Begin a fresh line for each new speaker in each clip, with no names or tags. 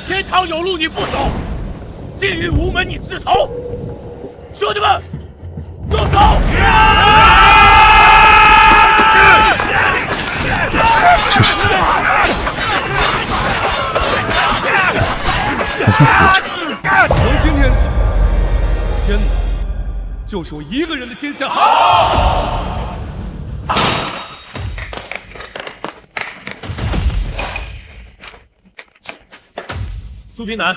天堂有路你不走，地狱无门你自投。兄弟们，动手！
这是怎么了？我还活着。
从今天起，天南就是我一个人的天下。
苏平南，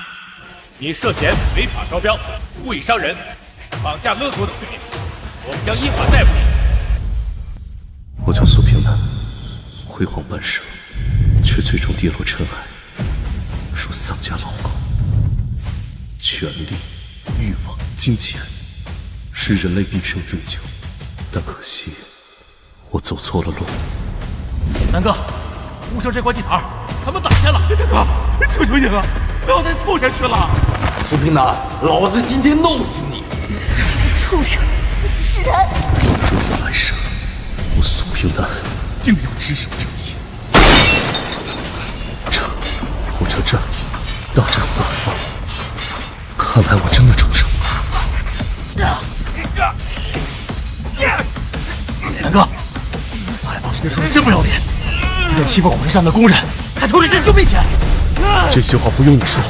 你涉嫌违法招标、故意伤人、绑架勒索等罪名，我们将依法逮捕你。
我叫苏平南，辉煌半生，却最终跌落尘埃，如丧家老狗。权力、欲望、金钱，是人类毕生追求，但可惜，我走错了路。
南哥，乌城这块地盘，他们打下了。大哥，求求你了，不要再凑下去了。
苏平南，老子今天弄死你！
畜生，是人！
若有来生，我苏平南定有只手之地。这火车站大战四海帮，看来我真的出生了。
南哥，四海帮这时候真不要脸，一个欺负火车站的工人，还偷人家救命钱。
这些话不用你说。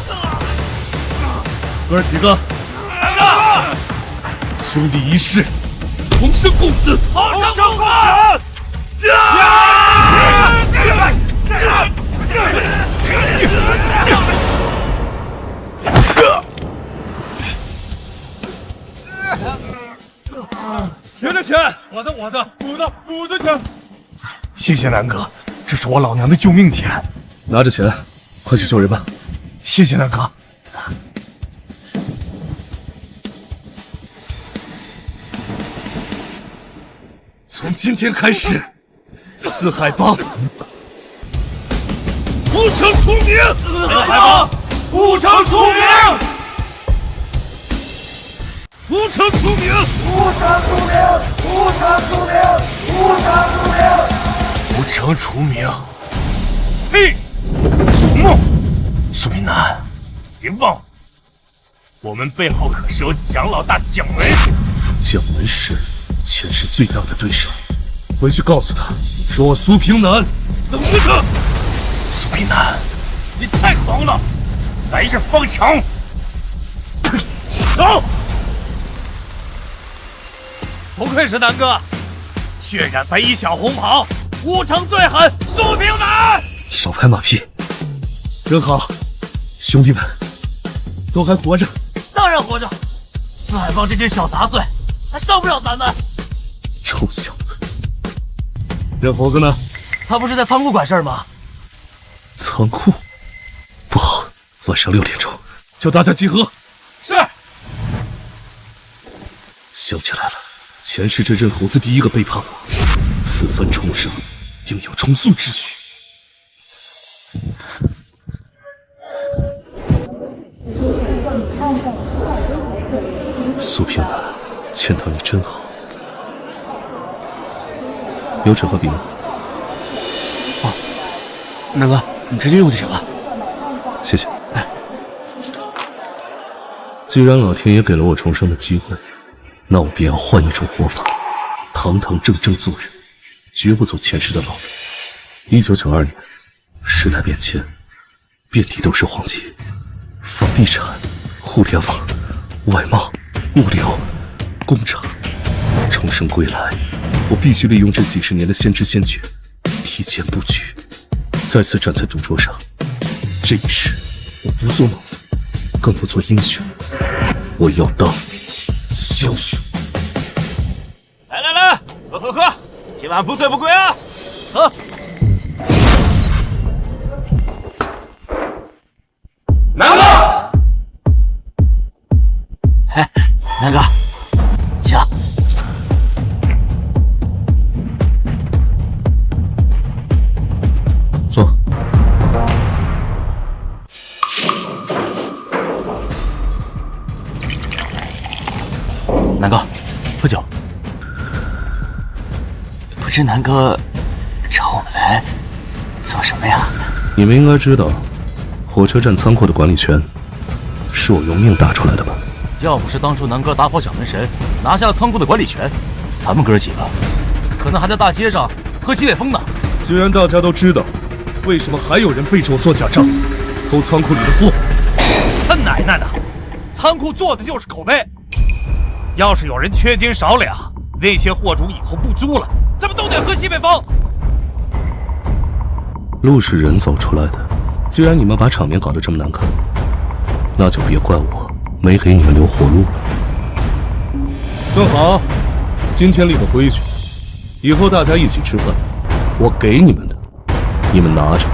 哥儿几个，
南哥，
兄弟一世，同生共死。
同生共死！
谁的钱？
我的，补的钱。
谢谢南哥，这是我老娘的救命钱。
拿着钱，快去救人吧。
谢谢南哥。从今天开始，四海帮
乌城出名！四海帮，乌城出名！乌城出名！
乌城出名。
嘿，
苏梦，苏平南，
别忘了，我们背后可是有蒋老大蒋门神。
蒋门是前世最大的对手，回去告诉他，说我苏平南
等着他！
苏平南，
你太狂了，来日方长。走！不愧是南哥，血染白衣小红袍，乌城最狠，苏平南。
少拍马屁，真好，兄弟们都还活着。
当然活着，四海帮这群小杂碎还伤不了咱们。
臭小子，任猴子呢？
他不是在仓库管事儿吗？
仓库不好，晚上6点钟叫大家集合。
是。
想起来了，前世这任猴子第一个背叛我，此番重生，定有重塑秩序。苏平南，见到你真好。有纸和笔吗？
南哥，你直接用就行了。
谢谢。既然老天爷给了我重生的机会，那我便要换一种活法，堂堂正正做人，绝不走前世的老路。1992年，时代变迁，遍地都是黄金，房地产、互联网、外贸、物流、工厂。重生归来，我必须利用这几十年的先知先觉，提前布局，再次站在赌桌上。这一世，我不做猛夫，更不做英雄，我要当枭雄。
来，喝，今晚不醉不归啊！喝。
南哥，哎，南哥，请。
坐。
南哥，喝酒。不知南哥找我们来做什么呀？
你们应该知道，火车站仓库的管理权是我用命打出来的吧？
要不是当初南哥打跑蒋门神，拿下了仓库的管理权，咱们哥几个可能还在大街上喝西北风呢。
既然大家都知道，为什么还有人背着我做假账，偷仓库里的货？
他奶奶的！仓库做的就是口碑，要是有人缺斤少两，那些货主以后不租了，咱们都得喝西北风。
路是人走出来的，既然你们把场面搞得这么难看，那就别怪我没给你们留活路了。
正好，今天立个规矩，以后大家一起吃饭，我给你们的，你们拿着；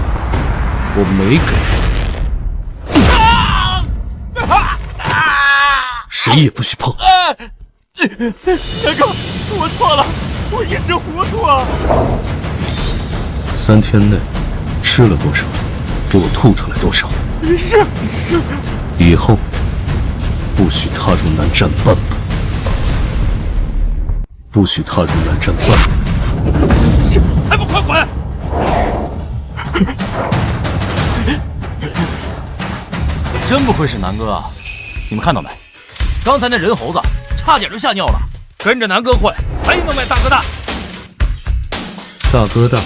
我没给，谁也不许碰。
南哥，我错了，我一时糊涂啊。
3天内吃了多少，给我吐出来多少。
是。
以后不许踏入南站半步，不许踏入南站半步。
还不快滚！
真不愧是南哥啊！你们看到没？刚才那人猴子差点就吓尿了。
跟着南哥混，没能卖大哥大。
大哥大，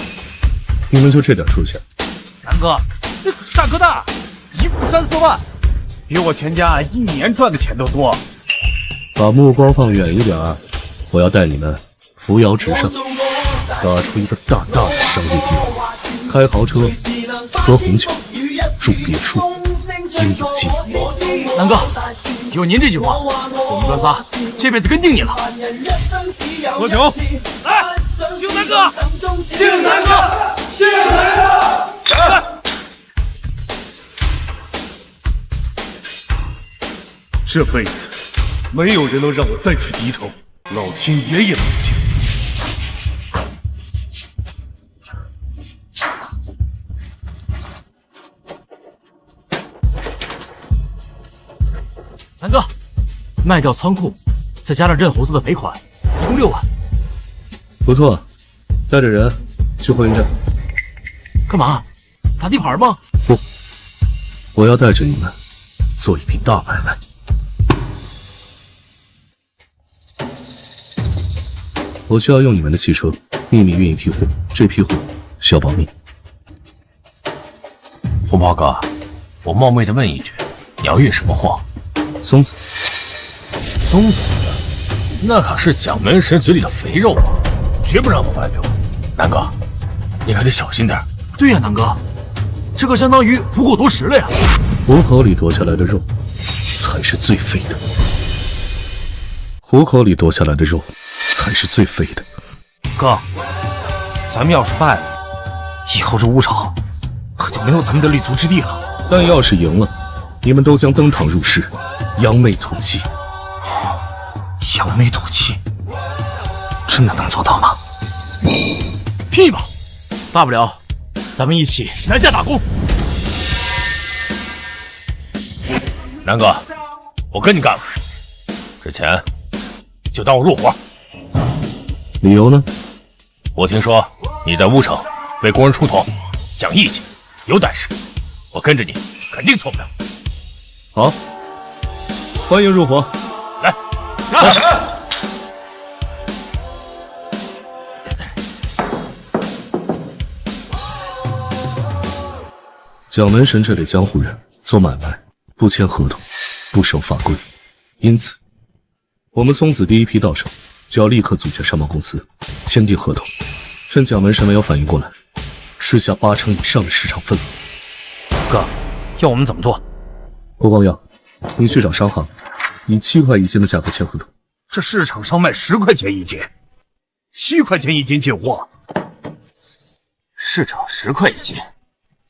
你们就这点出息？
南哥，那可是大哥大，1户3、4万，比我全家1年赚的钱都多。
把目光放远一点，我要带你们扶摇直上，打出一个大大的商业帝国，开豪车，喝红酒，住别墅，应有尽有。
南哥，有您这句话，我们哥仨这辈子跟定你了。
喝酒，
来，敬南哥，
敬南哥，敬南哥！这辈子没有人能让我再去低头，老天爷也不行。
南哥，卖掉仓库，再加上任猴子的赔款，一共6万。
不错，带着人去货运站。
干嘛？打地盘吗？
不，我要带着你们做一笔大买卖。我需要用你们的汽车秘密运一批货，这批货需要保密。
红袍哥，我冒昧的问一句，你要运什么货？
松子，
松子，那可是蒋门神嘴里的肥肉啊，绝不让我外流。南哥，你可得小心点。
对呀，南哥，这可相当于虎口夺食了呀。
虎口里夺下来的肉才是最肥的，虎口里夺下来的肉才是最肥的。
哥，咱们要是败了，以后这武场可就没有咱们的立足之地了。
但要是赢了，你们都将登堂入室，扬眉吐气。
扬眉吐气，真的能做到吗？
拼一把，大不了咱们一起南下打工。
南哥，我跟你干了，这钱就当我入伙。
理由呢？
我听说你在乌城为工人出头，讲义气，有胆识，我跟着你肯定错不了。
好，欢迎入伙。
来，
蒋门神这类江湖人做买卖不签合同，不守法规，因此我们松子第一批到手，就要立刻组建商贸公司，签订合同，趁蒋门神没有反应过来，吃下80%以上的市场份额。
哥，要我们怎么做？
不光要，你去找商行，以7块1斤的价格签合同。
这市场上卖10块钱一斤，7块钱一斤进货。
市场10块1斤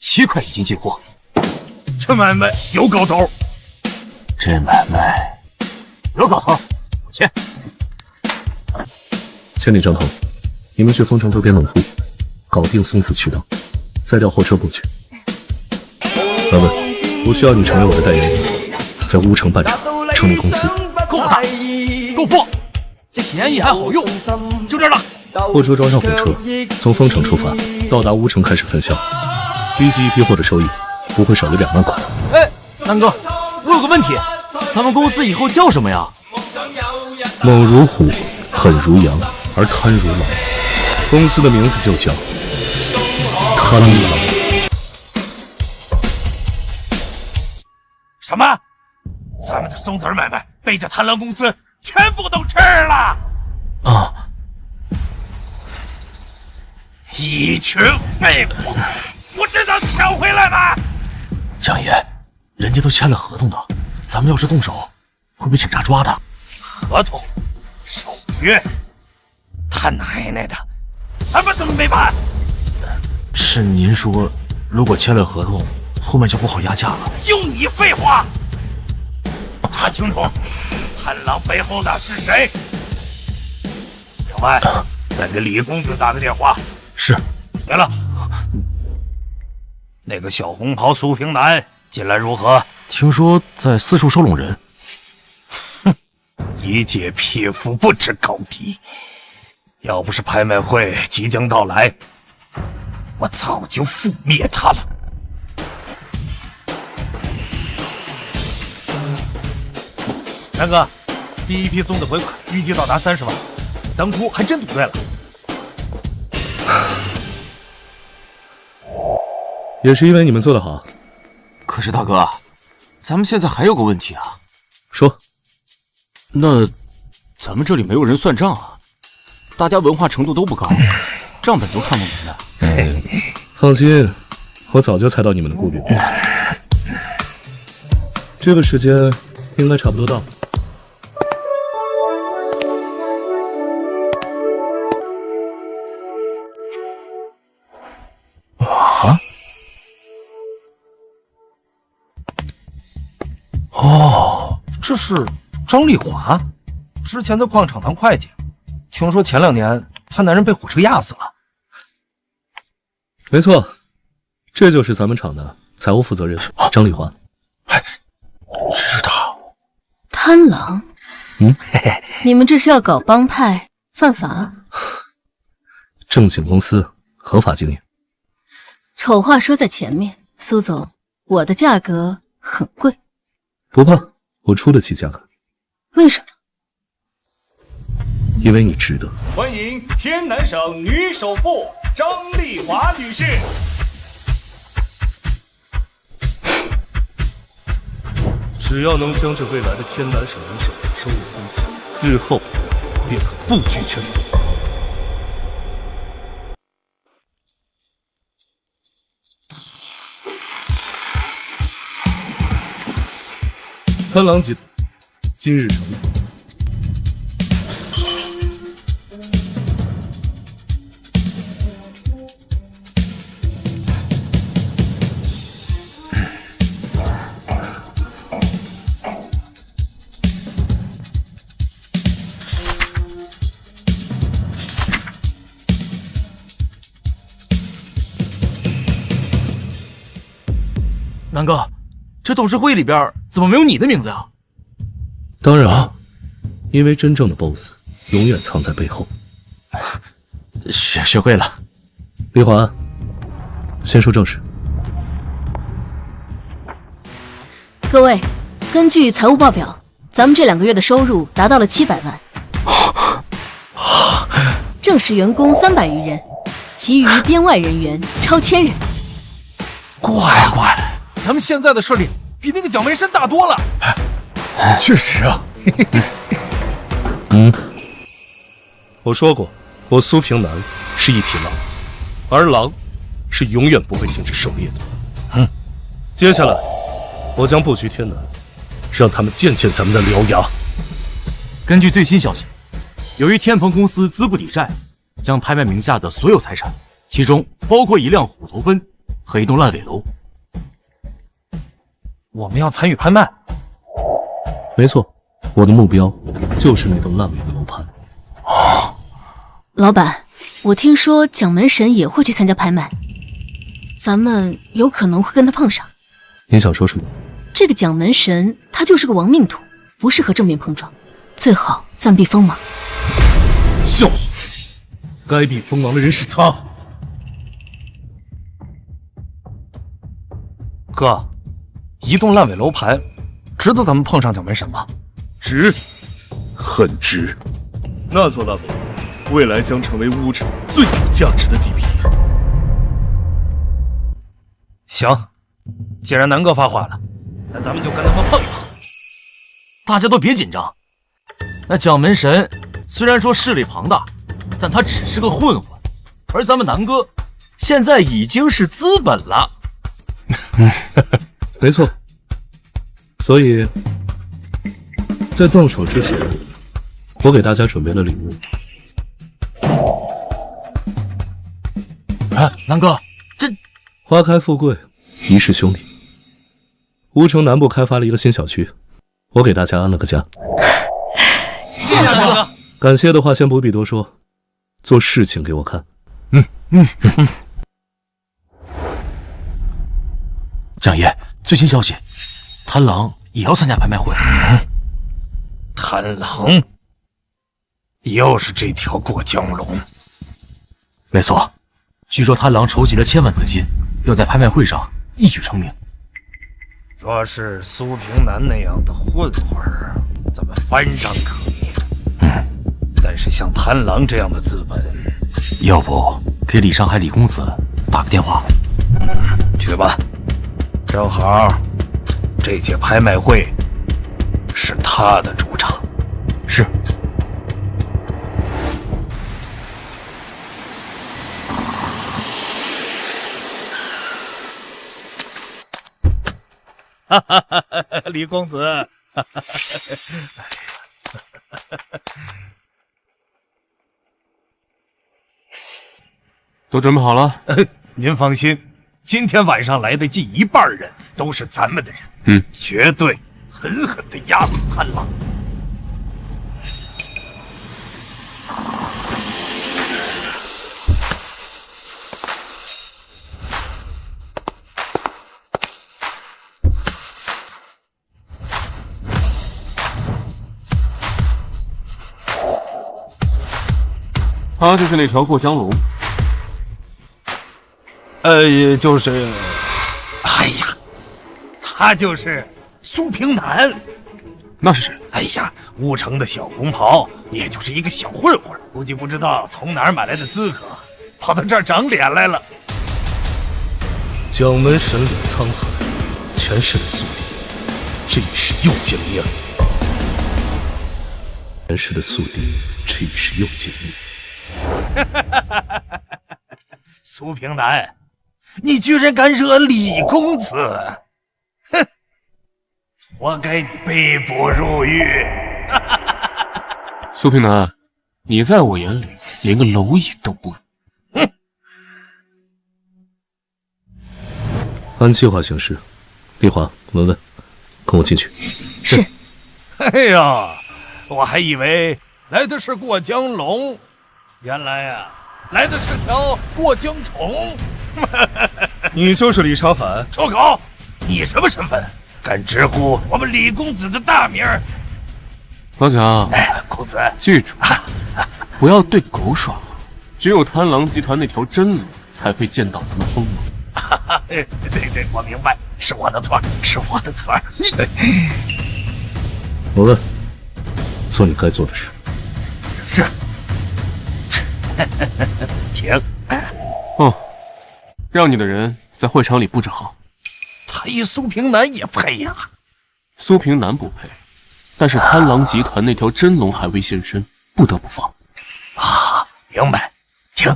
，7块1斤进货，
这买卖有搞头。
这买卖有搞头，我签。
签订张头，你们去丰城周边农户搞定松子渠道，再调货车过去。老板，我需要你成为我的代言人，在乌城办厂，成立公司。
够大，够破，便宜还好用，就这儿了。
货车装上火车，从丰城出发，到达乌城开始分销。第一批货的收益不会少于2万块。
哎，南哥，我有个问题，咱们公司以后叫什么呀？
猛如虎，狠如羊，而贪如狼。公司的名字就叫贪狼。
什么？咱们的松子儿买卖被这贪狼公司全部都吃了！
啊！
一群废物，不知道抢回来吗？
江爷，人家都签了合同的，咱们要是动手，会被警察抓的。
合同、手续，他奶奶的，咱们怎么没办？
是您说，如果签了合同，后面就不好压价了？
就你废话！查清楚，贪狼背后的是谁？另外，再给李公子打个电话。
是。
对了，那个小红袍苏平南近来如何？
听说在四处收拢人。
哼，一介匹夫不知高低。要不是拍卖会即将到来，我早就覆灭他了。南哥，第一批松子回款预计到达30万，当初还真赌对了。
也是因为你们做得好。
可是大哥，咱们现在还有个问题啊。
说。
那咱们这里没有人算账啊，大家文化程度都不高，账本都看不明白。
放心，我早就猜到你们的顾虑。这个时间应该差不多到了。
哦，这是张丽华，之前的矿场当会计，听说前2年她男人被火车压死了。
没错，这就是咱们厂的财务负责人张丽华。
是他。
贪狼？你们这是要搞帮派犯法？
正经公司合法经营。
丑话说在前面，苏总，我的价格很贵。
不怕，我出得起价格。
为什么？
因为你值得。
欢迎天南省女首富张丽华女士。
只要能将这未来的天南省女首富收入贡献，日后便可布局全国。贪狼集团今日成立。
南哥，这董事会里边怎么没有你的名字呀？
当然，因为真正的 BOSS 永远藏在背后。
学会了。
丽华，先说正事。
各位，根据财务报表，咱们这2个月的收入达到了700万，正式员工300余人，其余编外人员超1000人。
乖，咱们现在的势力比那个蒋梅山大多了。
确实啊。
我说过，我苏平南是一匹狼，而狼是永远不会停止狩猎的。接下来，我将布局天南，让他们见见咱们的獠牙。
根据最新消息，由于天鹏公司资不抵债，将拍卖名下的所有财产，其中包括1辆虎头奔和1栋烂尾楼。
我们要参与拍卖？
没错，我的目标就是那栋烂尾的楼盘。
老板，我听说蒋门神也会去参加拍卖，咱们有可能会跟他碰上。
你想说什么？
这个蒋门神他就是个亡命徒，不适合正面碰撞，最好暂避锋芒。
笑话，该避锋芒的人是他。
哥，一栋烂尾楼盘，值得咱们碰上蒋门神吗？
值，很值。那座烂尾楼未来将成为乌城最有价值的地皮。
行，既然南哥发话了，那咱们就跟他们碰一碰。
大家都别紧张。那蒋门神虽然说势力庞大，但他只是个混混，而咱们南哥现在已经是资本了。
没错。所以，在动手之前，我给大家准备了礼物。
南哥，这
花开富贵，一世兄弟。乌城南部开发了一个新小区，我给大家安了个家。
谢谢南哥。
感谢的话先不必多说，做事情给我看。
蒋爷，最新消息，贪狼也要参加拍卖会。
贪狼，又是这条过江龙。
没错，据说贪狼筹集了1000万资金，要在拍卖会上一举成名。
若是苏平南那样的混混，咱们翻章可灭。但是像贪狼这样的资本，
要不给李上海李公子打个电话？
去吧，正好这届拍卖会是他的主场。
是。
李公子，
都准备好了？
您放心，今天晚上来的近一半人都是咱们的人，绝对狠狠地压死贪狼。
他就是那条过江龙。
就是，哎呀，他就是苏平南。
那是谁？
哎呀，乌城的小红袍，也就是一个小混混，估计不知道从哪儿买来的资格，跑到这儿长脸来了。
蒋门神脸沧海，前世的宿敌，这一世又见面了。前世的宿敌，这一世又见面。
苏平南，你居然敢惹李公子，哼，活该你被捕入狱。
苏平南，你在我眼里连个蝼蚁都不如。
按计划行事。丽华、文文，跟我进去。
是。
哎呀，我还以为来的是过江龙，原来呀，来的是条过江虫。
你就是李长海？
住口！你什么身份？敢直呼我们李公子的大名？
老蒋，
公子，
记住，不要对狗耍。只有贪狼集团那条真龙才会见到咱们锋芒。
对，我明白，是我的错，是我的错。
文文，做你该做的事。
是。请。
哦，让你的人在会场里布置好。
配苏平南也配呀？
苏平南不配，但是贪狼集团那条真龙还未现身，不得不放。
啊，明白，请。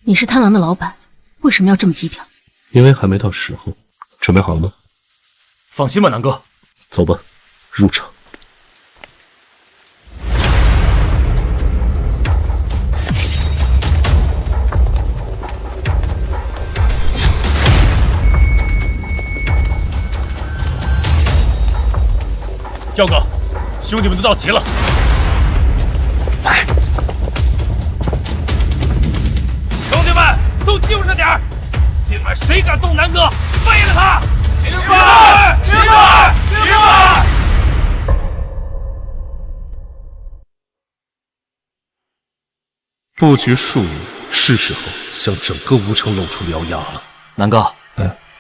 你是贪狼的老板，为什么要这么低调？
因为还没到时候。准备好了吗？
放心吧，南哥。
走吧，入场。
耀哥，兄弟们都到齐了。
兄弟们都精神点儿，今晚谁敢动南哥，废了他！明白，明白，明白。
布局数年，
是时候向整个吴城露出獠牙了。
南哥，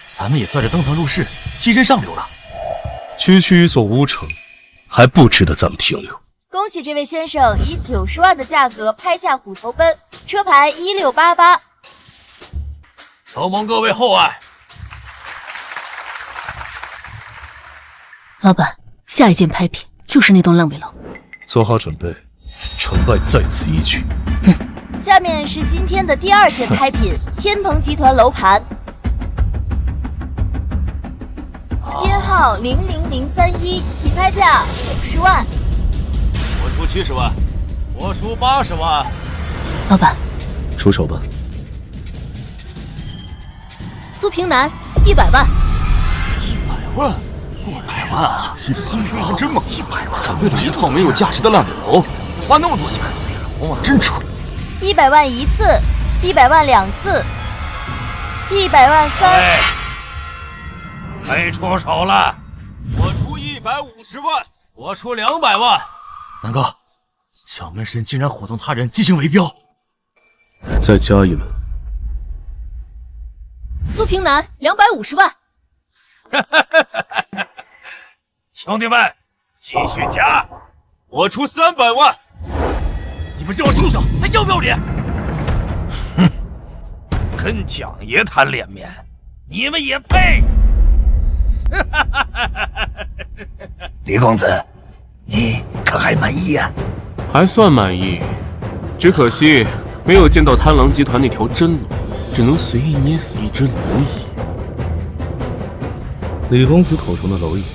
咱们也算是登堂入室，跻身上流了。
区一座吴城，还不值得咱们停留。
恭喜这位先生以90万的价格拍下虎头奔，车牌1688。
承蒙各位厚爱。
老板，下一件拍品就是那栋烂尾楼。
做好准备，成败在此一举。
下面是今天的第2件拍品，天鹏集团楼盘，编号00031，起拍价90万。
我出70万，我出80万。
老板，
出手吧。
苏平南100万。
100万，100万啊！这苏平南真猛，100万，为了一套没有价值的烂尾楼，花那么多钱，真蠢。
100万1次，100万2次，100万3。
该出手了。
我出150万，我出200万。
南哥，蒋门神竟然伙同他人进行围标，
再加一轮。
苏平南250万。
兄弟们，继续加！
我出300万。
你们这帮畜生还要不要脸？
哼，跟蒋爷谈脸面，你们也配？李公子，你可还满意呀？
还算满意，只可惜没有见到贪狼集团那条真龙，只能随意捏死一只蝼蚁。
李公子口中的蝼蚁，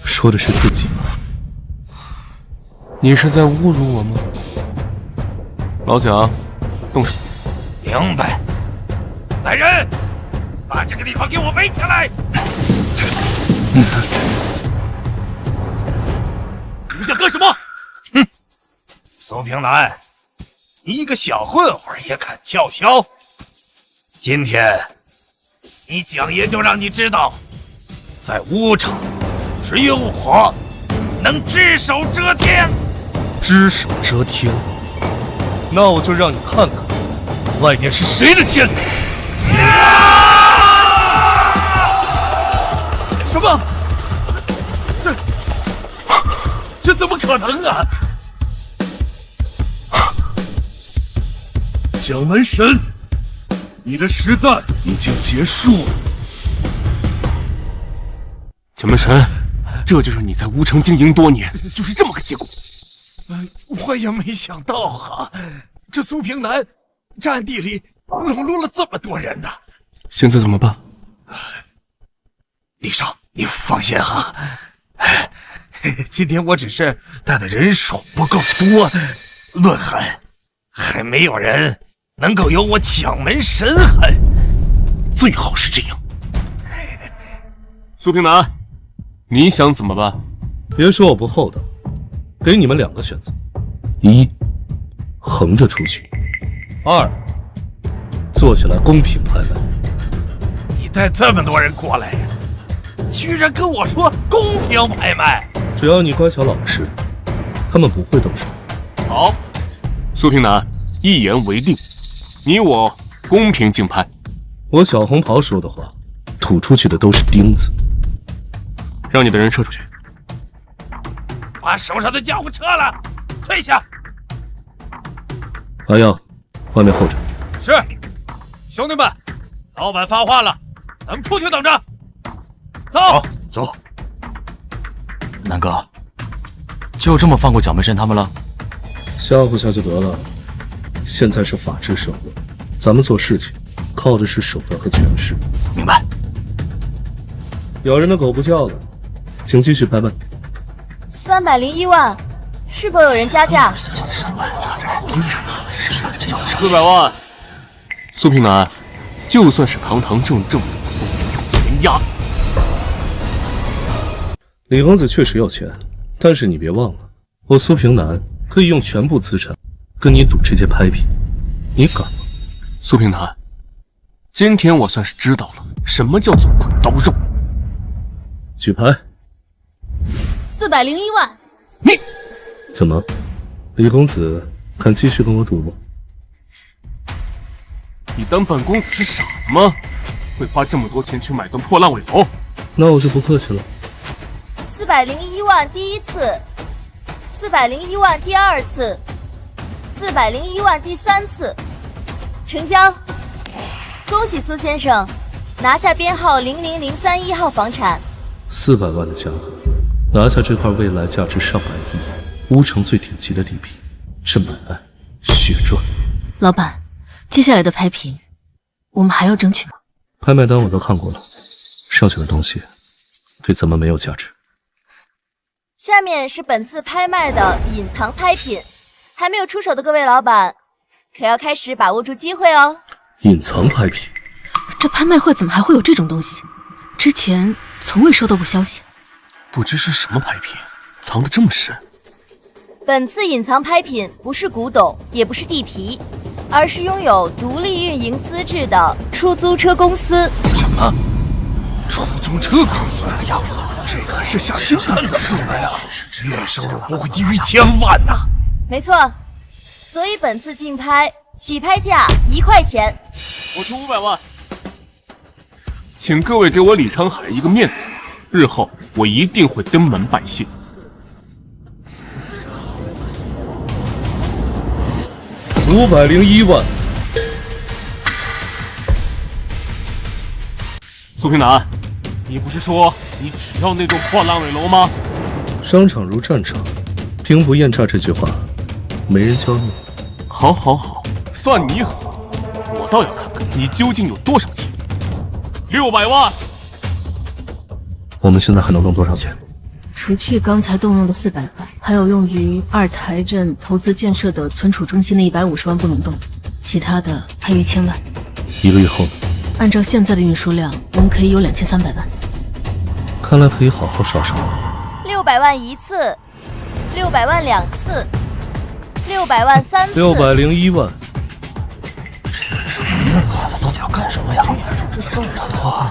说的是自己吗？
你是在侮辱我吗？老蒋，动手。
明白。来人，把这个地方给我围起来！
你们想干什么？
哼！苏平南，你一个小混混也敢叫嚣？今天，你蒋爷就让你知道，在乌城，只有我能只手遮天。
只手遮天？那我就让你看看，外面是谁的天！
什么？这怎么可能啊！
蒋门神，你的时代已经结束了。
蒋门神，这就是你在乌城经营多年，就是这么个结果。
我也没想到啊，这苏平南暗地里笼络了这么多人呢。
现在怎么办？
李少，你放心哈。今天我只是带的人手不够多，论狠，还没有人能够有我蒋门神狠。
最好是这样。苏平南，你想怎么办？
别说我不厚道，给你们2个选择：一，横着出去；二，坐下来公平拍卖。
你带这么多人过来呀，居然跟我说公平拍卖？
只要你乖巧老实，他们不会动手。
好，苏平南，一言为定，你我公平竞拍。
我小红袍说的话，吐出去的都是钉子。
让你的人撤出去。
把手上的家伙撤了，退下。
阿耀，外面候着。
是，兄弟们，老板发话了，咱们出去等着。走，
好，走。
南哥，就这么放过蒋门神他们了？
吓唬吓就得了。现在是法治社会，咱们做事情靠的是手段和权势。
明白。
咬人的狗不叫了，请继续拍卖。
301万，是否有人加价
？400万。苏平南，就算是堂堂正正的，我也用钱压死。
李公子确实有钱，但是你别忘了，我苏平南可以用全部资产跟你赌这件拍品，你敢吗？
苏平南，今天我算是知道了什么叫做滚刀肉。
举牌。
401万。
你怎么，李公子敢继续跟我赌吗？
你当本公子是傻子吗？会花这么多钱去买栋破烂尾楼？
那我就不客气了。
401万第一次，401万第二次，401万第三次，成交。恭喜苏先生，拿下编号00031号房产。
400万的价格，拿下这块未来价值上百亿、乌城最顶级的地皮，这买卖血赚。
老板，接下来的拍品，我们还要争取吗？
拍卖单我都看过了，剩下的东西对咱们没有价值。
下面是本次拍卖的隐藏拍品，还没有出手的各位老板，可要开始把握住机会哦。
隐藏拍品，
这拍卖会怎么还会有这种东西？之前从未收到过消息。
不知是什么拍品，藏得这么深。
本次隐藏拍品不是古董，也不是地皮，而是拥有独立运营资质的出租车公司。
什么？出租车公司？哎呀，这可是下金蛋的数来啊！月收入不会低于1000万呐！
没错，所以本次竞拍起拍价1块钱。
我出500万，请各位给我李沧海一个面子，日后我一定会登门拜谢。
501万。
苏平南，你不是说你只要那栋破烂尾楼吗？
商场如战场，兵不厌诈这句话，没人教你。
好，好，好，算你狠。我倒要看看你究竟有多少钱。600万。
我们现在还能弄多少钱？
除去刚才动用的400万，还有用于2台镇投资建设的存储中心的150万不能动，其他的还有1000万。
1个月后呢？
按照现在的运输量，我们可以有2300万。
看来可以好好耍耍。
600万1次，600万2次，600万3次
，601万。
他到底要干什么呀？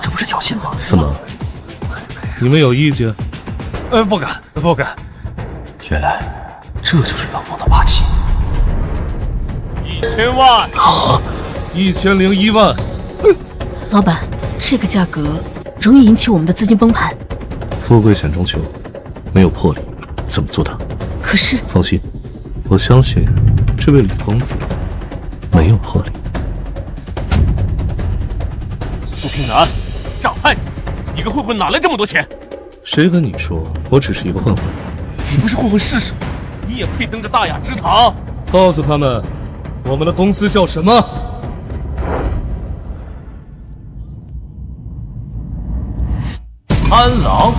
这不是挑衅吗？
怎么？你们有意见？
不敢，不敢。
原来这就是老王的霸气。
1000万。
啊！1001万。
老板，这个价格容易引起我们的资金崩盘。
富贵险中求，没有魄力怎么做到？
可是，
放心，我相信这位李公子没有魄力。
苏平南，诈骗！你个混混哪来这么多钱？
谁跟你说我只是一个混混？
你不是混混是什么？你也配登着大雅之堂？
告诉他们，我们的公司叫什么？
贪狼！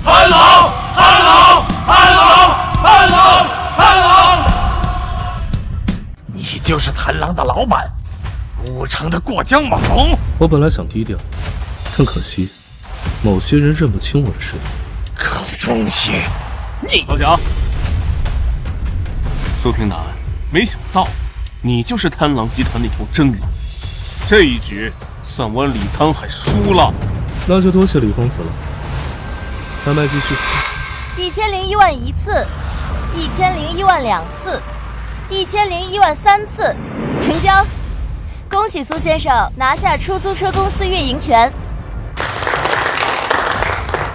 贪狼！贪狼！贪狼！贪狼！贪狼！你就是贪狼的老板，乌城的过江猛龙。
我本来想低调，但可惜某些人认不清我的实力。
狗东西！你
老蒋，苏平南，没想到你就是贪狼集团那头真狼，这一局算我李沧海输了。
那就多谢李公子了。拍卖继续。
1001万1次，1001万2次，1001万3次，成交。恭喜苏先生拿下出租车公司运营权。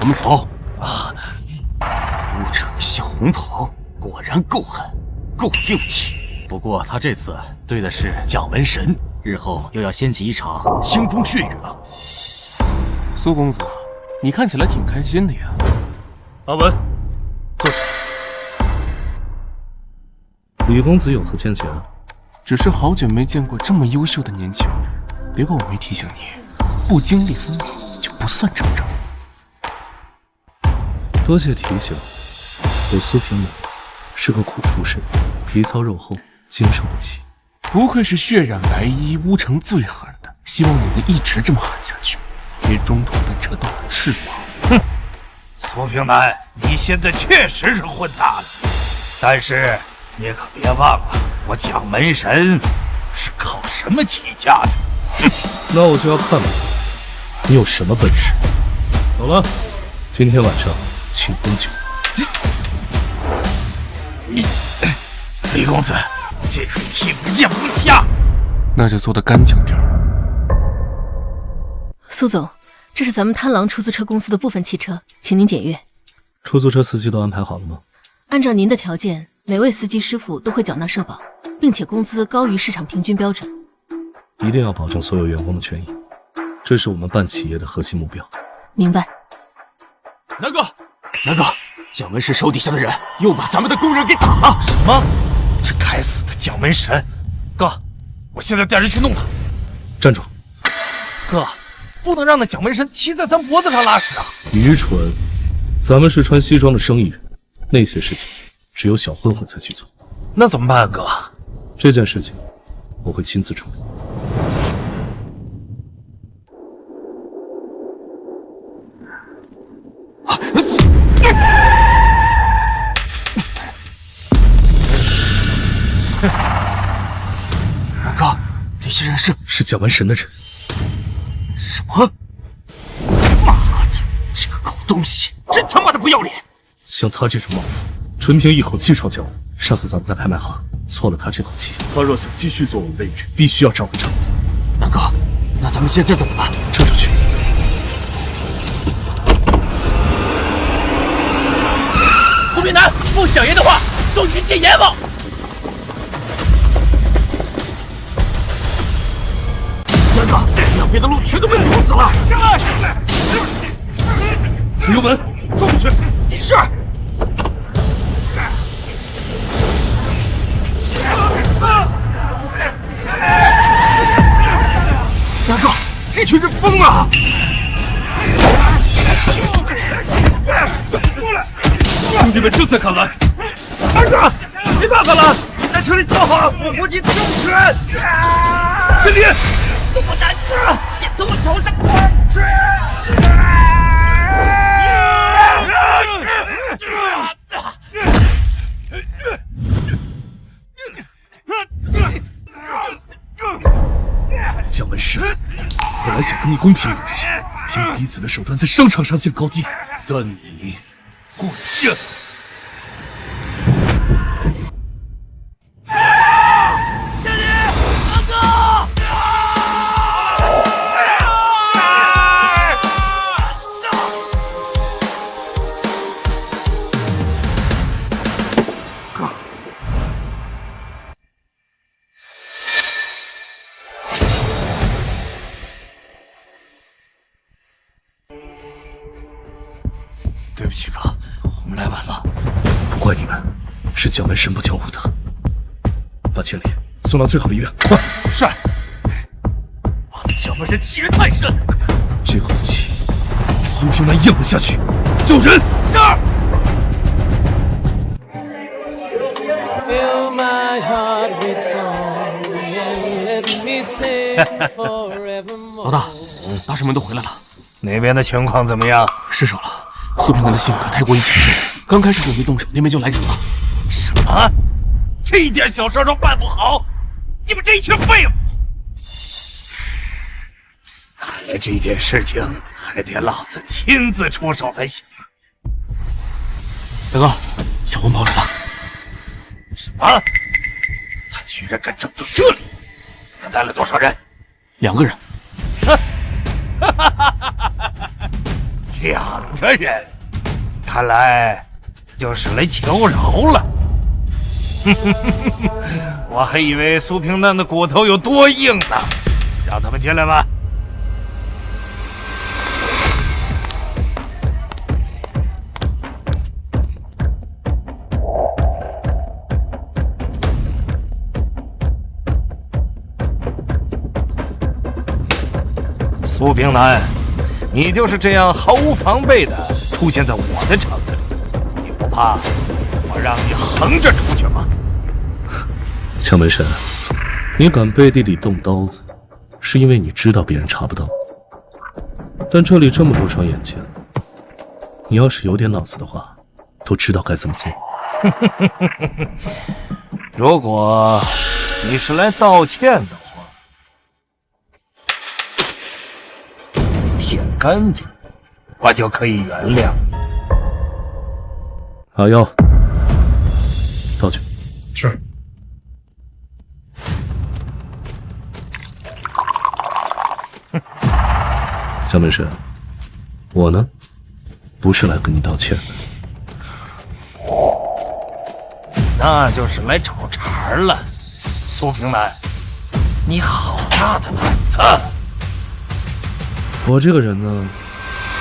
我们走。
乌城小红袍果然够狠，够硬气。不过他这次对的是蒋门神，日后又要掀起一场腥风血雨了。
苏公子，你看起来挺开心的呀。
阿文，坐下。李公子有何见解啊？
只是好久没见过这么优秀的年轻人，别怪我没提醒你，不经历风雨就不算成长。
多谢提醒。我苏平南是个苦出身，皮糙肉厚，经受得起。
不愧是血染白衣乌城最狠的，希望你能一直这么狠下去，别中途被折断了翅膀。
哼，苏平南，你现在确实是混大了，但是你可别忘了，我蒋门神是靠什么起家的。
那我就要看看你有什么本事。走了，今天晚上请喝酒。
李公子，这口气不咽不下。
那就做得干净点儿。
苏总，这是咱们贪狼出租车公司的部分汽车，请您检阅。
出租车司机都安排好了吗？
按照您的条件，每位司机师傅都会缴纳社保，并且工资高于市场平均标准。
一定要保证所有员工的权益，这是我们办企业的核心目标。
明白。
南哥，蒋门神手底下的人又把咱们的工人给打了。
什么？这该死的蒋门神！哥，我现在带人去弄他。
站住！
哥，不能让那蒋门神骑在咱脖子上拉屎啊！
愚蠢！咱们是穿西装的生意人，那些事情只有小混混才去做。
那怎么办啊，哥？
这件事情我会亲自处理。
南哥，这些人
是蒋门神的人。
什么？妈的，这个狗东西，真他妈的不要脸！
像他这种莽夫，纯凭一口气闯江湖。上次咱们在拍卖行错了他这口气，他若想继续做我们的人，必须要找回场子。
南哥，那咱们现在怎么办？
撤出去！
苏明南，奉小爷的话，送云见阎王。
南哥，两边的路全都被堵死了！
上来！
踩油门，撞过去！
是。南哥，这群人疯了！
兄弟们正在赶来。
二哥，没办法了，你在车里坐好，我护你重拳。
兄弟，
都不敢死，先从我头上滚去！
蒋门神，本来想跟你公平游戏，凭彼此的手段在商场上见高低，但你过界。
对不起哥，我们来晚了。
不怪你们，是蒋门神不讲武德。把千里送到最好的医院，快！
是。妈的，蒋门神欺人太甚！
这口气，苏平南咽不下去，叫人！
是。
老大，大师们都回来了。
那边的情况怎么样？
失手了。苏平南的性格太过于谨慎，刚开始准备动手，那边就来人了。
什么？这一点小事都办不好？你们这一群废物！看来这件事情还得老子亲自出手才行。
大哥，小红跑来了。
什么？他居然敢找到这里？他带了多少人
？2个人。
2个人，看来就是来求饶了。我还以为苏平南的骨头有多硬呢，让他们进来吧。苏平南，你就是这样毫无防备的出现在我的场子里，你不怕我让你横着出去吗？
蒋门神，你敢背地里动刀子，是因为你知道别人查不到。但这里这么多双眼睛，你要是有点脑子的话，都知道该怎么做。
如果你是来道歉的话，舔干净，我就可以原谅你。
阿耀，到去。
是。
蒋门神，我呢，不是来跟你道歉的。
那就是来找茬了。苏平南，你好大的胆子！
我这个人呢，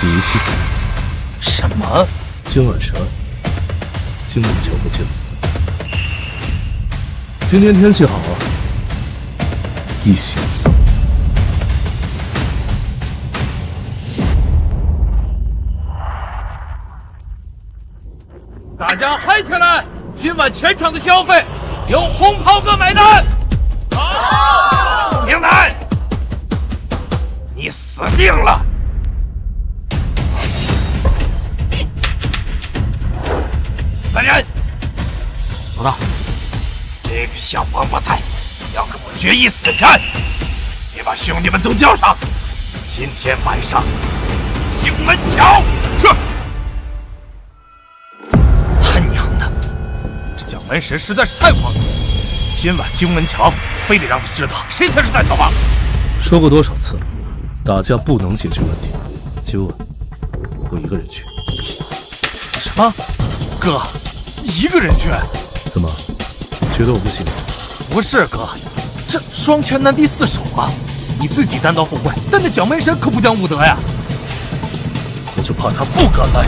迷信。
什么？
今晚12点，金门桥不见不散。今天天气好啊，一行三。
大家嗨起来！今晚全场的消费由红袍哥买单。好，平南，你死定了！来人，
老大，
这个小王八蛋要跟我决一死战！别把兄弟们都叫上，今天晚上荆门桥。是。他娘的，这蒋门神实在是太狂了！今晚荆门桥非得让他知道谁才是大小王。
说过多少次了，打架不能解决问题。今晚我一个人去。
什么？哥，一个人去？
怎么，觉得我不行？
不是哥，这双拳难敌四手啊！你自己单刀赴会，但那蒋门神可不讲武德呀！
我就怕他不敢来。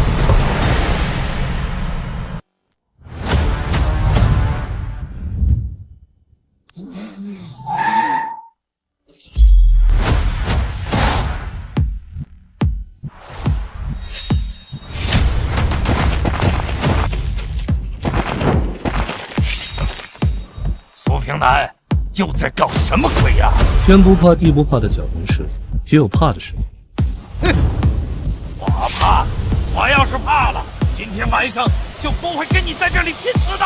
平南又在搞什么鬼呀？
天不怕地不怕的蒋门神，也有怕的时候。
哼，我怕，我要是怕了，今天晚上就不会跟你在这里拼刺刀。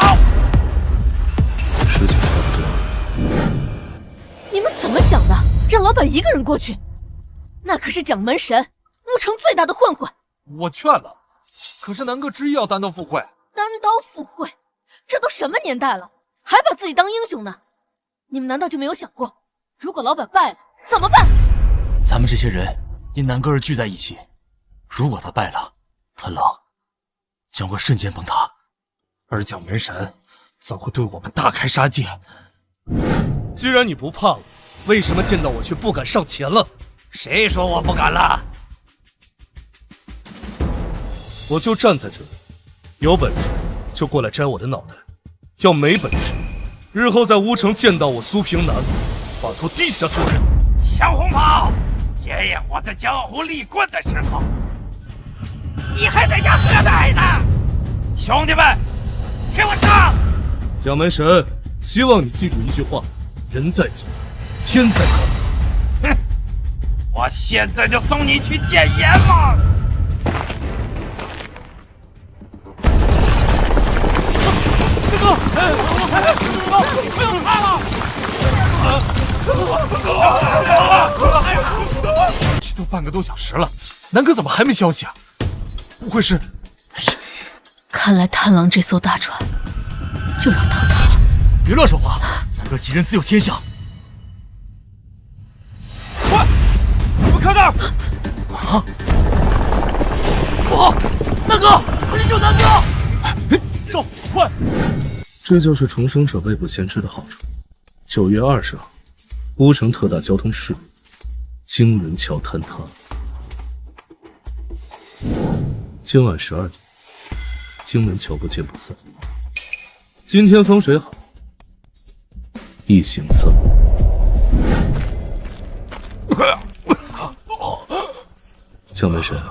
事情差不多。
你们怎么想的？让老板一个人过去？那可是蒋门神，乌城最大的混混。
我劝了，可是南哥执意要单刀赴会。
单刀赴会？这都什么年代了？还把自己当英雄呢？你们难道就没有想过，如果老板败了怎么办？
咱们这些人因南哥而聚在一起，如果他败了，贪狼将会瞬间崩塌，
而蒋门神则会对我们大开杀戒。
既然你不怕了，为什么见到我却不敢上前了？
谁说我不敢了？
我就站在这里，有本事就过来摘我的脑袋。要没本事，日后在乌城见到我苏平南，把头低下做人。
小红袍，爷爷我在江湖立棍的时候，你还在家喝奶呢。兄弟们，给我上！
蒋门神，希望你记住一句话：人在做，天在看。
哼，我现在就送你去见阎王！哥，不要怕了！这都半个多小时了，南哥怎么还没消息啊？不会是……
看来贪狼这艘大船就要塌塌了。
别乱说话，南哥吉人自有天相。
快，你们看那儿！啊！不好，南哥，快去救南哥！走，快！
这就是重生者未卜先知的好处。9月20号，乌城特大交通事故，荆门桥坍塌。今晚12点，荆门桥不见不散。今天风水好，一行三。蒋门神，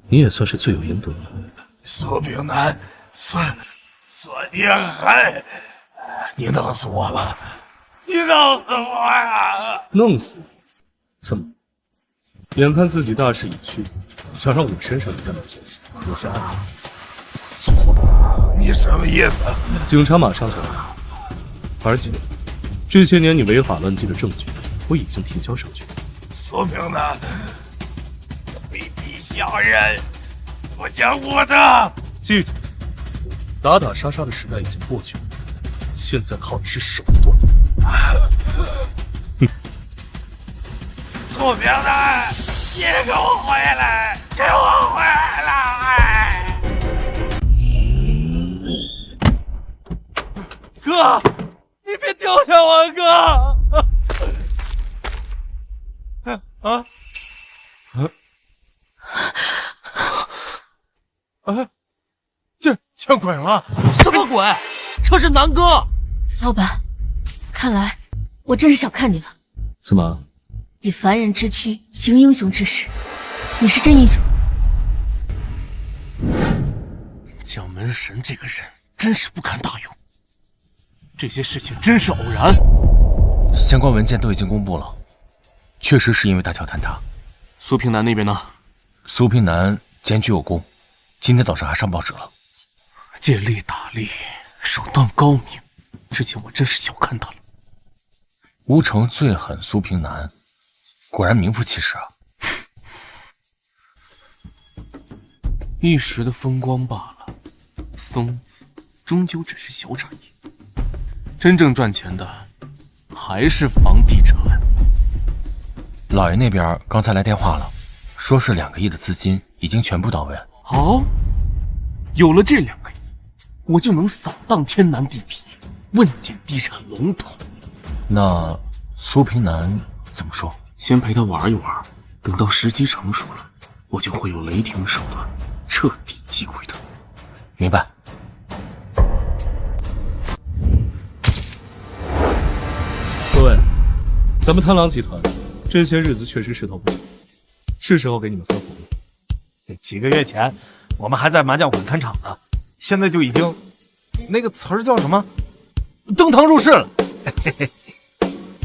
你也算是罪有应得。
苏平南，算你狠！你弄死我吧！你弄死我呀！
弄死你？怎么？眼看自己大势已去，想让我身上沾点鲜血，留下案底？
苏，你什么意思？
警察马上就来，而且这些年你违法乱纪的证据，我已经提交上去。
苏平南，卑鄙小人，不讲武德！
记住，打打杀杀的时代已经过去了，现在靠的是手段。
苏平南。你给我回来！给我回来！哥，你别丢下我，哥！见鬼了！
什么鬼？这是南哥！
老板，看来我真是小看你了。
怎么？
以凡人之躯行英雄之事，你是真英雄。
蒋门神这个人真是不堪大用，这些事情真是偶然。
相关文件都已经公布了，确实是因为大桥坍塌。
苏平南那边呢？
苏平南检举有功，今天早上还上报纸了。
借力打力，手段高明，之前我真是小看他了。
吴城最狠苏平南，果然名副其实啊！
一时的风光罢了，松子终究只是小产业，真正赚钱的还是房地产。
老爷那边刚才来电话了，说是2个亿的资金已经全部到位了。
好，有了这2个亿，我就能扫荡天南地皮，问鼎地产龙头。
那苏平南怎么说？
先陪他玩一玩，等到时机成熟了，我就会用雷霆手段彻底击溃他。
明白。
各位，咱们贪狼集团这些日子确实势头不小，是时候给你们分红了。
几个月前我们还在麻将馆看场呢，现在就已经那个词儿叫什么？登堂入室了。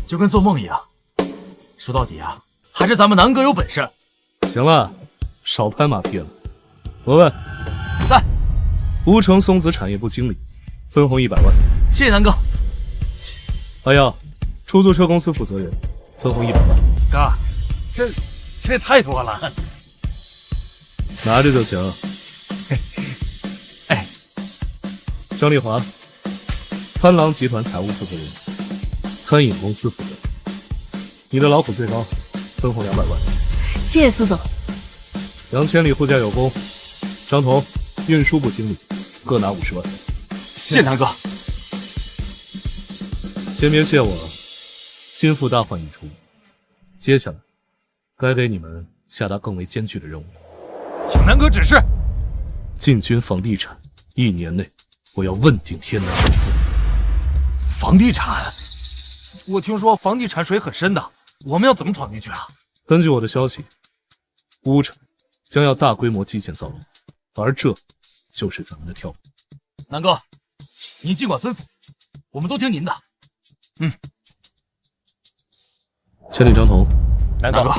就跟做梦一样。说到底啊，还是咱们南哥有本事。
行了，少拍马屁了。文文
在。
吴城松子产业部经理，分红100万。
谢谢南哥。
还有出租车公司负责人，分红100万。
哥，这太多了。
拿着就行。
哎，
张丽华，贪狼集团财务负责人，餐饮公司负责人。你的劳苦最高，分红200万。
谢谢苏总。
杨千里护驾有功，张彤运输部经理各拿50万。
谢南哥。
先别谢我了，心腹大患已除，接下来该给你们下达更为艰巨的任务。
请南哥指示。
进军房地产，1年内我要问鼎天南首富。
房地产？我听说房地产水很深的，我们要怎么闯进去啊？
根据我的消息，乌城将要大规模基建造楼，而这就是咱们的跳板。
南哥，您尽管吩咐，我们都听您的。
千里、张彤，
南哥，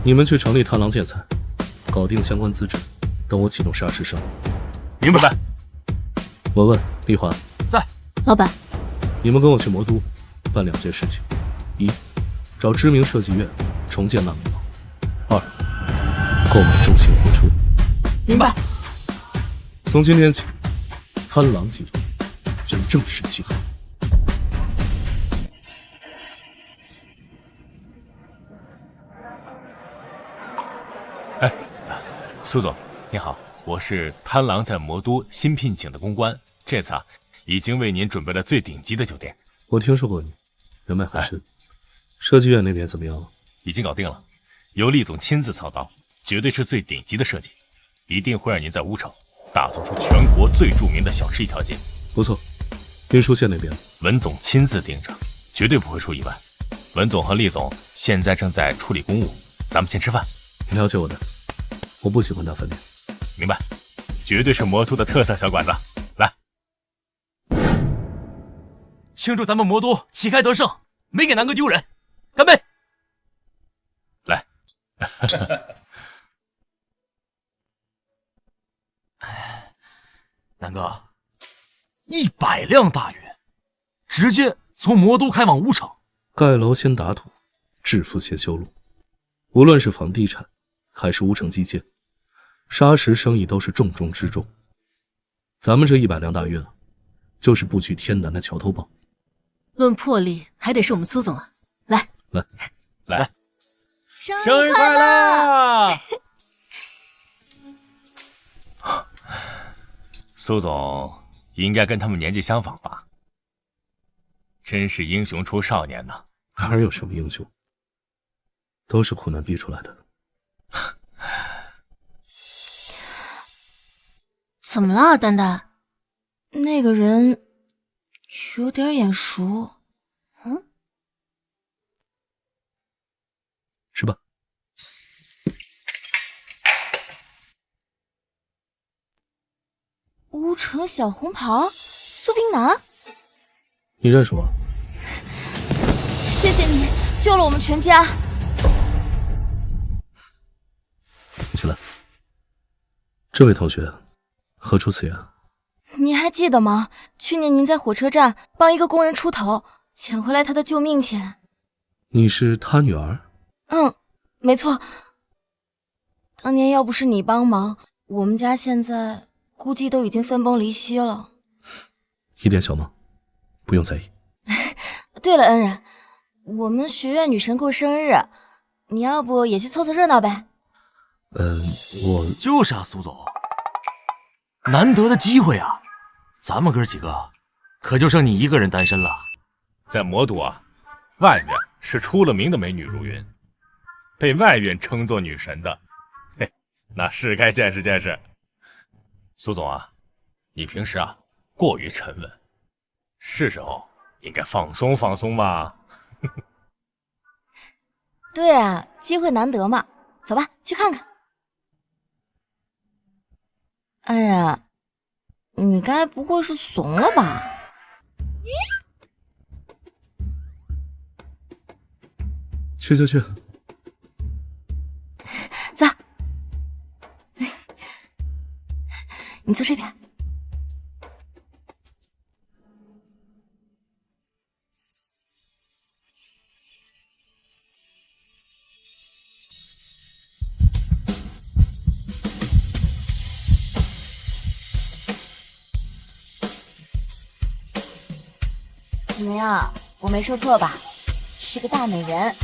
你们去成立贪狼建材，搞定相关资质，等我启动沙石生意。
明白。
文文、丽华
在。
老板，
你们跟我去魔都办2件事情：一，找知名设计院重建纳米楼；二，购买重型货车。
明白。
从今天起，贪狼集团将正式起航。
苏总你好，我是贪狼在魔都新聘请的公关，这次已经为您准备了最顶级的酒店。
我听说过你，人脉很深。设计院那边怎么样了？
已经搞定了，由厉总亲自操刀，绝对是最顶级的设计，一定会让您在乌城打造出全国最著名的小吃一条街。
不错，运输线那边，
文总亲自盯着，绝对不会出意外。文总和厉总现在正在处理公务，咱们先吃饭。
你了解我的，我不喜欢大饭店。
明白，绝对是魔都的特色小馆子。来，
庆祝咱们魔都旗开得胜，没给南哥丢人，干杯！
来。
南哥，100辆大运，直接从魔都开往乌城。
盖楼先打土，致富先修路。无论是房地产还是乌城基建，砂石生意都是重中之重。咱们这100辆大运就是布局天南的桥头堡。
论魄力，还得是我们苏总啊！来，
生日快乐！
苏总应该跟他们年纪相仿吧？真是英雄出少年呐！
哪有什么英雄，都是苦难逼出来的。
怎么了，丹丹？那个人有点眼熟。
吃吧。
乌城小红袍，苏冰南，
你认识我？
谢谢你救了我们全家。
起来。这位同学，何出此言？
你还记得吗？去年您在火车站帮一个工人出头，捡回来他的救命钱。
你是他女儿？
嗯，没错。当年要不是你帮忙，我们家现在估计都已经分崩离析了。
一点小忙，不用在意。
对了，恩人，我们学院女神过生日，你要不也去凑凑热闹呗？
我
就是啊，苏总，难得的机会啊，咱们哥几个可就剩你一个人单身了。
在魔都啊，外院是出了名的美女如云，被外院称作女神的，嘿，那是该见识见识。苏总啊，你平时啊过于沉稳，是时候应该放松放松嘛。
对啊，机会难得嘛，走吧，去看看。安然，你该不会是怂了吧？
去。
走，你坐这边。怎么样？我没说错吧？是个大美人。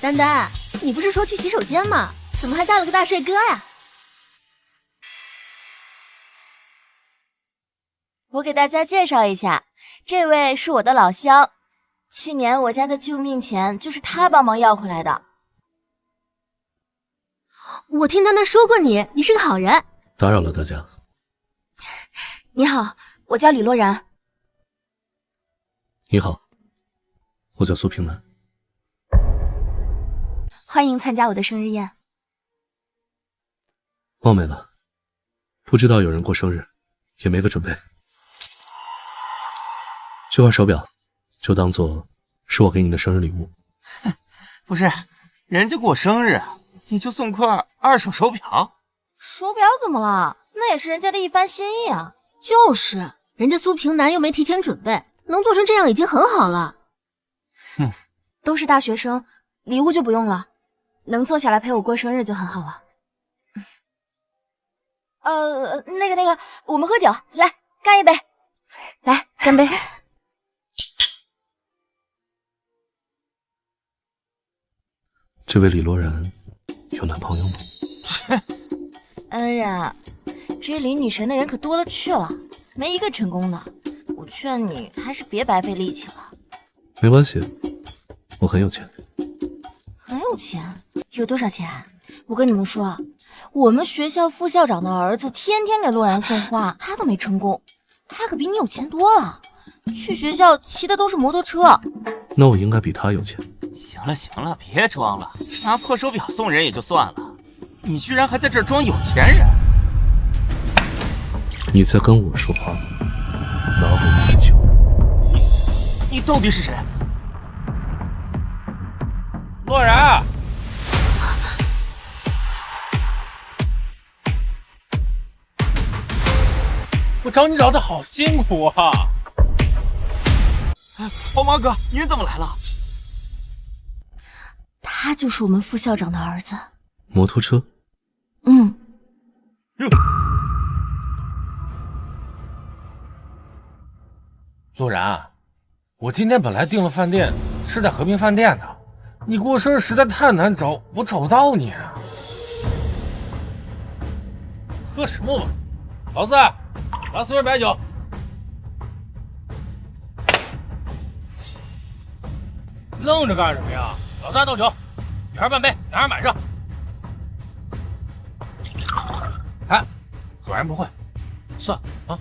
丹丹，你不是说去洗手间吗？怎么还带了个大帅哥呀？
我给大家介绍一下，这位是我的老乡，去年我家的救命钱就是他帮忙要回来的。
我听丹丹说过你是个好人。
打扰了大家。
你好，我叫李洛然。
你好，我叫苏平南。
欢迎参加我的生日宴。
冒昧了，不知道有人过生日，也没个准备。这块手表就当做是我给你的生日礼物。
不是，人家过生日你就送块二手手表？
手表怎么了？那也是人家的一番心意啊。
就是，人家苏平南又没提前准备，能做成这样已经很好了。
都是大学生，礼物就不用了，能坐下来陪我过生日就很好了。那个，我们喝酒，来干一杯，来干杯。
这位李洛然有男朋友吗？
恩然，追李女神的人可多了去了，没一个成功的。我劝你还是别白费力气了。
没关系，我很有钱。
很有钱？有多少钱？我跟你们说，我们学校副校长的儿子天天给洛然送花，他都没成功。他可比你有钱多了，去学校骑的都是摩托车。
那我应该比他有钱。
行了，别装了，拿破手表送人也就算了，你居然还在这儿装有钱人！
你在跟我说话，拿回你的酒。
你到底是谁？
洛然，
我找你找的好辛苦啊！
黄毛哥，您怎么来了？
他就是我们副校长的儿子。
摩托车？
洛然，我今天本来订了饭店，是在和平饭店的。你过生日实在太难找，我找不到你啊。喝什么玩意？老四，来4瓶白酒。愣着干什么呀？老三倒酒，女孩半杯，男孩满上。哎，果然不会，算了啊。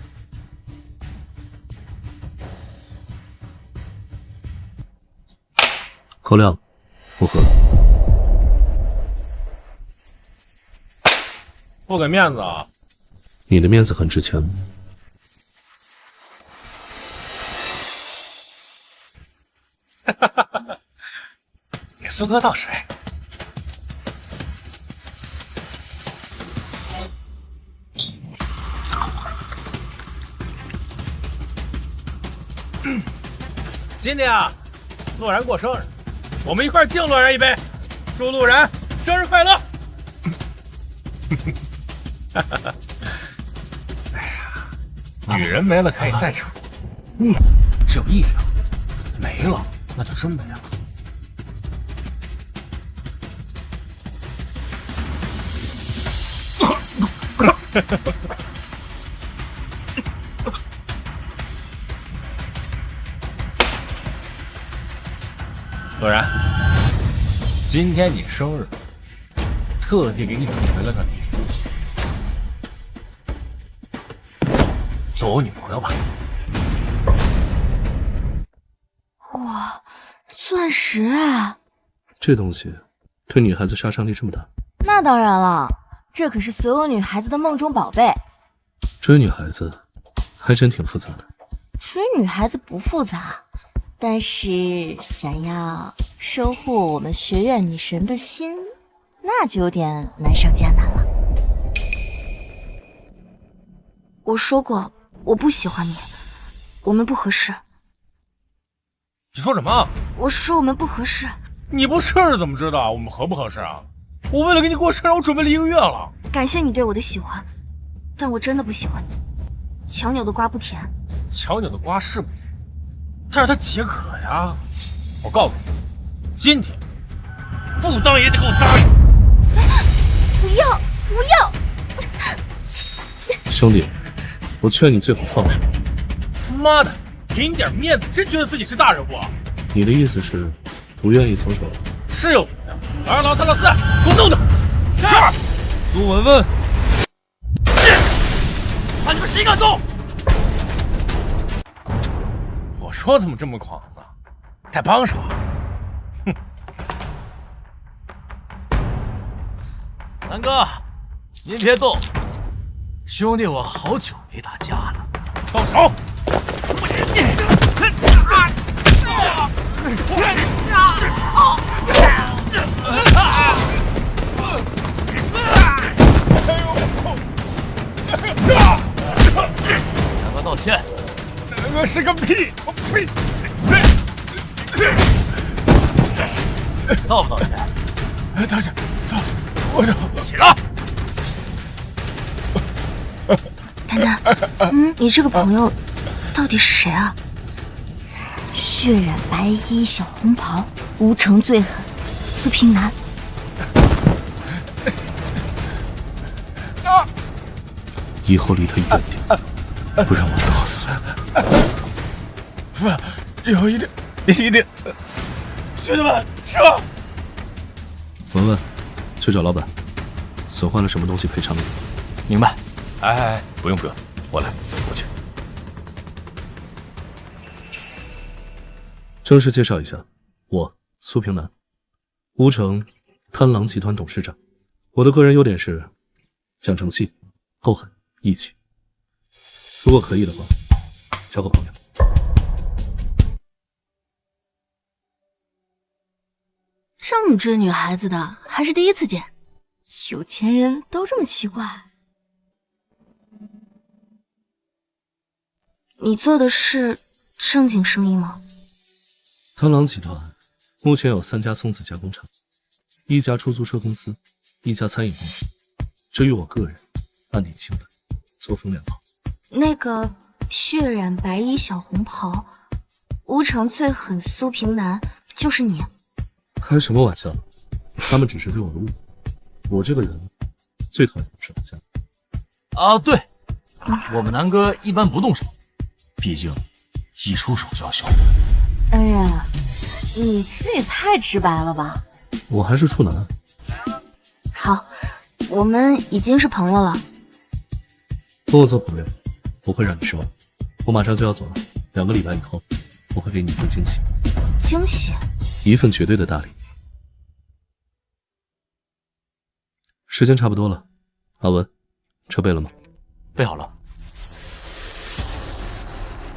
口亮，不喝了。
不给面子啊！
你的面子很值钱。
给苏哥倒水。今天啊，洛然过生日，我们一块敬洛然一杯，祝洛然生日快乐！哎呀，女人没了可以再找，只有一条，没了那就真没了。洛然，今天你生日，特地给你准备了个礼物，做我女朋友吧。
哇，钻石啊！
这东西对女孩子杀伤力这么大？
那当然了，这可是所有女孩子的梦中宝贝。
追女孩子还真挺复杂的。
追女孩子不复杂，但是想要收获我们学院女神的心，那就有点难上加难了。
我说过，我不喜欢你，我们不合适。
你说什么？
我说我们不合适。
你不试试怎么知道我们合不合适啊？我为了给你过生日，我准备了1个月了。
感谢你对我的喜欢，但我真的不喜欢你。强扭的瓜不甜，
强扭的瓜是不甜，但是它解渴呀。我告诉你，今天不当也得给我答应。
不要不要！
兄弟，我劝你最好放手。
妈的，给你点面子，真觉得自己是大人物啊？
你的意思是不愿意松手了？
是又怎么样？老二、老三、老四，给我弄他！是。
苏文文，
看你们谁敢动！我说怎么这么狂呢？带帮手？哼！
南哥，您别动，兄弟我好久没打架了。
动手！
南哥道歉。
我是个屁！我呸！
道不道歉？
道歉，我道。
起来！
丹丹，你这个朋友到底是谁啊？血染白衣小红袍，无诚最狠，苏平南。
以后离他远点，不然我打死
你。不，以后一定。兄弟们，撤！
文文，去找老板，损坏了什么东西赔偿你。
明白。
哎，不用，我来，我去。
正式介绍一下，我苏平南，乌城贪狼集团董事长。我的个人优点是讲诚信、厚狠、义气。如果可以的话，交个朋友。
这么追女孩子的，还是第一次见。有钱人都这么奇怪。你做的是正经生意吗？
贪狼集团目前有3家松子加工厂，1家出租车公司，1家餐饮公司。至于我个人，案底清淡，作风良好。
那个血染白衣小红袍，乌城最狠苏平南
就是你。
开什么玩笑？他们只是对我的误会。我这个人最讨厌不是打架。
啊，对，我们南哥一般不动手，毕竟一出手就要消灭。
哎呀，你这也太直白了吧！
我还是处男。
好，我们已经是朋友了。
跟我做朋友，不会让你失望。我马上就要走了，2个礼拜以后，我会给你一份惊喜。
惊喜？
一份绝对的大礼。时间差不多了，阿文，车备了吗？
备好了。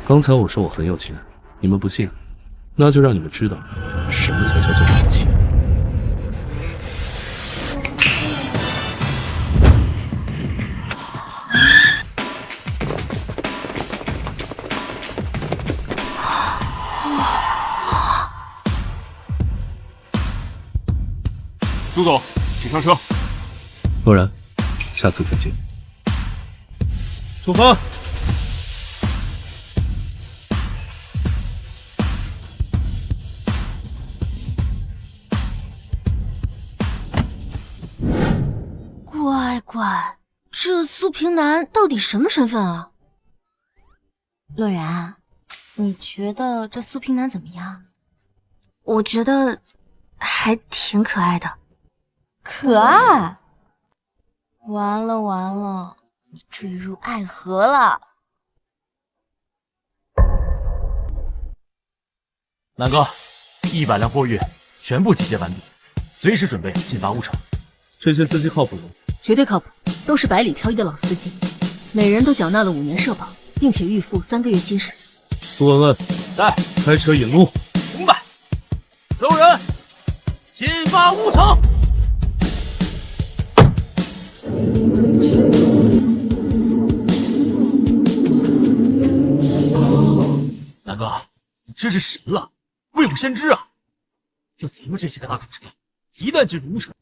刚才我说我很有钱，你们不信，那就让你们知道什么才叫做有钱。
苏总，请上车。
诺然，下次再见。
出发。
乖乖，这苏平南到底什么身份啊？
洛然，你觉得这苏平南怎么样？我觉得还挺可爱的。可爱？完了完了，你坠入爱河了。
南哥，100辆货运全部集结完毕，随时准备进发乌城。
这些司机靠谱吗？
绝对靠谱，都是百里挑一的老司机，每人都缴纳了5年社保，并且预付3个月薪水。
苏文文，
在，
开车引路。
明白。所有人，进发乌城。南哥，你真是神了，未卜先知啊！就咱们这些个大卡车，一旦进入乌城，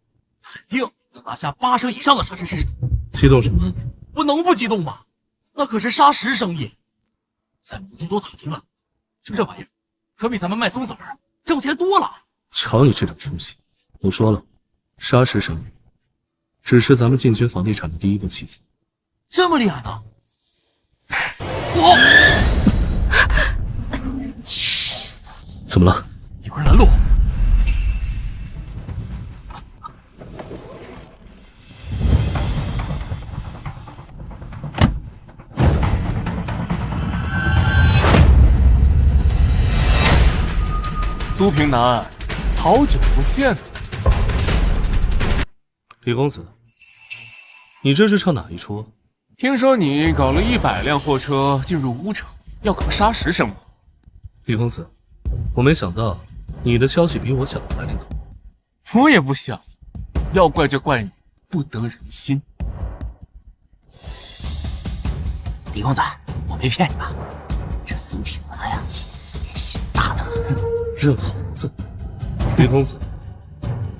肯定能拿下8成以上的沙石市场。
激动什么？
我能不激动吗？那可是砂石生意，在魔都都打听了，就这玩意儿，可比咱们卖松子儿挣钱多了。
瞧你这点出息！我说了，砂石生意只是咱们进军房地产的第一步棋子。
这么厉害呢？不好！
怎么了？
有人拦路！
苏平南，好久不见了。
李公子，你这是唱哪一出？
听说你搞了100辆货车进入乌城，要搞砂石生意。
李公子，我没想到你的消息比我想的还灵通。
我也不想，要怪就怪你不得人心。
李公子，我没骗你吧？这苏平南呀，野心大得很。
认猴子，李公子，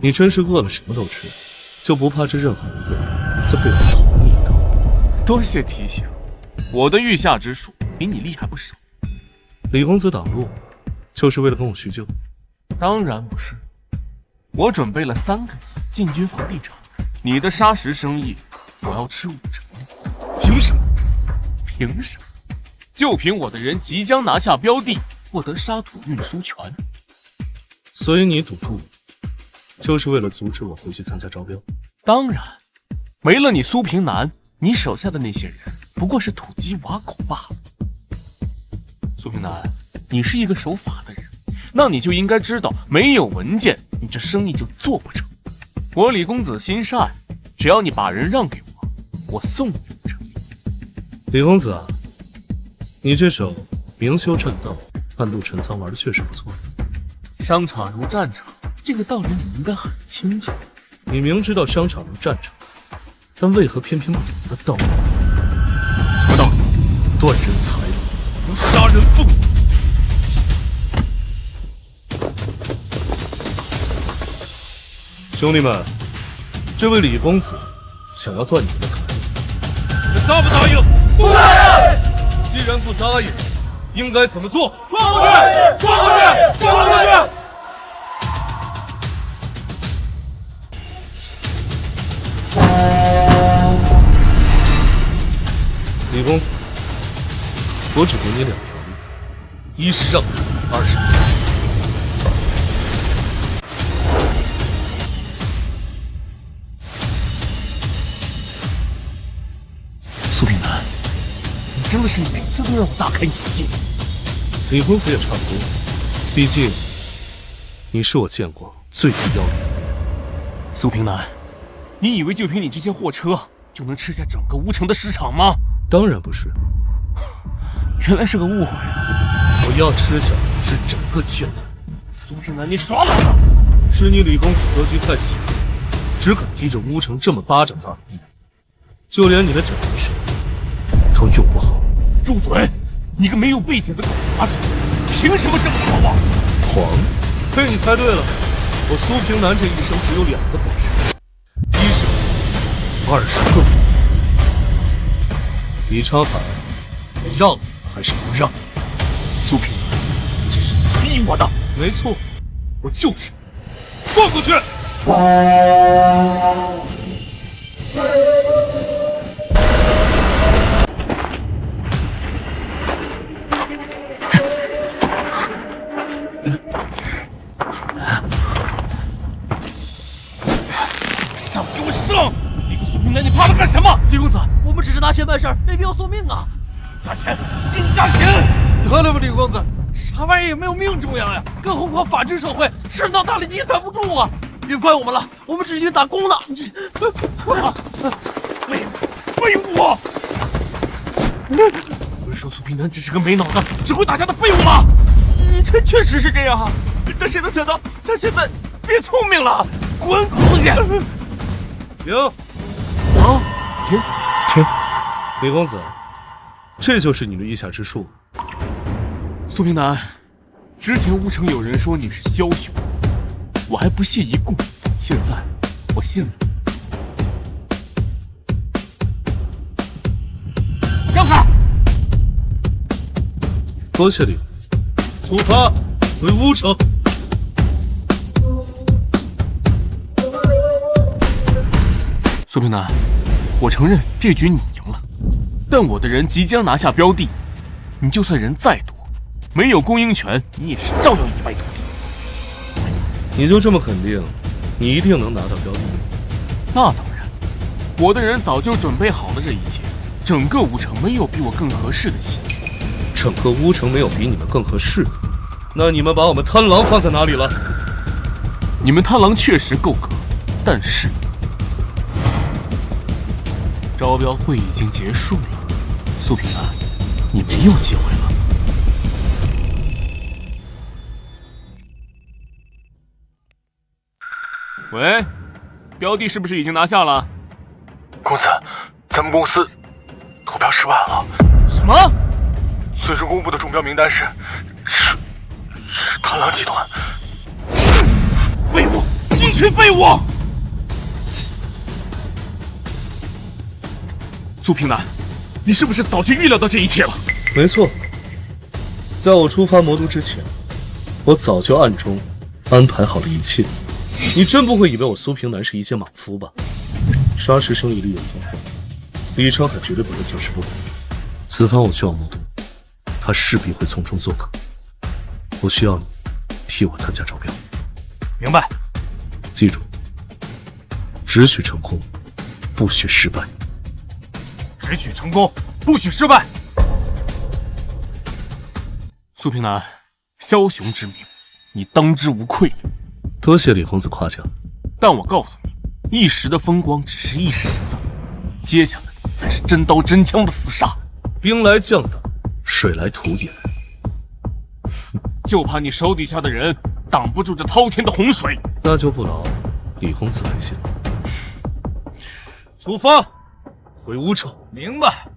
你真是饿了什么都吃，就不怕这认猴子在背后捅你一刀？
多谢提醒，我的御下之术比你厉害不少。
李公子挡路，就是为了跟我叙旧？
当然不是，我准备了3个亿进军房地产，你的砂石生意，我要吃5成。凭什么？凭什么？就凭我的人即将拿下标的，获得沙土运输权。
所以你堵住我，就是为了阻止我回去参加招标？
当然，没了你苏平南，你手下的那些人不过是土鸡瓦狗罢了。苏平南，你是一个守法的人，那你就应该知道，没有文件，你这生意就做不成。我李公子心善，只要你把人让给我，我送你5成。
李公子啊，你这手明修栈道，暗度陈仓玩的确实不错。
商场如战场，这个道理你应该很清楚。
你明知道商场如战场，但为何偏偏不懂得道理？
什么道理？
断人财路，
如杀人父母。
兄弟们，这位李公子想要断你们的财路，你们答不答应？
不答应！
既然不答应，应该怎么做？
抓过去！抓过去！抓过去！
李公子，我只给你2条路：一是让开，二是你死。
苏平南，你真的是每次都让我大开眼界。
李公子也差不多，毕竟你是我见过最有要脸的人。
苏平南，你以为就凭你这些货车就能吃下整个乌城的市场吗？
当然不是，
原来是个误会啊！
我要吃下的是整个天南。
苏平南，你耍老子！
是你李公子格局太小，只敢披着乌城这么巴掌大的衣服，就连你的蒋门神都用不好。
住嘴！你个没有背景的狗杂碎，凭什么这么狂妄？
狂？嘿，你猜对了，我苏平南这一生只有2个本事，一是二是更。李昌海，让还是不让？
苏平南，这是你逼我的。
没错，我就是。放过去！
上，给我上！你个苏平南，你怕他干什么？
李公子，我们只是拿钱办事儿，没必要送命啊！
加钱，给你加钱！
得了吧，李公子，啥玩意儿也没有命重要呀！更何况法治社会，事闹大了你也挡不住啊！别怪我们了，我们只是去打工的。
废物！不是说苏平南只是个没脑子、只会打架的废物吗？
这确实是这样啊，但谁能想到他现在变聪明了？
滚，东西！
停！
啊！停！
李公子，这就是你的意下之术。
苏平南，之前乌城有人说你是枭雄，我还不屑一顾，现在我信了。让开！
多谢李公子，出发回乌城。
苏平南，我承认这局你赢了，但我的人即将拿下标的，你就算人再多，没有公营权，你也是照样一败涂地。
你就这么肯定，你一定能拿到标的？
那当然，我的人早就准备好了这一切，整个乌城没有比我更合适的戏。
整个乌城没有比你们更合适的，那你们把我们贪狼放在哪里了？
你们贪狼确实够格，但是招标会已经结束了，苏平南，你没有机会了。喂，标的是不是已经拿下了？
公子，咱们公司投标失败了。
什么？
最终公布的中标名单是贪狼集团。
废物，一群废物！苏平南，你是不是早就预料到这一切了？
没错，在我出发魔都之前，我早就暗中安排好了一切。你真不会以为我苏平南是一介莽夫吧？沙石生意利润丰厚，李昌海绝对不会坐视不管。此番我去往魔都，他势必会从中作梗。我需要你替我参加招标。
明白。
记住，只许成功，不许失败。
只许成功，不许失败。
苏平南，枭雄之名，你当之无愧。
多谢李公子夸奖，
但我告诉你，一时的风光只是一时的，接下来才是真刀真枪的厮杀。
兵来将挡，水来土掩。
就怕你手底下的人挡不住这滔天的洪水。
那就不劳李公子费心了。出发，回乌城。
明白。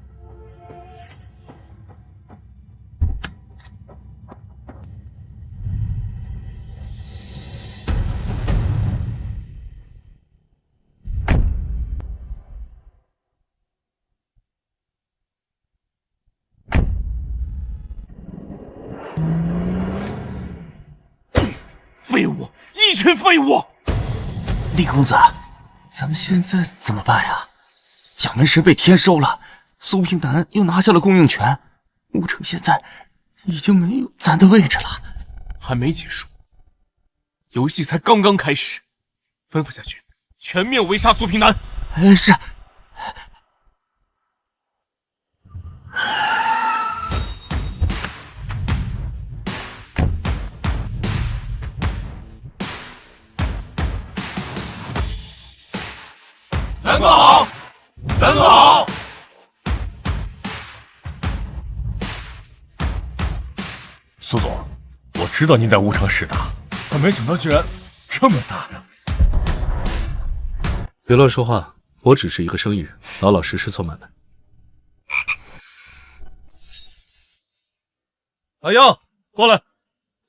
废物，一群废物！
李公子，咱们现在怎么办呀？蒋门神被天收了，苏平南又拿下了供应权，吴城现在已经没有咱的位置了。
还没结束，游戏才刚刚开始，吩咐下去，全面围杀苏平南。
是。
南哥好，南哥好。
苏总，我知道您在吴城势大，但没想到居然这么大呀！
别乱说话，我只是一个生意人，老老实实做买卖。
阿阳，过来。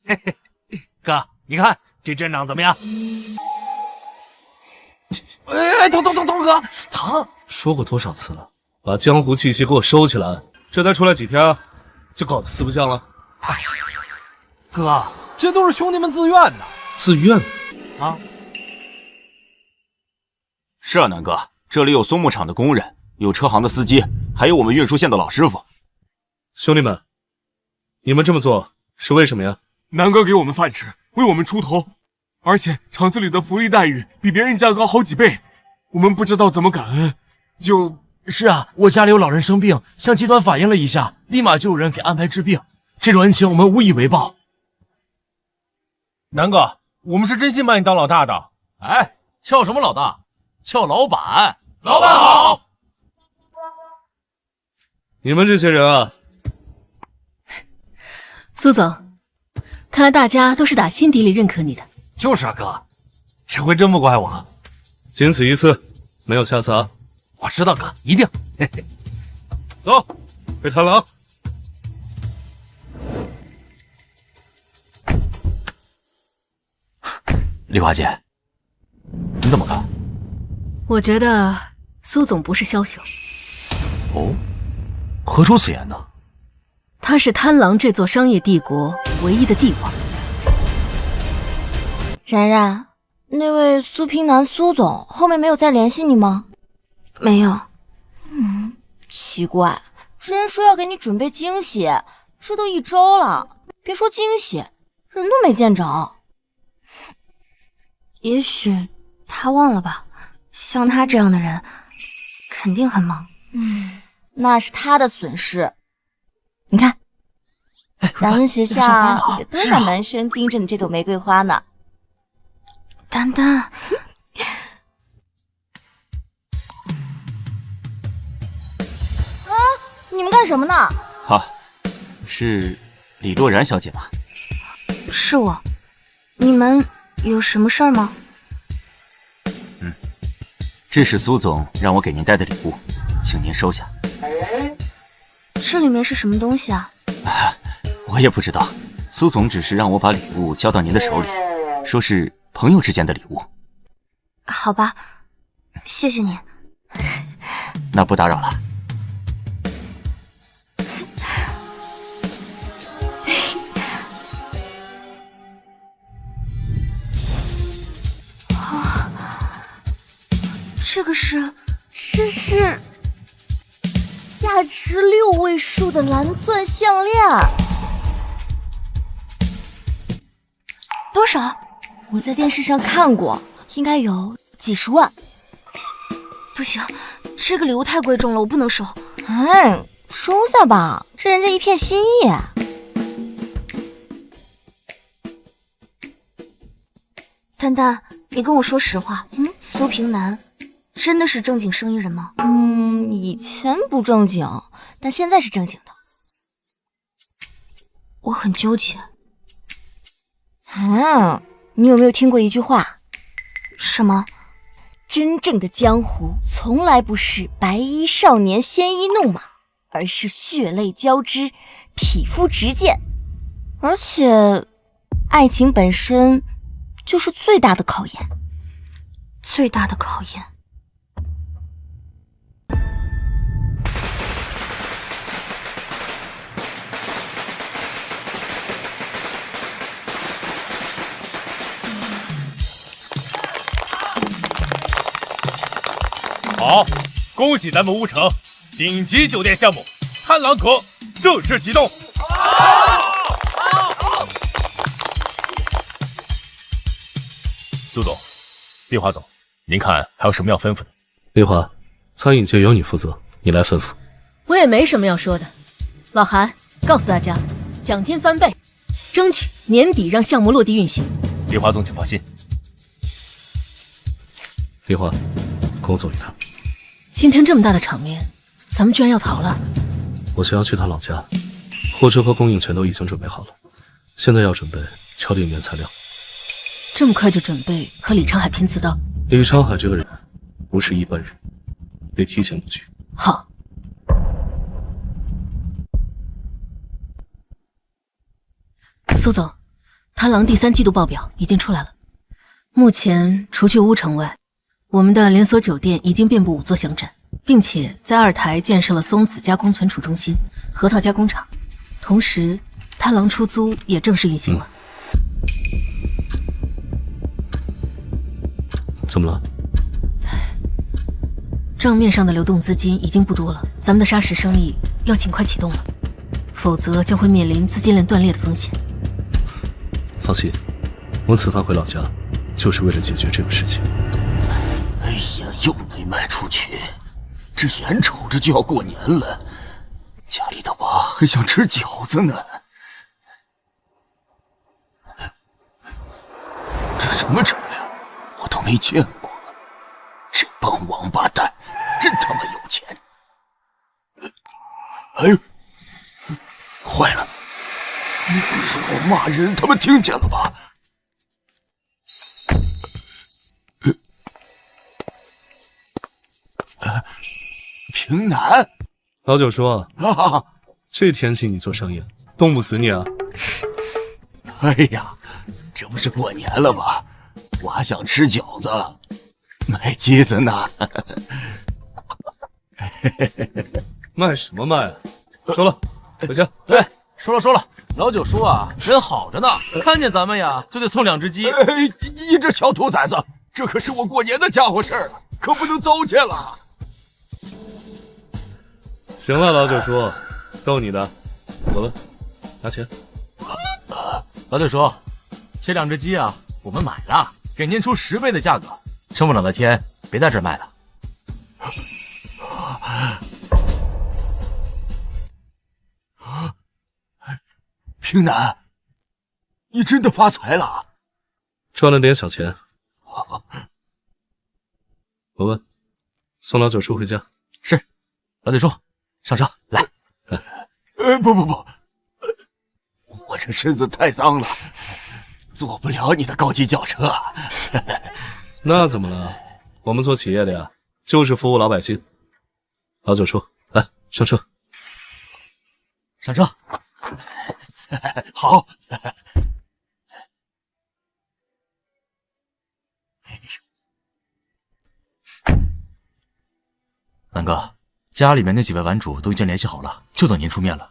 嘿嘿，哥，你看这阵仗怎么样？哎，头哥，疼！
说过多少次了，把江湖气息给我收起来。这才出来几天，就搞得四不像了。
哎，哥，这都是兄弟们自愿的。
自愿
啊？
是啊，南哥，这里有松木厂的工人，有车行的司机，还有我们运输线的老师傅。
兄弟们，你们这么做是为什么呀？
南哥给我们饭吃，为我们出头，而且厂子里的福利待遇比别人家高好几倍，我们不知道怎么感恩，
是啊，我家里有老人生病，向集团反映了一下，立马就有人给安排治病，这种恩情我们无以为报。
南哥，我们是真心把你当老大的。
哎，叫什么老大？叫老板。
老板好。
你们这些人啊，
苏总，看来大家都是打心底里认可你的。
就是啊，哥，这回真不怪我。
仅此一次，没有下次啊。
我知道，哥，一定。嘿嘿，
走，回螳螂。
丽华姐，你怎么看？
我觉得苏总不是枭雄。
哦，何出此言呢？
他是贪狼这座商业帝国唯一的帝王。
然然，那位苏平南苏总后面没有再联系你吗？
没有。
奇怪，之前说要给你准备惊喜，这都1周了，别说惊喜，人都没见着。
也许他忘了吧，像他这样的人肯定很忙。
那是他的损失。你看，咱们学校有多少男生盯着你这朵玫瑰花呢？
丹丹，
你们干什么呢？
是李洛然小姐吗？
是我。你们有什么事儿吗？
这是苏总让我给您带的礼物，请您收下。
这里面是什么东西啊？
我也不知道，苏总只是让我把礼物交到您的手里，说是朋友之间的礼物。
好吧，谢谢你。
那不打扰了。
这个是
价值6位数的蓝钻项链。
多少？
我在电视上看过，应该有几十万。
不行，这个礼物太贵重了，我不能收。
收下吧，这人家一片心意。
丹丹，你跟我说实话，苏平南真的是正经生意人吗？
以前不正经，但现在是正经的。
我很纠结。
你有没有听过一句话？
什么？
真正的江湖从来不是白衣少年鲜衣怒马，而是血泪交织，匹夫执剑。而且，爱情本身就是最大的考验。
最大的考验。
好，恭喜咱们乌城顶级酒店项目贪狼阁正式启动。苏总，丽华总，您看还有什么要吩咐的？
丽华，餐饮界由你负责，你来吩咐。
我也没什么要说的。老韩，告诉大家，奖金翻倍，争取年底让项目落地运行。
丽华总，请放心。
丽华，跟我走一趟。
今天这么大的场面，咱们居然要逃了？
我先要去他老家，货车和供应全都已经准备好了，现在要准备敲定原材料。
这么快就准备和李昌海拼刺刀？
李昌海这个人不是一般人，得提前布局。
好。苏总，贪狼第3季度报表已经出来了。目前除去乌城外，我们的连锁酒店已经遍布5座乡镇，并且在2台建设了松子加工存储中心、核桃加工厂，同时贪狼出租也正式运行了。
怎么了？
账面上的流动资金已经不多了，咱们的砂石生意要尽快启动了，否则将会面临资金链断裂的风险。
放心，我此番回老家，就是为了解决这个事情。
哎呀，又没卖出去，这眼瞅着就要过年了，家里的娃还想吃饺子呢。这什么车呀？我都没见过。这帮王八蛋真他妈有钱！哎呦，坏了！你不是我骂人，他们听见了吧？平南，
老九说，这天气你做生意，冻不死你啊！
哎呀，这不是过年了吗？娃想吃饺子，卖鸡子呢。
卖什么卖啊？收了，回家。
对，说了，老九叔啊，人好着呢，看见咱们呀就得送2只鸡。
一只小兔崽子，这可是我过年的家伙事儿，可不能糟践了。
行了，老九叔，够你的，走了，拿钱。
老九叔，这2只鸡啊，我们买了，给您出10倍的价格，撑不了的天别在这儿卖了。
平南，你真的发财了，
赚了点小钱。文文，送老九叔回家。
是，老九叔，上车来。
不，我这身子太脏了，坐不了你的高级轿车。
那怎么了？我们做企业的呀，就是服务老百姓。老九叔，来上车。
上车。
好。
南哥，家里面那几位玩主都已经联系好了，就等您出面了。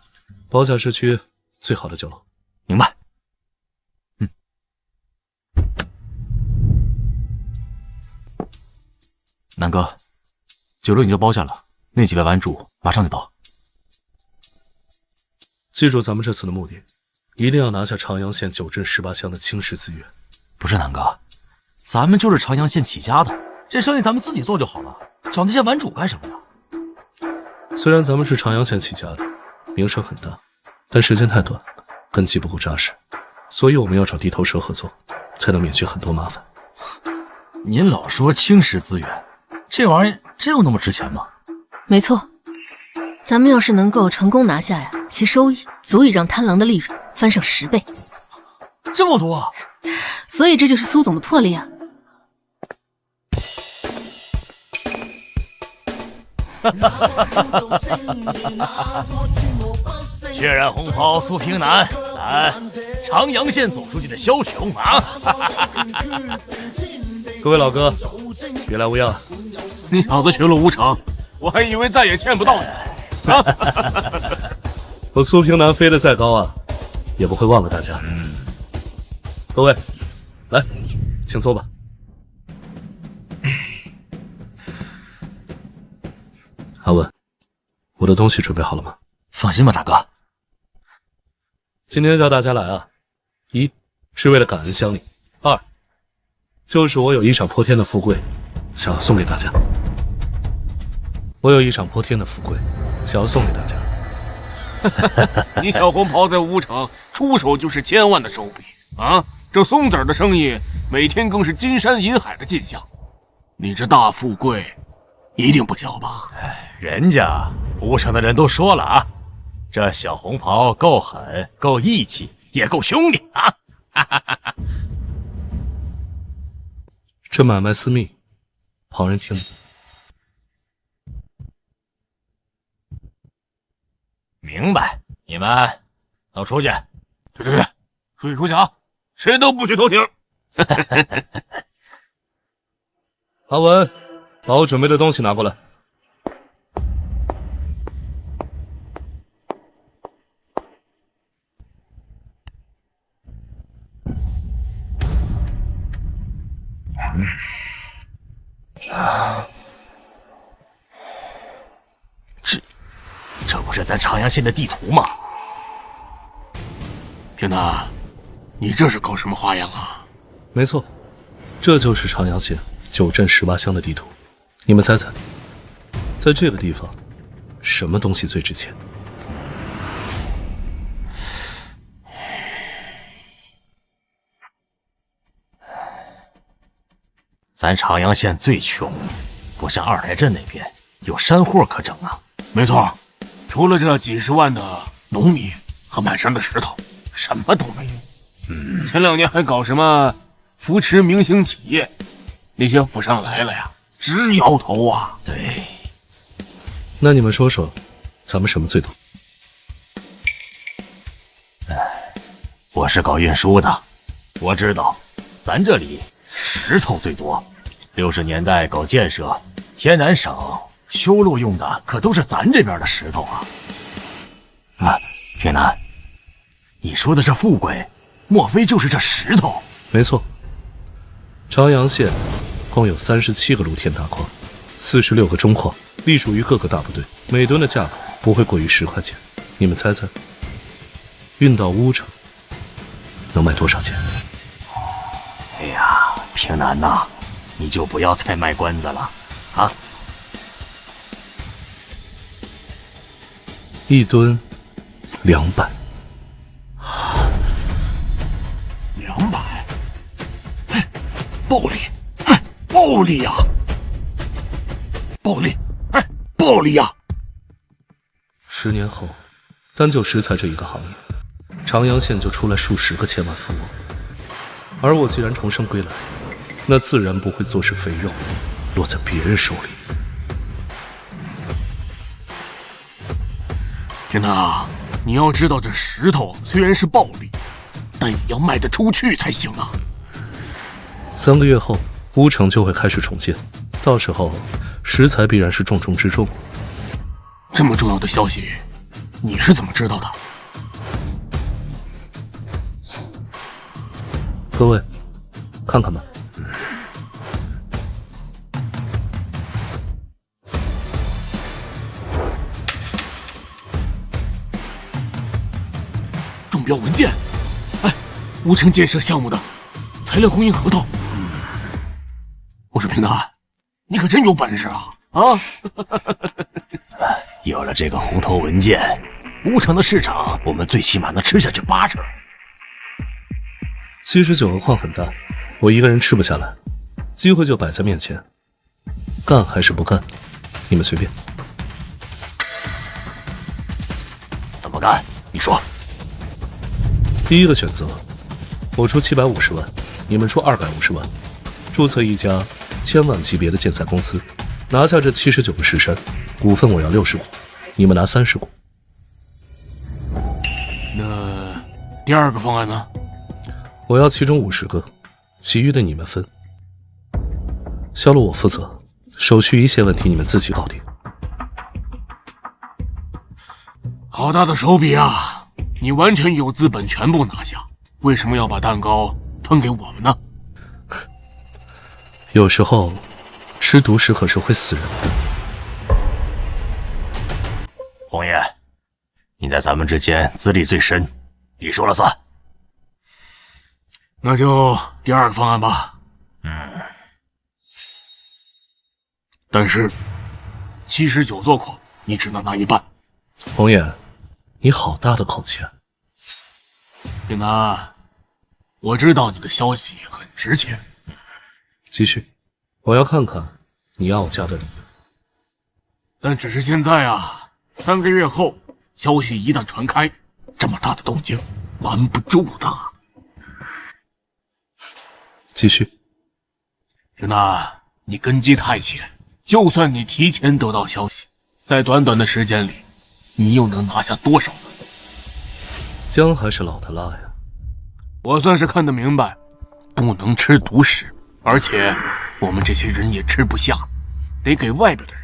包甲市区最好的酒楼。
明白。南哥，酒楼已经包下了，那几位玩主马上就到。
记住咱们这次的目的，一定要拿下长阳县9镇18乡的青石资源。
不是南哥，咱们就是长阳县起家的，这生意咱们自己做就好了，找那些玩主干什么呀？
虽然咱们是长阳县起家的，名声很大，但时间太短，根基不够扎实，所以我们要找地头蛇合作，才能免去很多麻烦。
您老说青石资源，这玩意儿真有那么值钱吗？
没错，咱们要是能够成功拿下呀，其收益足以让贪狼的利润翻上10倍。
这么多，
所以这就是苏总的魄力啊！
血染红袍苏平南，咱长阳县总书记的枭雄啊！
各位老哥，别来无恙。
你小子去了无常，我还以为再也见不到你。
我苏平南飞得再高啊，也不会忘了大家。各位，来，请坐吧。阿文，我的东西准备好了吗？
放心吧，大哥。
今天叫大家来啊，一是为了感恩乡里，二就是我有一场泼天的富贵，想要送给大家。我有一场泼天的富贵，想要送给大家。
你小红袍在乌城出手就是1000万的手笔啊！这松子的生意每天更是金山银海的进项，你这大富贵一定不小吧？
人家乌城的人都说了啊，这小红袍够狠，够义气，也够兄弟啊！
这买卖私密，旁人听了。
明白，你们都出去。
对，出去啊！谁都不许偷听。
阿文，把我准备的东西拿过来。
这不是咱长阳县的地图吗？
平南，你这是搞什么花样啊？
没错，这就是长阳县9镇18乡的地图。你们猜猜，在这个地方，什么东西最值钱？
咱长阳县最穷，不像二台镇那边有山货可整啊。
没错，除了这几10万的农民和满山的石头，什么都没有。前2年还搞什么扶持明星企业，那些府上来了呀，直摇头啊。
对，
那你们说说，咱们什么最多？
我是搞运输的，我知道，咱这里石头最多。60年代搞建设，天南省修路用的可都是咱这边的石头啊！平南，你说的这富贵，莫非就是这石头？
没错，长阳县共有37个露天大矿，46个中矿，隶属于各个大部队，每吨的价格不会过于10块钱。你们猜猜，运到乌城能卖多少钱？
哎呀，平南呐，你就不要再卖关子了啊
！1吨200。
200，暴利，暴利呀！暴利，暴利呀
！10年后，单就石材这一个行业，长阳县就出来数10个千万富翁。而我既然重生归来，那自然不会坐视肥肉落在别人手里。
天哪，你要知道，这石头虽然是暴利，但也要卖得出去才行啊。
3个月后，乌城就会开始重建，到时候石材必然是重中之重。
这么重要的消息，你是怎么知道的？
各位，看看吧。
中标文件，乌城建设项目的材料供应合同。我说平南，你可真有本事啊！
有了这个红头文件，乌城的市场我们最起码能吃下去8成。
79个矿很大，我一个人吃不下来，机会就摆在面前，干还是不干，你们随便。
怎么干？你说。
第一个选择，我出750万，你们出250万，注册一家1000万级别的建材公司，拿下这79个石山，股份我要60股，你们拿30股。
那第2个方案呢？
我要其中50个，其余的你们分。销路我负责，手续一切问题你们自己搞定。
好大的手笔啊！你完全有资本全部拿下，为什么要把蛋糕分给我们呢？
有时候吃独食可是会死人的。
红叶，你在咱们之间资历最深，你说了算。
那就第二个方案吧。但是79座矿你只能拿一半。
红叶，你好大的口气啊！
丁南，我知道你的消息很值钱。
继续，我要看看你要价的理由。
但只是现在啊，3个月后消息一旦传开，这么大的动静瞒不住的。
继续。
丁南，你根基太浅，就算你提前得到消息，在短短的时间里，你又能拿下多少呢？
姜还是老的辣呀。
我算是看得明白，不能吃独食，而且我们这些人也吃不下，得给外边的人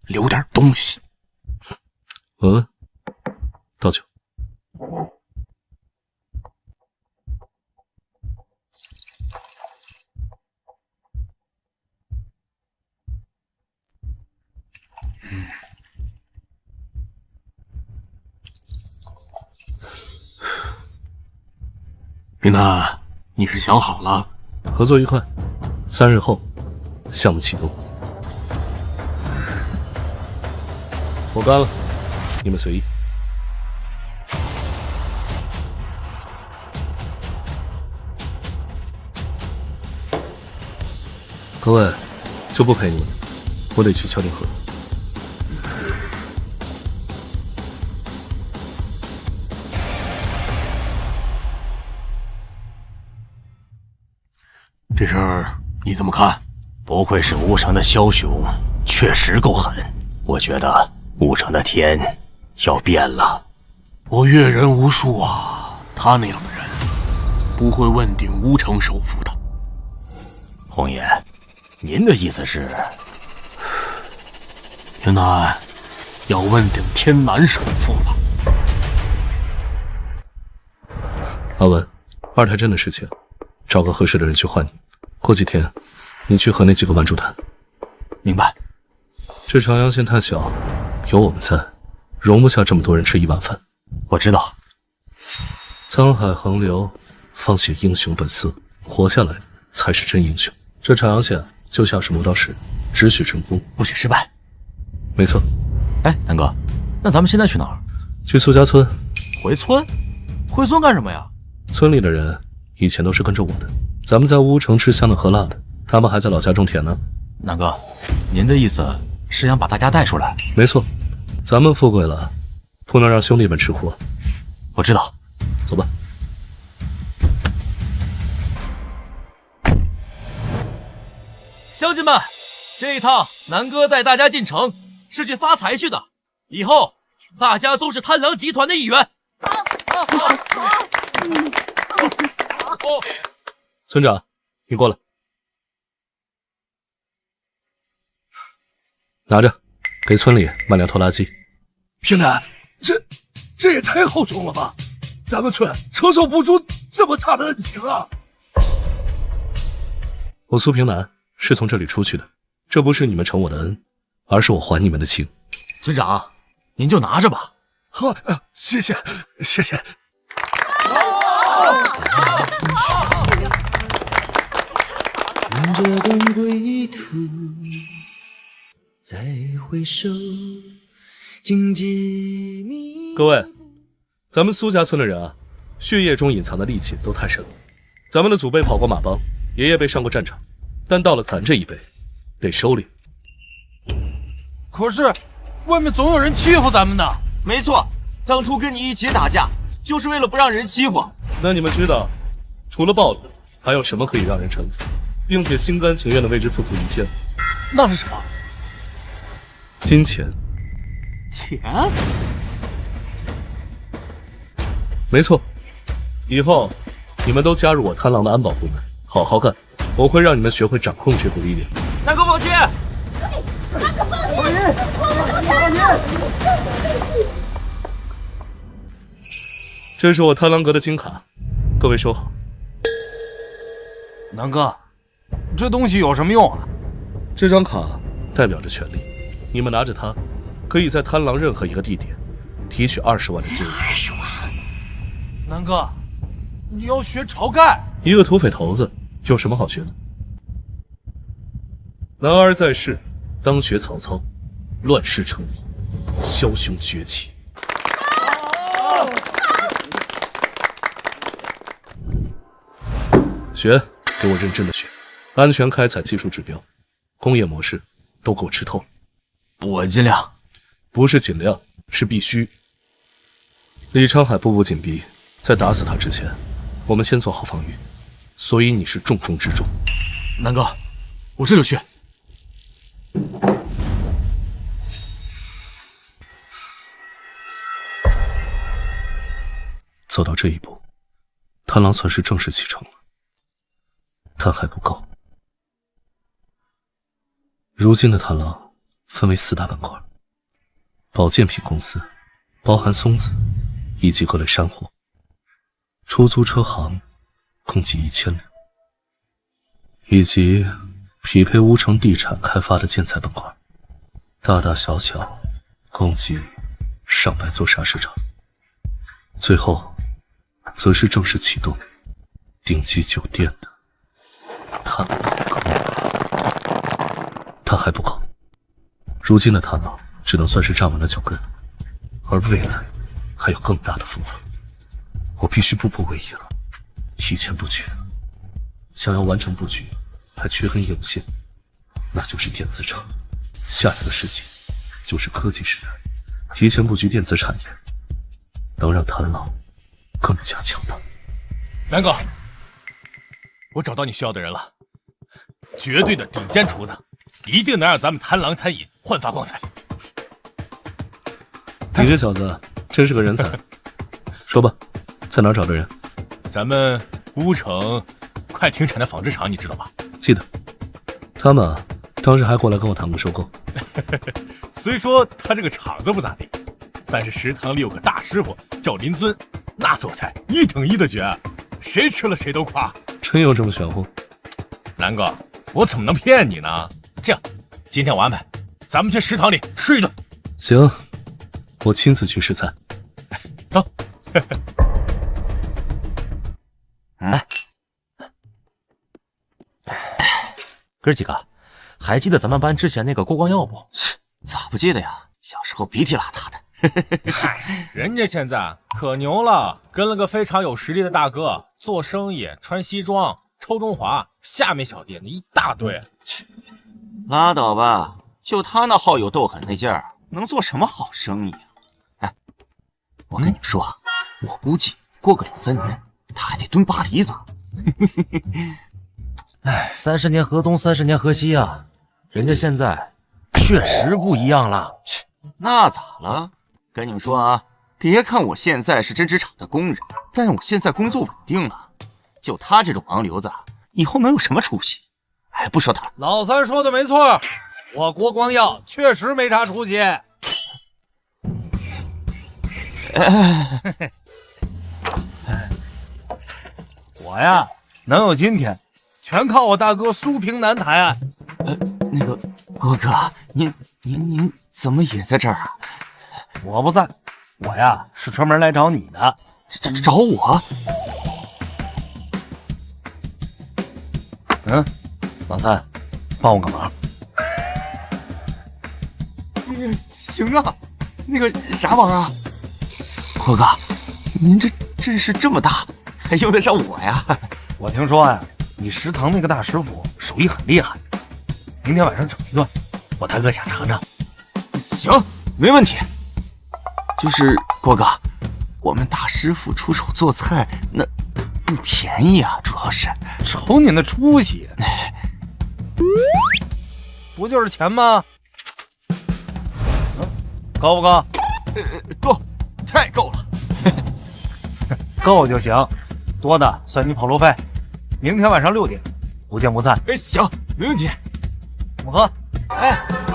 留点东西。
文文，倒酒。
云南，你是想好了？
合作愉快，3日后项目启动。我干了，你们随意。各位，就不陪你们了，我得去敲定河。
这事儿你怎么看？
不愧是吴城的枭雄，确实够狠。我觉得吴城的天要变了。
我阅人无数啊，他那样的人不会问鼎吴城首富的。
红爷，您的意思是？
云南要问鼎天南首富了。
阿文，二台镇的事情，找个合适的人去换你。过几天，你去和那几个玩主谈。
明白。
这长阳县太小，有我们在，容不下这么多人吃一碗饭。
我知道。
沧海横流，方显英雄本色，活下来才是真英雄。这长阳县就像是磨刀石，只许成功，
不许失败。
没错。
哎，南哥，那咱们现在去哪儿？
去苏家村。
回村？回村干什么呀？
村里的人以前都是跟着我的，咱们在乌城吃香的喝辣的，他们还在老家种田呢。
南哥，您的意思是想把大家带出来？
没错，咱们富贵了，不能让兄弟们吃苦。
我知道，
走吧。
乡亲们，这一趟南哥带大家进城是去发财去的，以后大家都是贪狼集团的一员。
村长，你过来，拿着，给村里买辆拖拉机。
平南，这也太厚重了吧！咱们村承受不住这么大的恩情啊！
我苏平南是从这里出去的，这不是你们承我的恩，而是我还你们的情。
村长，您就拿着吧。
好，谢谢，谢谢。
迎着光归途，再回首，荆棘密。
各位，咱们苏家村的人啊，血液中隐藏的戾气都太深了。咱们的祖辈跑过马帮，爷爷辈上过战场，但到了咱这一辈，得收敛。
可是，外面总有人欺负咱们的。
没错，当初跟你一起打架，就是为了不让人欺负。
那你们知道，除了暴力，还有什么可以让人臣服，并且心甘情愿的为之付出一切？
那是什么？
金钱。
钱？
没错，以后你们都加入我贪狼的安保部门，好好干，我会让你们学会掌控这股力量。
南哥放心。
这是我贪狼阁的金卡，各位收好。
南哥，这东西有什么用啊？
这张卡代表着权力，你们拿着它，可以在贪狼任何一个地点提取20万的金额。
20万，
南哥，你要学晁盖？
一个土匪头子有什么好学的？男儿在世，当学曹操，乱世称王，枭雄崛起。学，给我认真的学，安全开采技术指标，工业模式都给我吃透。
我尽量，
不是尽量，是必须。李昌海步步紧逼，在打死他之前，我们先做好防御，所以你是重中之重。
南哥，我这就去。
走到这一步，贪狼算是正式启程了，但还不够。如今的贪狼分为4大板块：保健品公司，包含松子以及各类山货；出租车行，共计1000辆；以及匹配乌城地产开发的建材板块，大大小小共计上百座砂石场。最后则是正式启动顶级酒店的贪狼坑。但还不够，如今的贪狼只能算是站稳了脚跟，而未来还有更大的风浪。我必须步步为营，提前布局。想要完成布局，还缺根引线，那就是电子厂。下一个世纪就是科技时代，提前布局电子产业，能让贪狼更加强大。
南哥，我找到你需要的人了，绝对的顶尖厨子，一定能让咱们贪狼餐饮焕发光彩。
你这小子真是个人才。说吧，在哪儿找的人？
咱们乌城快停产的纺织厂，你知道吧？
记得。他们当时还过来跟我谈过收购。
虽说他这个厂子不咋地，但是食堂里有个大师傅叫林尊，那做菜1等1的绝，谁吃了谁都夸。
真有这么玄乎？
南哥，我怎么能骗你呢？这样，今天我安排，咱们去食堂里吃一顿。
行，我亲自去试菜。
走。
哥几个，还记得咱们班之前那个郭光耀不？
咋不记得呀？小时候鼻涕邋遢的。
嗨，人家现在可牛了，跟了个非常有实力的大哥，做生意穿西装，抽中华，下面小弟那一大堆。
去，拉倒吧，就他那好有斗狠那劲儿，能做什么好生意啊？哎，我跟你们说啊，我估计过个2-3年，他还得蹲巴黎子。
哎，30年河东，30年河西啊，人家现在确实不一样了。
那咋了？跟你们说啊，别看我现在是针织厂的工人，但我现在工作稳定了。就他这种王流子，以后能有什么出息？哎，不说他，
老三说的没错，我郭光耀确实没啥出息。我呀，能有今天，全靠我大哥苏平南抬案。
那个郭哥，您怎么也在这儿啊？
我不在，我呀是专门来找你的。
找我？
老三，帮我个忙。
行啊，那个啥忙啊？郭哥，您这阵势这么大，还用得上我呀？
我听说呀，你食堂那个大师傅手艺很厉害，明天晚上整一顿，我大哥想尝尝。
行，没问题。就是郭哥，我们大师傅出手做菜那不便宜啊，主要是
瞅你那出息，不就是钱吗？够不够？
够，太够了。
够就行，多的算你跑路费。明天晚上6点，不见不散。
行，没问题。
我们喝。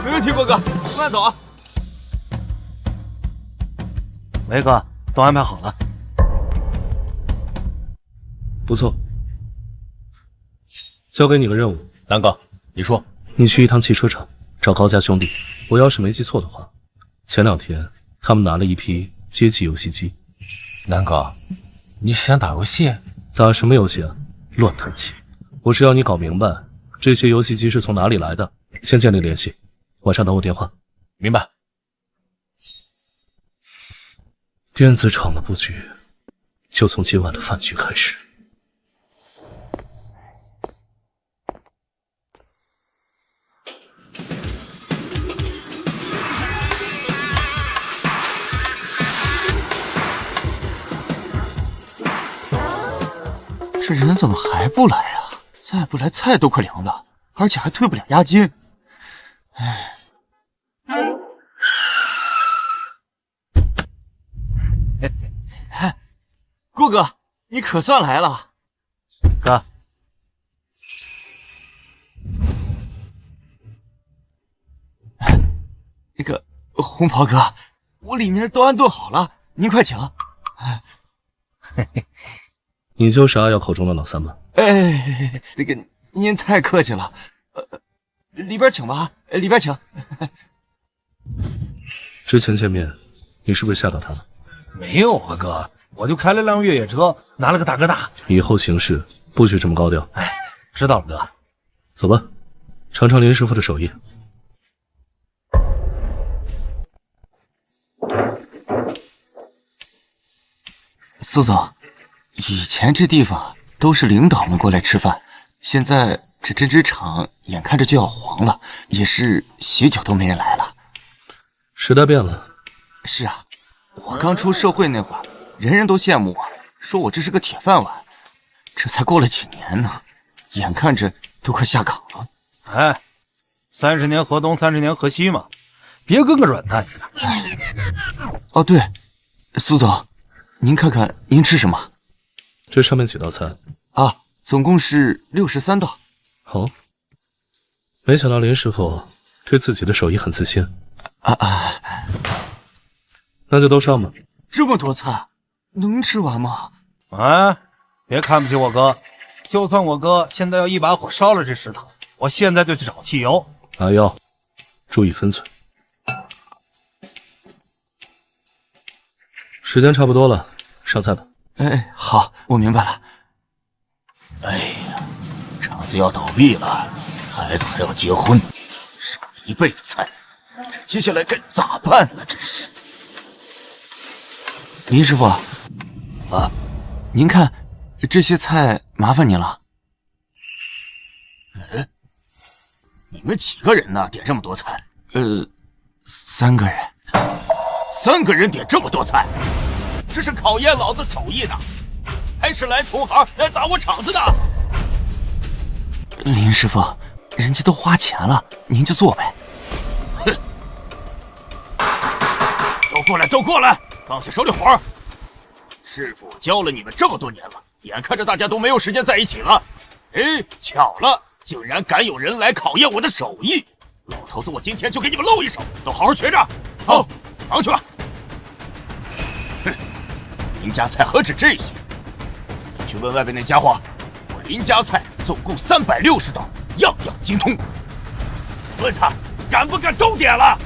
没问题，郭哥，慢走啊。
维哥，都安排好了。
不错，交给你个任务。
南哥，你说，
你去一趟汽车厂找高家兄弟。我要是没记错的话，前2天他们拿了一批街机游戏机。
南哥，你是想打游戏？
打什么游戏啊？乱弹琴！我是要你搞明白这些游戏机是从哪里来的。先建立联系，晚上等我电话。
明白。
电子厂的布局就从今晚的饭局开始。
这人怎么还不来啊？再不来菜都快凉了，而且还退不了押金。唉。顾哥，你可算来了。
哥，
那个红袍哥，我里面都安顿好了，您快请。
你就是阿瑶口中的老三吧？
哎，那个您太客气了，里边请吧，里边请。
之前见面，你是不是吓到他了？
没有啊，哥，我就开了辆越野车，拿了个大哥大。
以后行事不许这么高调。
哎，知道了，哥。
走吧，尝尝林师傅的手艺。
苏总，以前这地方都是领导们过来吃饭，现在这针织厂眼看着就要黄了，也是许久都没人来了。
时代变了。
是啊，我刚出社会那会儿，人人都羡慕我，说我这是个铁饭碗。这才过了几年呢，眼看着都快下岗了。
哎，30年河东，30年河西嘛，别跟个软蛋似
的。哦，对，苏总，您看看您吃什么？
这上面几道菜
啊，总共是63道。
好，没想到林师傅对自己的手艺很自信。那就都上吧。
这么多菜，能吃完吗？
哎，别看不起我哥，就算我哥现在要一把火烧了这食堂，我现在就去找汽油。
阿瑶，注意分寸。时间差不多了，上菜吧。
哎，好，我明白了。
哎呀，厂子要倒闭了，孩子还要结婚，少了一辈子菜，这接下来该咋办呢？真是。
林师傅，啊，您看这些菜麻烦您了。
你们几个人呢？点这么多菜
？3个人。
3个人点这么多菜，这是考验老子手艺的，还是来同行来砸我厂子的？
林师傅，人家都花钱了，您就做呗。
哼！都过来，都过来，放下手里活儿。师傅教了你们这么多年了，眼看着大家都没有时间在一起了。哎，巧了，竟然敢有人来考验我的手艺！老头子，我今天就给你们露一手，都好好学着。好，忙去吧。哼，林家菜何止这些？去问外边那家伙，我林家菜总共360道，样样精通。问他敢不敢都点了？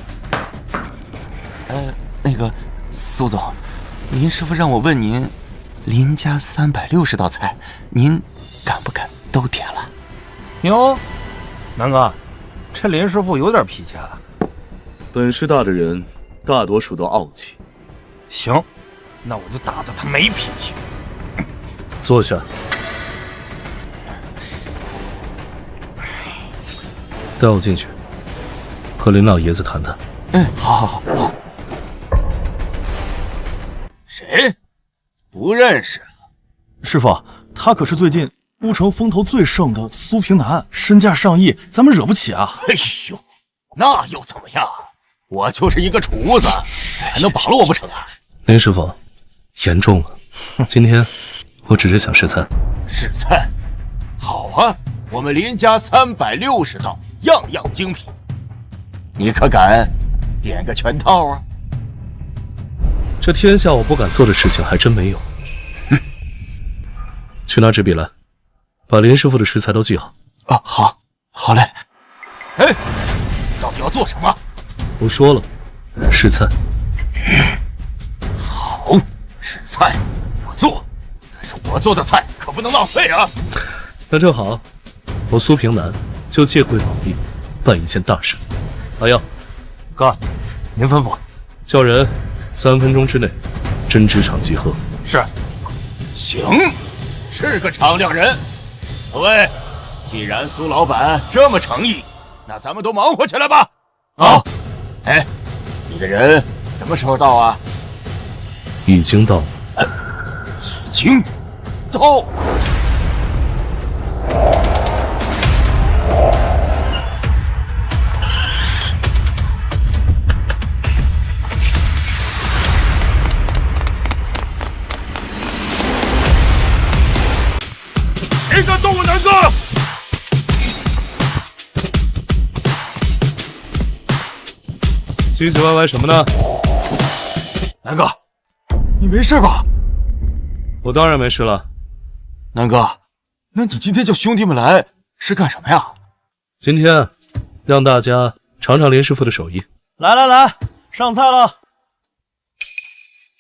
那个苏总，林师傅让我问您，林家360道菜，您敢不敢都点了？
哟，南哥，这林师傅有点脾气啊。
本事大的人，大多数都傲气。
行，那我就打他没脾气。
坐下，带我进去，和林老爷子谈谈。
好。
谁？不认识。
师傅，他可是最近乌城风头最盛的苏平南，身价上亿，咱们惹不起啊！
哎呦，那又怎么样？我就是一个厨子，还能把落不成啊？
林师傅，严重了。今天我只是想试菜。
试菜？好啊，我们林家360道，样样精品。你可敢点个全套啊？
这天下我不敢做的事情还真没有。去拿纸笔来，把林师傅的食材都记好。
好嘞。
哎，到底要做什么？
我说了，试菜。
是菜我做，但是我做的菜可不能浪费啊！
那正好，我苏平南就借贵老弟办一件大事。阿耀，
哥，您吩咐，
叫人3分钟之内真职场集合。
是。
行，是个敞亮人。各位，既然苏老板这么诚意，那咱们都忙活起来吧。
好。
哎，你的人什么时候到啊？
已经到。
已经到。谁敢动我南哥？
唧唧歪歪什么呢？
南哥，你没事吧？
我当然没事了。
南哥，那你今天叫兄弟们来是干什么呀？
今天让大家尝尝林师傅的手艺。
来来来，上菜了。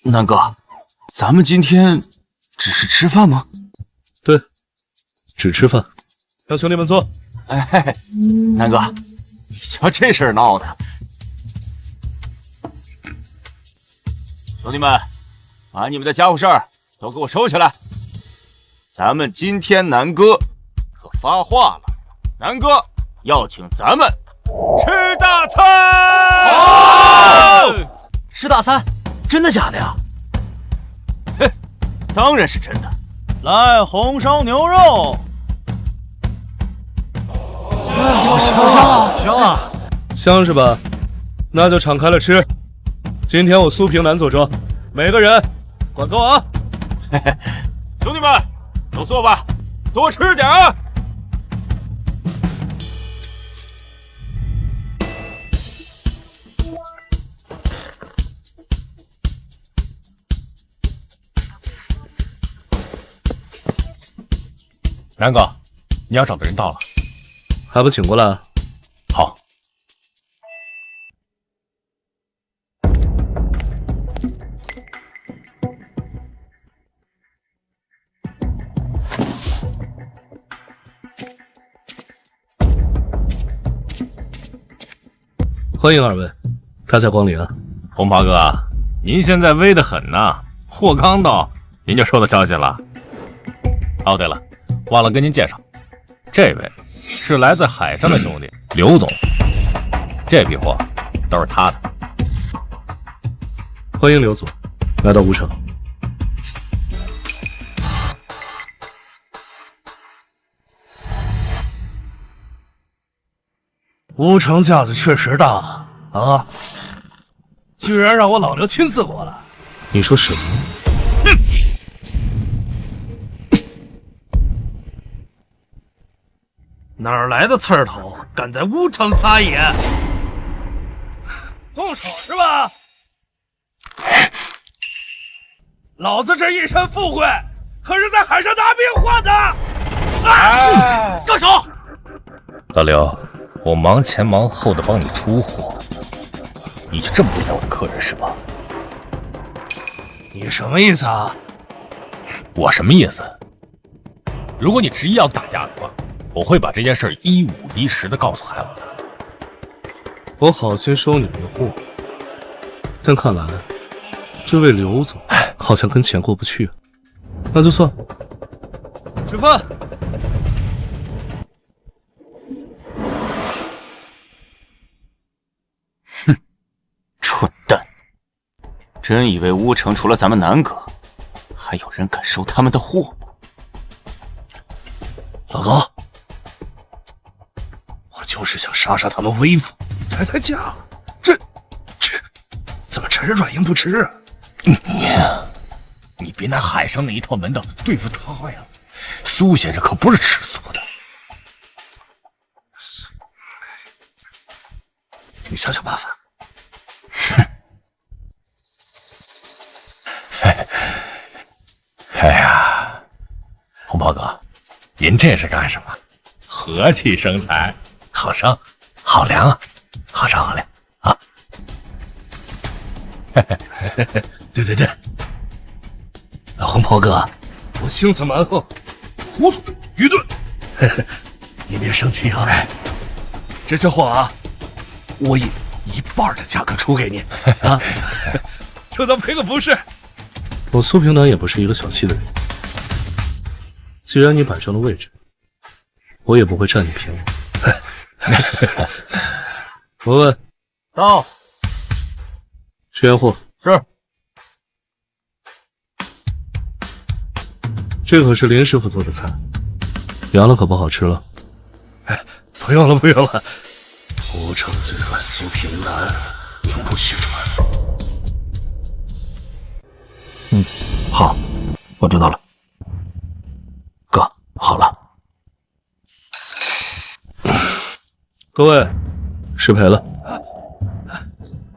南哥，咱们今天只是吃饭吗？
对，只吃饭。让兄弟们坐。
哎，南哥，你瞧这事儿闹的。
兄弟们，把你们的家伙事儿都给我收起来。咱们今天南哥可发话了，南哥要请咱们吃大餐。
吃大餐？真的假的呀？
嘿，当然是真的。
来，红烧牛肉。
香啊！
香是吧？那就敞开了吃。今天我苏平南做庄，每个人管够啊！
兄弟们，都坐吧，多吃点啊！
南哥，你要找的人到了，
还不请过来？
好。
欢迎二位，大驾光临啊！
红袍哥，您现在威得很呐，货刚到，您就收到消息了。哦，对了，忘了跟您介绍，这位是来自海上的兄弟刘总，这批货都是他的。
欢迎刘总来到吴城。
吴城架子确实大啊，居然让我老刘亲自过来。
你说什么？
哼！哪儿来的刺儿头，敢在乌城撒野？动手是吧？老子这一身富贵，可是在海上拿命换的！啊！住手！
老刘，我忙前忙后的帮你出货，你就这么对待我的客人是吧？
你什么意思啊？
我什么意思？如果你执意要打架的话，我会把这件事一五一十的告诉海老大。
我好心收你们的货，但看来这位刘总好像跟钱过不去，那就算了。吃饭。
哼，蠢蛋！真以为乌城除了咱们南哥，还有人敢收他们的货吗？
老高，我就是想杀杀他们威风，抬抬价。这怎么趁人软硬不吃啊？
你别拿海上那一套门道对付他呀！苏先生可不是吃素的。
你想想办法。
哎呀，红袍哥，您这是干什么？和气生财，好生好凉啊，好生好凉啊！
对对对，
黄袍哥，我性子蛮横，糊涂愚钝。你别生气啊！这些货啊，我以1半的价格出给你啊，就当赔个不是。
我苏平南也不是一个小气的人，既然你摆正了位置，我也不会占你便宜。我问，
到，
去验货。
是。
这可是林师傅做的菜，凉了可不好吃了。
不用了，不用了。无城罪犯苏平南，名不虚传。
好，我知道了。哥，好了。
各位，失陪了。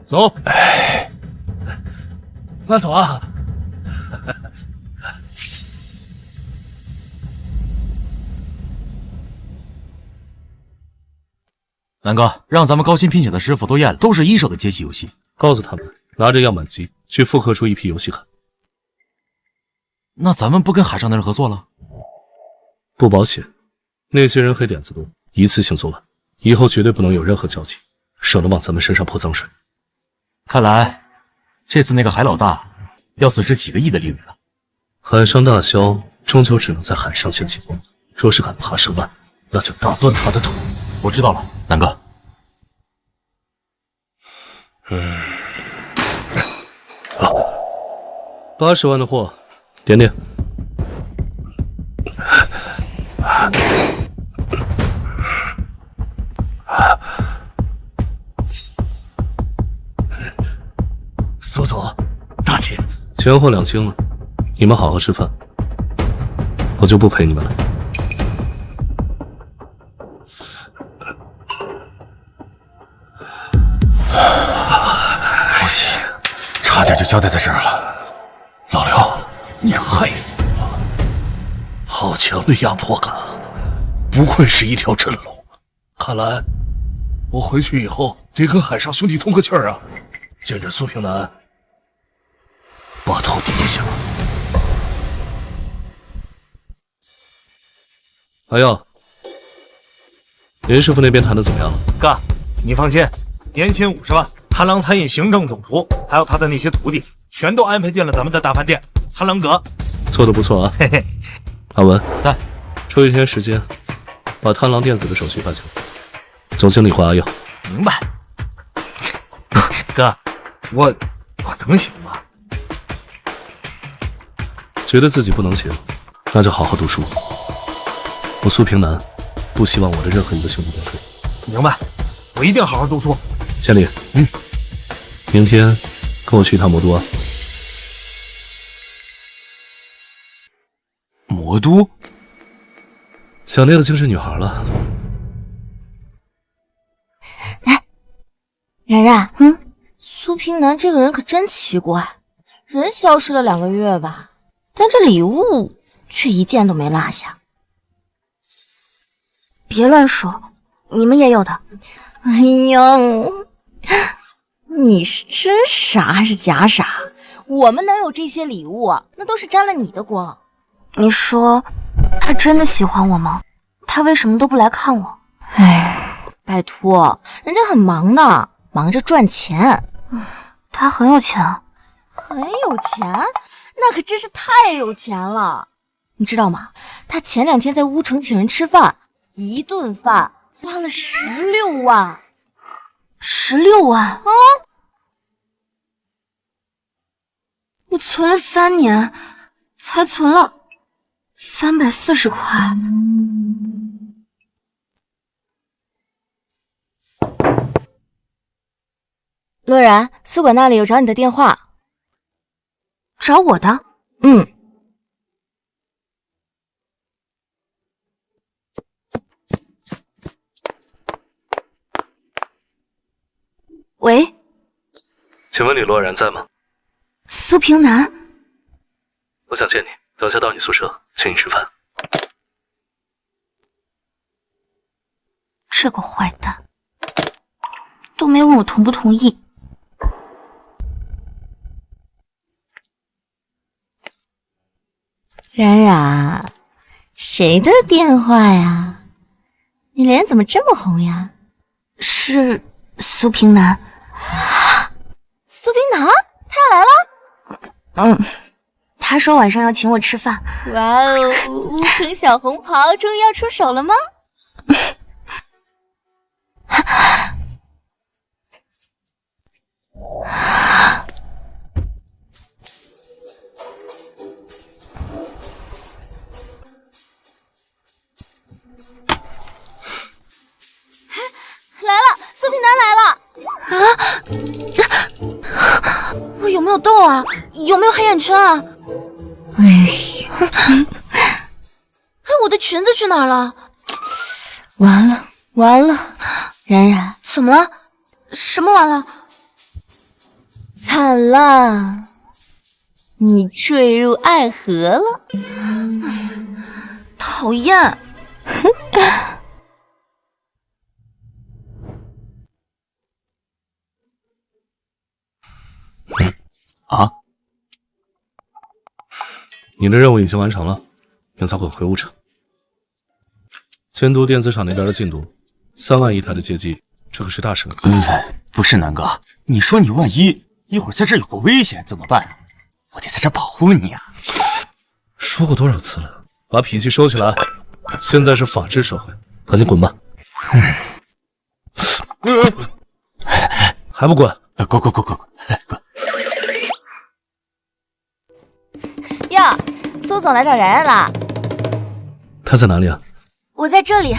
走。
慢走啊！
南哥，让咱们高薪聘请的师傅都验了，都是1手的街机游戏。
告诉他们，拿着样板机去复刻出一批游戏卡。
那咱们不跟海上的人合作了？
不保险，那些人黑点子多，一次性做完，以后绝对不能有任何交集，省得往咱们身上泼脏水。
看来，这次那个海老大要损失几个亿的利润了。
海上大枭终究只能在海上掀起风，若是敢爬上岸，那就打断他的腿。
我知道了，南哥。
80万的货，点点。
苏总，大姐，
钱货2清了，你们好好吃饭，我就不陪你们了。
不行，差点就交代在这儿了。老刘，你可害死我！
好强的压迫感，不愧是一条真龙。看来我回去以后得跟海上兄弟通个气儿啊！见着苏平南，把头低下。
阿耀，林师傅那边谈的怎么样了？
哥，你放心，年薪50万，贪狼餐饮行政总厨，还有他的那些徒弟，全都安排进了咱们的大饭店贪狼阁。
做得不错啊！
嘿嘿。
阿文
在，
抽1天时间，把贪狼电子的手续办起来。总经理换阿耀。
明白。
哥，我能行吗？
觉得自己不能行，那就好好读书。我苏平南不希望我的任何一个兄弟掉队。
明白，我一定好好读书。
千里，明天跟我去一趟魔都啊。
魔都？
想那个精神女孩了。
冉冉，苏平南这个人可真奇怪，人消失了2个月吧，但这礼物却一件都没落下。别乱说，你们也有的。哎呦，你是真傻还是假傻？我们能有这些礼物，那都是沾了你的光。你说他真的喜欢我吗？他为什么都不来看我？哎，拜托，人家很忙的，忙着赚钱。他很有钱，很有钱，那可真是太有钱了。你知道吗？他前2天在乌城请人吃饭，一顿饭花了16万。16万啊！我存了3年，才存了340块。洛然，宿管那里有找你的电话。找我的？喂，
请问李洛然在吗？
苏平南，
我想见你，等下到你宿舍，请你吃饭。
这个坏蛋都没问我同不同意。冉冉，谁的电话呀？你脸怎么这么红呀？是苏平南。
苏平南，他要来了。
他说晚上要请我吃饭。
哇哦，乌城小红袍终于要出手了吗？来了，苏平南来了。
我有没有痘啊？有没有黑眼圈啊？我的裙子去哪儿了？完了完了！冉冉，怎么了？什么完了？
惨了，你坠入爱河了。
讨厌！
啊！
你的任务已经完成了，明早滚回乌城，监督电子厂那边的进度。3万1台的接机，这可是大事呢。
不是南哥，你说你万一一会儿在这有个危险怎么办？我得在这保护你啊！
说过多少次了，把脾气收起来。现在是法治社会，赶紧滚吧！还不滚？
滚！
哟，苏总来找冉冉啦。
他在哪里啊？
我在这里。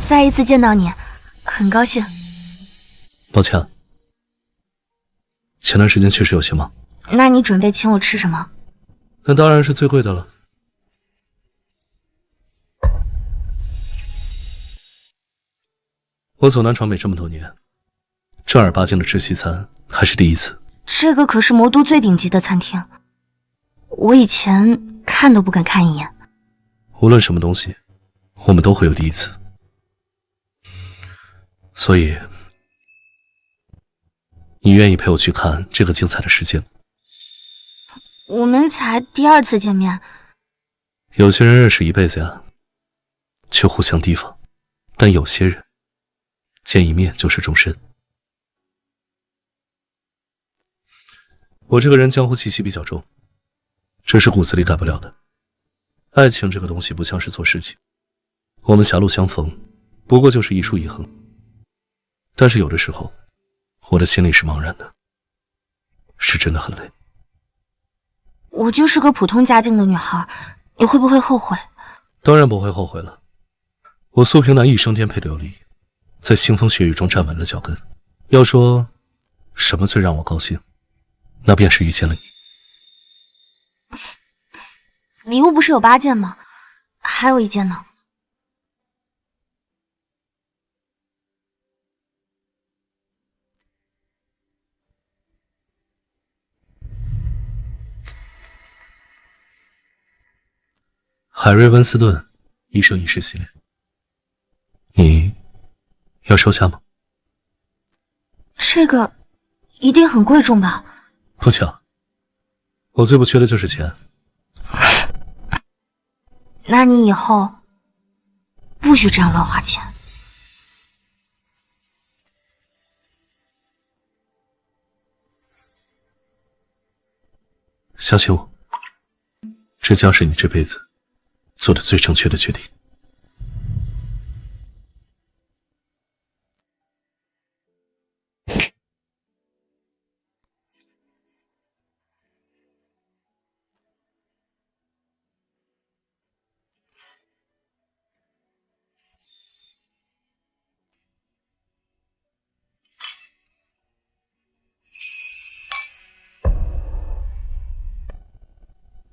再一次见到你，很高兴。
抱歉，前段时间确实有些忙。
那你准备请我吃什么？
那当然是最贵的了。我走南闯北这么多年，正儿八经的吃西餐还是第一次。
这个可是魔都最顶级的餐厅，我以前看都不敢看一眼。
无论什么东西，我们都会有第一次。所以，你愿意陪我去看这个精彩的世界吗？
我们才第2次见面。
有些人认识一辈子呀，却互相提防；但有些人见一面就是终身。我这个人江湖气息比较重，这是骨子里改不了的。爱情这个东西不像是做事情，我们狭路相逢，不过就是一树一横。但是有的时候，我的心里是茫然的，是真的很累。
我就是个普通家境的女孩，你会不会后悔？
当然不会后悔了。我苏平南一生颠沛流离，在腥风血雨中站稳了脚跟。要说什么最让我高兴，那便是遇见了你。
礼物不是有8件吗？还有1件呢。
海瑞温斯顿一生一世系列，你要收下吗？
这个一定很贵重吧？
不巧，我最不缺的就是钱。
那你以后不许这样乱花钱。
相信我，这将是你这辈子做的最正确的决定。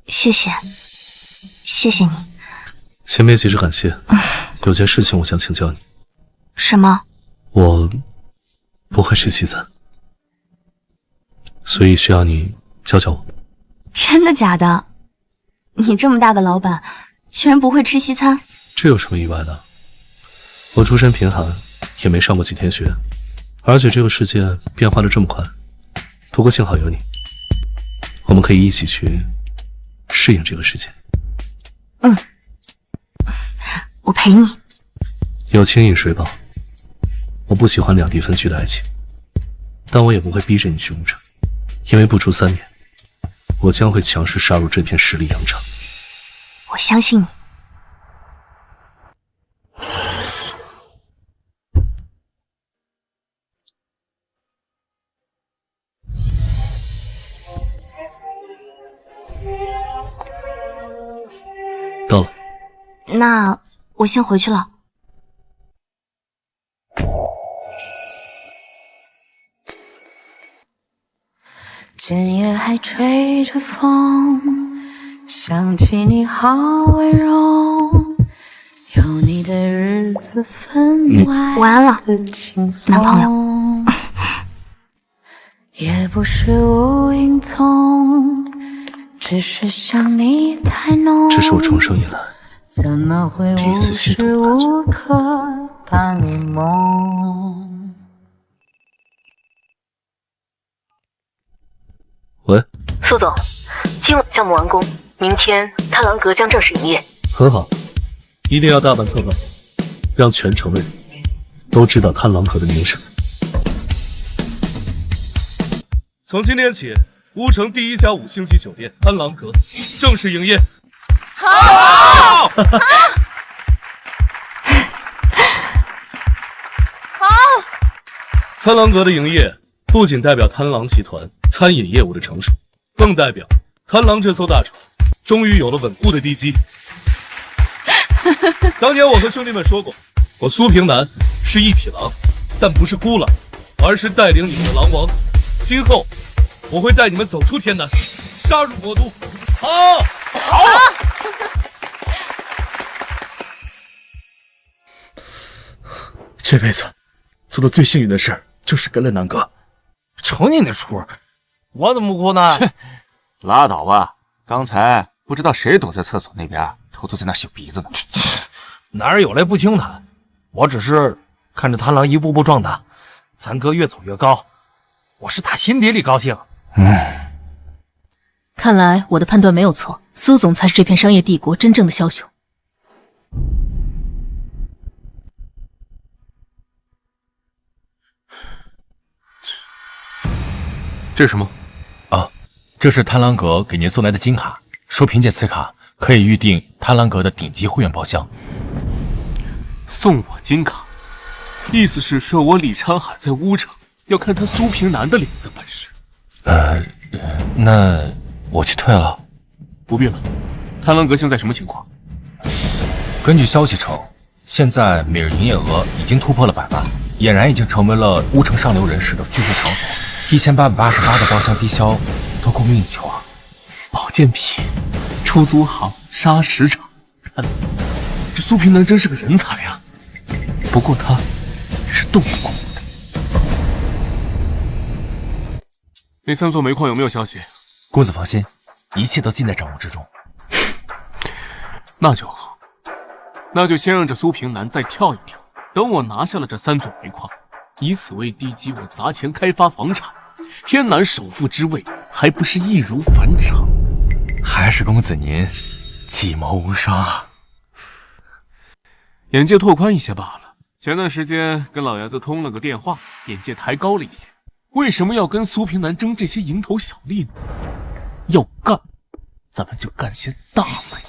谢谢，谢谢你。
先别急着感谢，有件事情我想请教你。
什么？
我不会吃西餐。所以需要你教教我。
真的假的？你这么大个老板，居然不会吃西餐？
这有什么意外的？我出身贫寒，也没上过几天学，而且这个世界变化的这么快。不过幸好有你，我们可以一起去适应这个世界。
我陪你。
有情饮水饱。我不喜欢两地分居的爱情，但我也不会逼着你去无城，因为不出3年，我将会强势杀入这片十里洋场。
我相信你。
到了。
那我先回去了。
今夜还吹着风，想起你好温柔，有你的日子分外的轻松。
男朋友。
也不是无影踪，只是想你太浓。
这是我重生以来
怎么会
第一次心动的感觉。
无时无刻把你梦。
喂，
苏总，今晚项目完工，明天贪狼阁将正式营业。
很好，一定要大办特办，让全城的人都知道贪狼阁的名声。从今天起，乌城第1家5星级酒店贪狼阁正式营业。
好！好！
贪狼阁的营业不仅代表贪狼集团餐饮业务的成熟，更代表贪狼这艘大船终于有了稳固的地基。当年我和兄弟们说过，我苏平南是一匹狼，但不是孤狼，而是带领你们的狼王。今后我会带你们走出天南，杀入魔都。好，好。
这辈子做的最幸运的事就是跟了南哥。
瞅你那出，我怎么不哭呢？
拉倒吧，刚才不知道谁躲在厕所那边，偷偷在那擤鼻子呢。
哪有来不轻弹？我只是看着贪狼一步步壮大，咱哥越走越高，我是打心底里高兴。
看来我的判断没有错，苏总才是这片商业帝国真正的枭雄。
这是什么？
啊，这是贪狼阁给您送来的金卡，说凭借此卡可以预定贪狼阁的顶级会员包厢。
送我金卡，意思是说我李昌海在乌城要看他苏平南的脸色办事。
那我去退了。
不必了。贪狼阁现在什么情况？
根据消息称，现在每日营业额已经突破了100万，俨然已经成为了乌城上流人士的聚会场所。1888的包厢低消都供不应求啊！
保健品、出租行、砂石场，看来这苏平南真是个人才啊！不过他是斗不过我的。那3座煤矿有没有消息？
公子放心，一切都尽在掌握之中。
那就好，那就先让这苏平南再跳一跳，等我拿下了这3座煤矿，以此为地基，我砸钱开发房产，天南首富之位还不是易如反掌？
还是公子您计谋无双啊！
眼界拓宽一些罢了。前段时间跟老爷子通了个电话，眼界抬高了一些。为什么要跟苏平南争这些蝇头小利呢？要干，咱们就干些大买卖，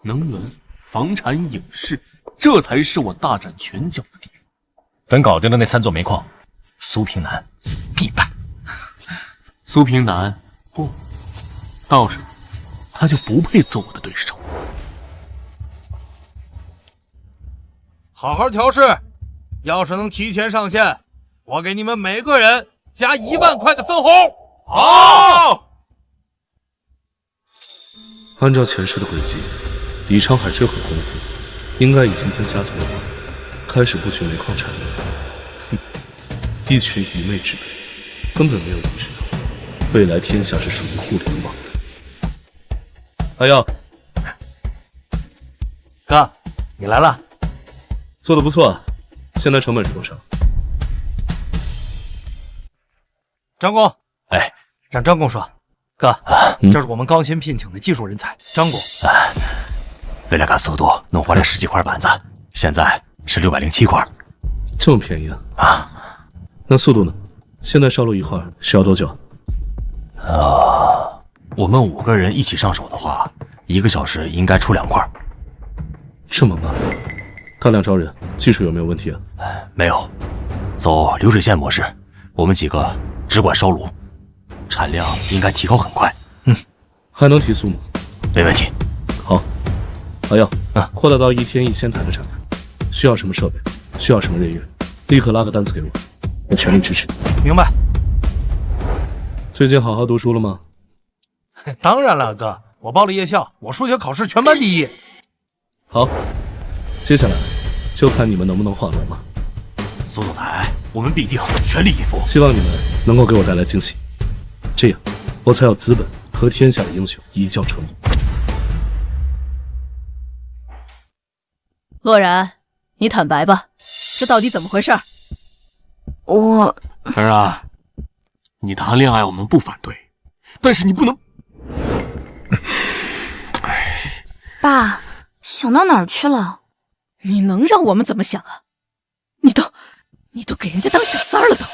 能源、房产、影视，这才是我大展拳脚的地方。
等搞定了那3座煤矿，苏平南必败。
苏平南不，到时候他就不配做我的对手。
好好调试，要是能提前上线，我给你们每个人加1万块的分红。
好。按照前世的轨迹，李昌海这会功夫，应该已经听家族的话，开始布局煤矿产业。哼，一群愚昧之辈，根本没有意识到未来天下是属于互联网的。阿耀，
哥，你来了，
做的不错啊。现在成本是多少？
张工，
哎，
让张工说。哥，这是我们高薪聘请的技术人才，张工。
为了赶速度，弄坏了10几块板子，现在是607块。
这么便宜啊？啊，那速度呢？现在烧录一块需要多久？
我们5个人一起上手的话，1个小时应该出2块。
这么慢？大量招人，技术有没有问题啊？
没有，走流水线模式，我们几个只管烧炉，产量应该提高很快。
还能提速吗？
没问题。
好，阿耀，扩大到1天1000台的产能，需要什么设备？需要什么人员？立刻拉个单子给我，我全力支持。
明白。
最近好好读书了吗？
当然了，哥，我报了夜校，我数学考试全班第1。
好，接下来就看你们能不能画龙了。
苏总裁，我们必定全力以赴。
希望你们能够给我带来惊喜，这样我才有资本和天下的英雄一较成名。
洛然，你坦白吧，这到底怎么回事？
儿啊，你谈恋爱我们不反对，但是你不能。
爸，想到哪儿去了？
你能让我们怎么想啊？你都给人家当小三儿了都。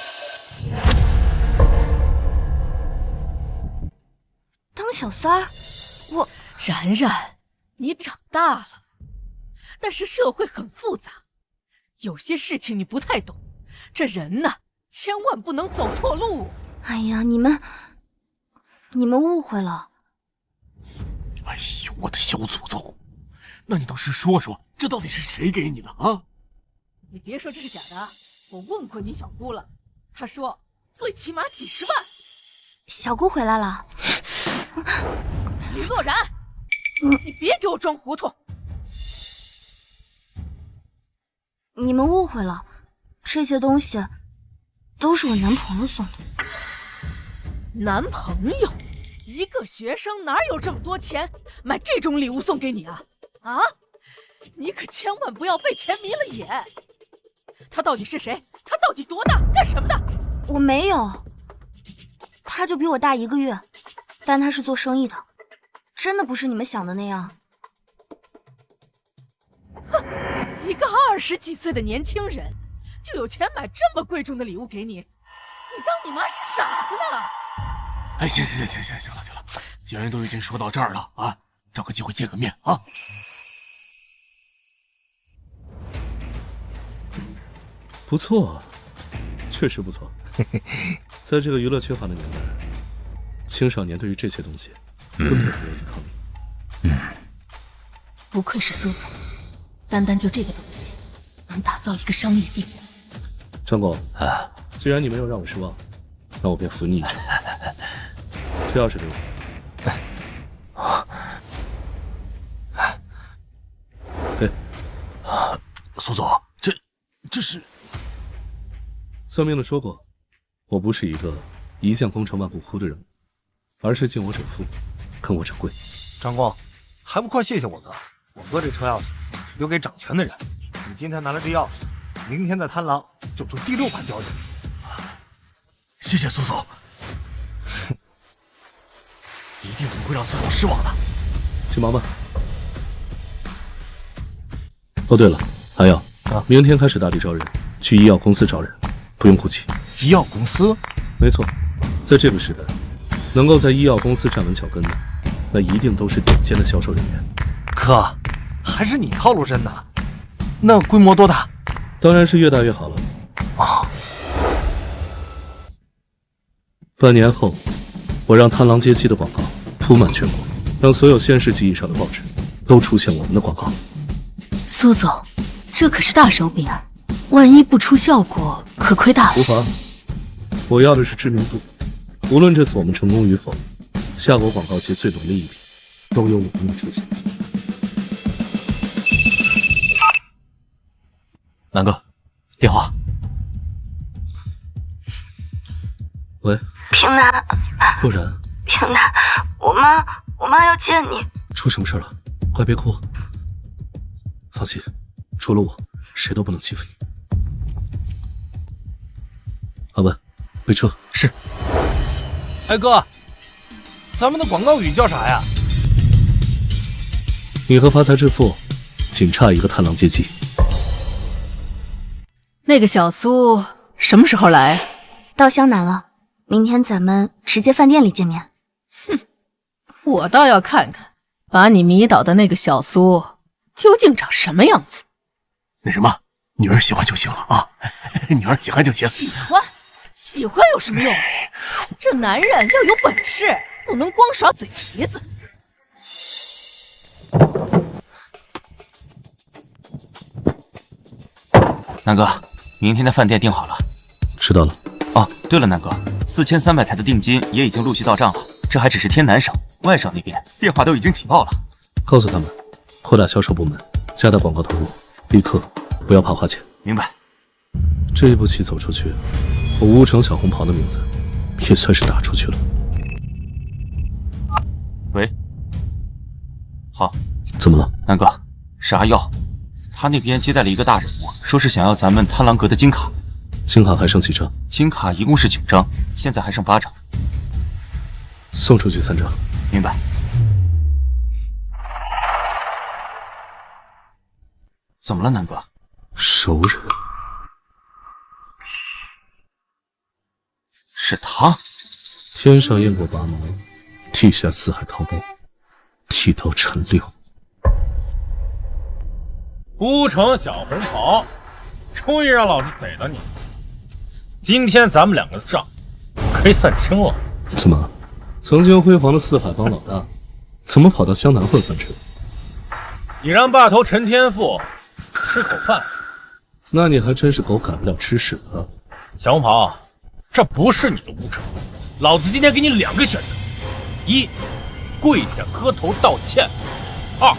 当小三儿？我
然然，你长大了，但是社会很复杂，有些事情你不太懂。这人呢，千万不能走错路。
哎呀，你们误会了。
哎呦，我的小祖宗！那你倒是说说，这到底是谁给你的啊？
你别说这是假的，我问过你小姑了，她说最起码几十万。
小姑回来了。
李洛然，你别给我装糊涂。
你们误会了，这些东西都是我男朋友送的。
男朋友？一个学生哪有这么多钱买这种礼物送给你啊？啊！你可千万不要被钱迷了眼。他到底是谁？他到底多大？干什么的？
我没有。他就比我大1个月，但他是做生意的，真的不是你们想的那样。
哼，一个20几岁的年轻人就有钱买这么贵重的礼物给你，你当你妈是傻子呢？
哎，行了，既然都已经说到这儿了啊，找个机会见个面啊。
不错，确实不错。在这个娱乐缺乏的年代，青少年对于这些东西根本没有抵抗力。
不愧是苏总，单单就这个东西，能打造一个商业帝国。
张总，既然你没有让我失望，那我便扶你一程。这钥匙给我。对，
苏总，这是。
算命的说过，我不是一个一将功成万骨枯的人，而是敬我者富，跟我者贵。
张工，还不快谢谢我哥！我哥这车钥匙是留给掌权的人，你今天拿了这钥匙，明天在贪狼就做第6盘交易。
谢谢苏总，一定不会让苏总失望的。
去忙吧。哦，对了，还有，明天开始大力招人，去医药公司招人。不用哭泣。
医药公司？
没错，在这个时代，能够在医药公司站稳脚跟的，那一定都是顶尖的销售人员。
哥，还是你套路深呐。那规模多大？
当然是越大越好了。
啊！
半年后，我让贪狼街机的广告铺满全国，让所有县市级以上的报纸都出现我们的广告。
苏总，这可是大手笔啊！万一不出效果，可亏大了。
无妨，我要的是知名度。无论这次我们成功与否，夏国广告界最懂的一笔，都由我们出现。
南哥，电话。
喂，
平南，
不然，
平南，我妈要见你。
出什么事了？快别哭。放心，除了我，谁都不能欺负你。阿文，备车。
是。
哎哥，咱们的广告语叫啥呀？
你和发财致富，仅差一个探狼接机。
那个小苏什么时候来？
到湘南了，明天咱们直接饭店里见面。
哼，我倒要看看把你迷倒的那个小苏究竟长什么样子。
那什么，女儿喜欢就行了啊，女儿喜欢就行。
喜欢有什么用？这男人要有本事，不能光耍嘴皮子。
南哥，明天的饭店订好了。
知道了。
哦，对了，南哥，4300台的定金也已经陆续到账了。这还只是天南省，外省那边电话都已经起爆了。
告诉他们，扩大销售部门，加大广告投入，立刻不要怕花钱。
明白。
这一步棋走出去，我乌城小红袍的名字也算是打出去了。
喂，好，
怎么了？
南哥，是阿耀，他那边接待了一个大人物，说是想要咱们贪狼阁的金卡。
金卡还剩几张？
金卡一共是9张，现在还剩8张。
送出去3张。
明白。怎么了，南哥？
熟人。
是他。
天上雁过拔毛，地下四海淘包，地道陈六。
乌城小红袍，终于让老子逮到你了。今天咱们两个的账可以算清了。
怎么，曾经辉煌的四海帮老大，怎么跑到湘南混饭吃？
你让霸头陈天赋吃口饭，
那你还真是狗改不了吃屎啊！
小红袍，这不是你的乌城，老子今天给你2个选择：一，跪下磕头道歉；二，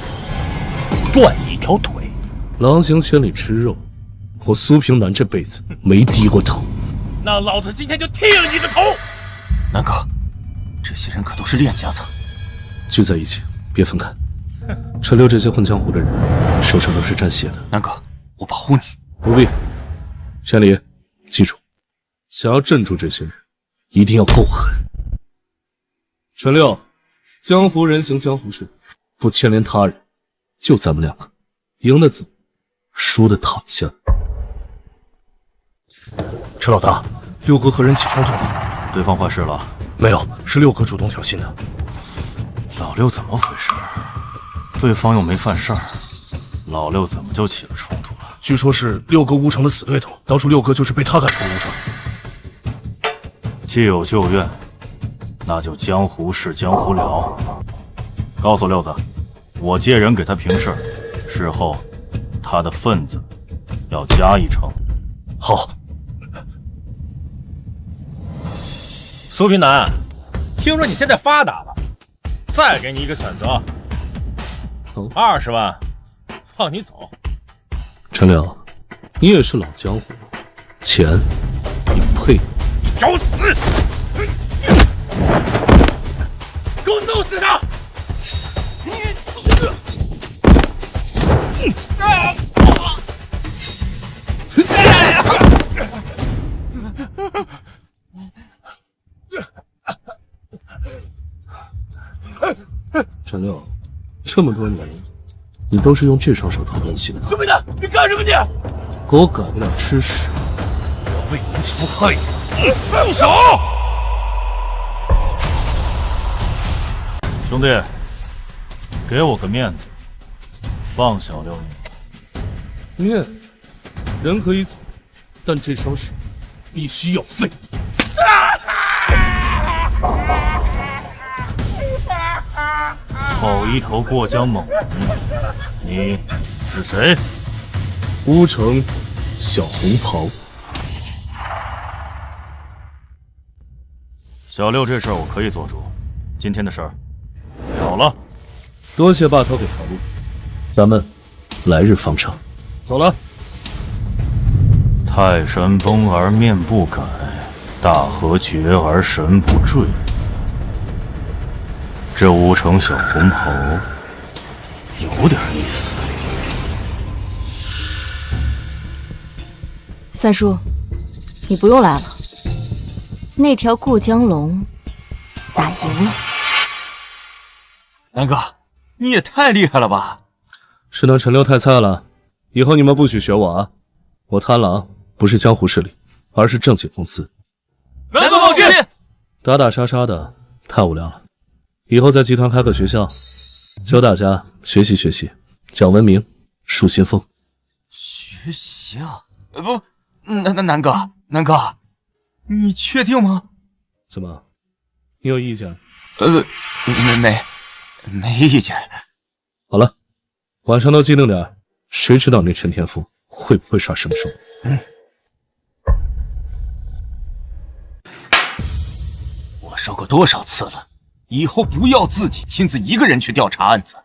断一条腿。
狼行千里吃肉，我苏平南这辈子没低过头。
那老子今天就剃了你的头！
南哥，这些人可都是练家子，
聚在一起，别分开。陈六这些混江湖的人，手上都是沾血的。
南哥，我保护你。
不必。千里，记住，想要镇住这些人，一定要够狠。陈六，江湖人行江湖事，不牵连他人，就咱们2个，赢的走，输的躺下。
陈老大，六哥和人起冲突了，
对方坏事了？
没有，是六哥主动挑衅的。
老六怎么回事？对方又没犯事儿，老六怎么就起了冲突了？
据说是六哥乌城的死对头，当初六哥就是被他赶出了乌城。
既有旧怨，那就江湖事江湖了。告诉六子，我借人给他平事，事后他的份子要加一成。
好。
苏平南，听说你现在发达了，再给你一个选择，20万，放你走。
陈六，你也是老江湖，钱你配？
你找死！给我弄死他！
陈六，这么多年，你都是用这双手偷东西的。
苏平南，你干什么你？
狗改不了吃屎，
我为民除害。住手！
兄弟，给我个面子，放小六你。
面子，人可以走，但这双手必须要废。
好一头过江猛人，你是谁？
乌城小红袍。
小六这事儿我可以做主，今天的事儿了了。
多谢霸头给条路，咱们来日方长。走了。
泰山崩而面不改，大河决而神不坠。这乌城小红袍有点意思。
三叔，你不用来了。那条过江龙打赢了。
南哥，你也太厉害了吧！
是那陈六太菜了，以后你们不许学我啊！我贪狼不是江湖势力，而是正经公司。
南哥保军，
打打杀杀的太无聊了，以后在集团开个学校，教大家学习学习，讲文明，树新风。
学习啊？不，南哥，你确定吗？
怎么，你有意见？
没意见。
好了，晚上都机灵点，谁知道那陈天赋会不会耍什么手？
我说过多少次了，以后不要自己亲自一个人去调查案子，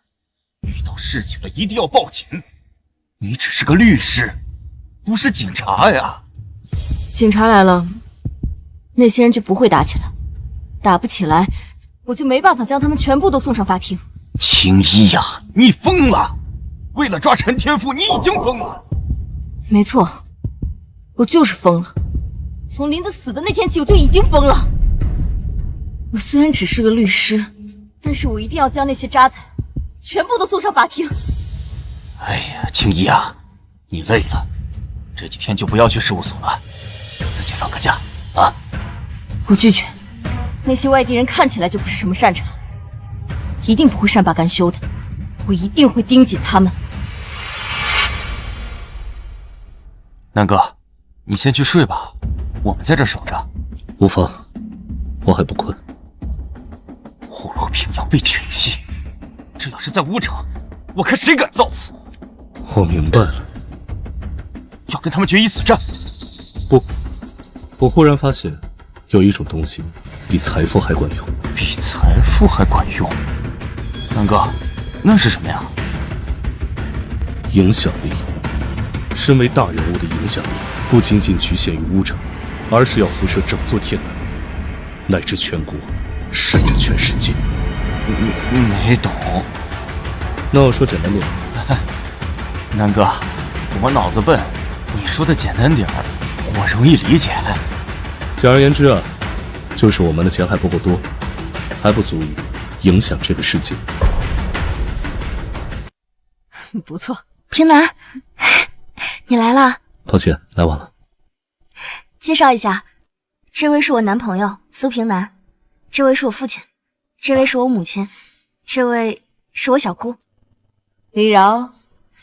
遇到事情了一定要报警。你只是个律师，不是警察呀。
警察来了，那些人就不会打起来，打不起来，我就没办法将他们全部都送上法庭。
青衣呀，你疯了！为了抓陈天赋，你已经疯了。
没错，我就是疯了。从林子死的那天起，我就已经疯了。我虽然只是个律师，但是我一定要将那些渣仔全部都送上法庭。
哎呀，青衣啊，你累了，这几天就不要去事务所了，给自己放个假啊！
我拒绝，那些外地人看起来就不是什么善茬，一定不会善罢甘休的，我一定会盯紧他们。
南哥，你先去睡吧，我们在这守着。
无妨，我还不困。
虎落平阳被犬欺，这要是在乌城，我看谁敢造次。
我明白了，
要跟他们决一死战。
不，我忽然发现，有一种东西比财富还管用。
比财富还管用？南哥，那是什么呀？
影响力。身为大人物的影响力，不仅仅局限于乌城，而是要辐射整座天南，乃至全国，甚至全世界。
没懂。
那我说简单点。
南哥，我脑子笨，你说的简单点儿，我容易理解。
简而言之啊，就是我们的钱还不够多，还不足以影响这个世界。
不错，平南，你来了。
抱歉，来晚了。
介绍一下，这位是我男朋友苏平南，这位是我父亲，这位是我母亲，这位是我小姑。李饶，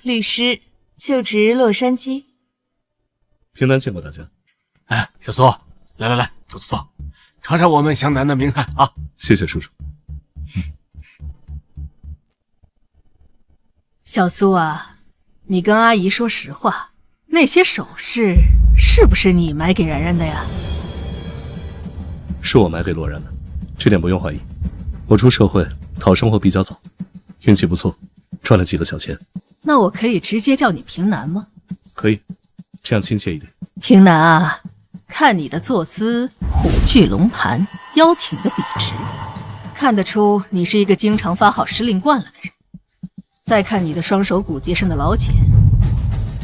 律师，就职洛杉矶。
平南见过大家。
哎，小苏，来，坐，尝尝我们湘南的名菜啊！
谢谢叔叔。
小苏啊，你跟阿姨说实话，那些首饰是不是你买给然然的呀？
是我买给洛然的，这点不用怀疑。我出社会讨生活比较早，运气不错，赚了几个小钱。
那我可以直接叫你平南吗？
可以，这样亲切一点。
平南啊，看你的坐姿，虎踞龙盘，腰挺的笔直，看得出你是一个经常发号施令惯了的人。再看你的双手骨节上的老茧，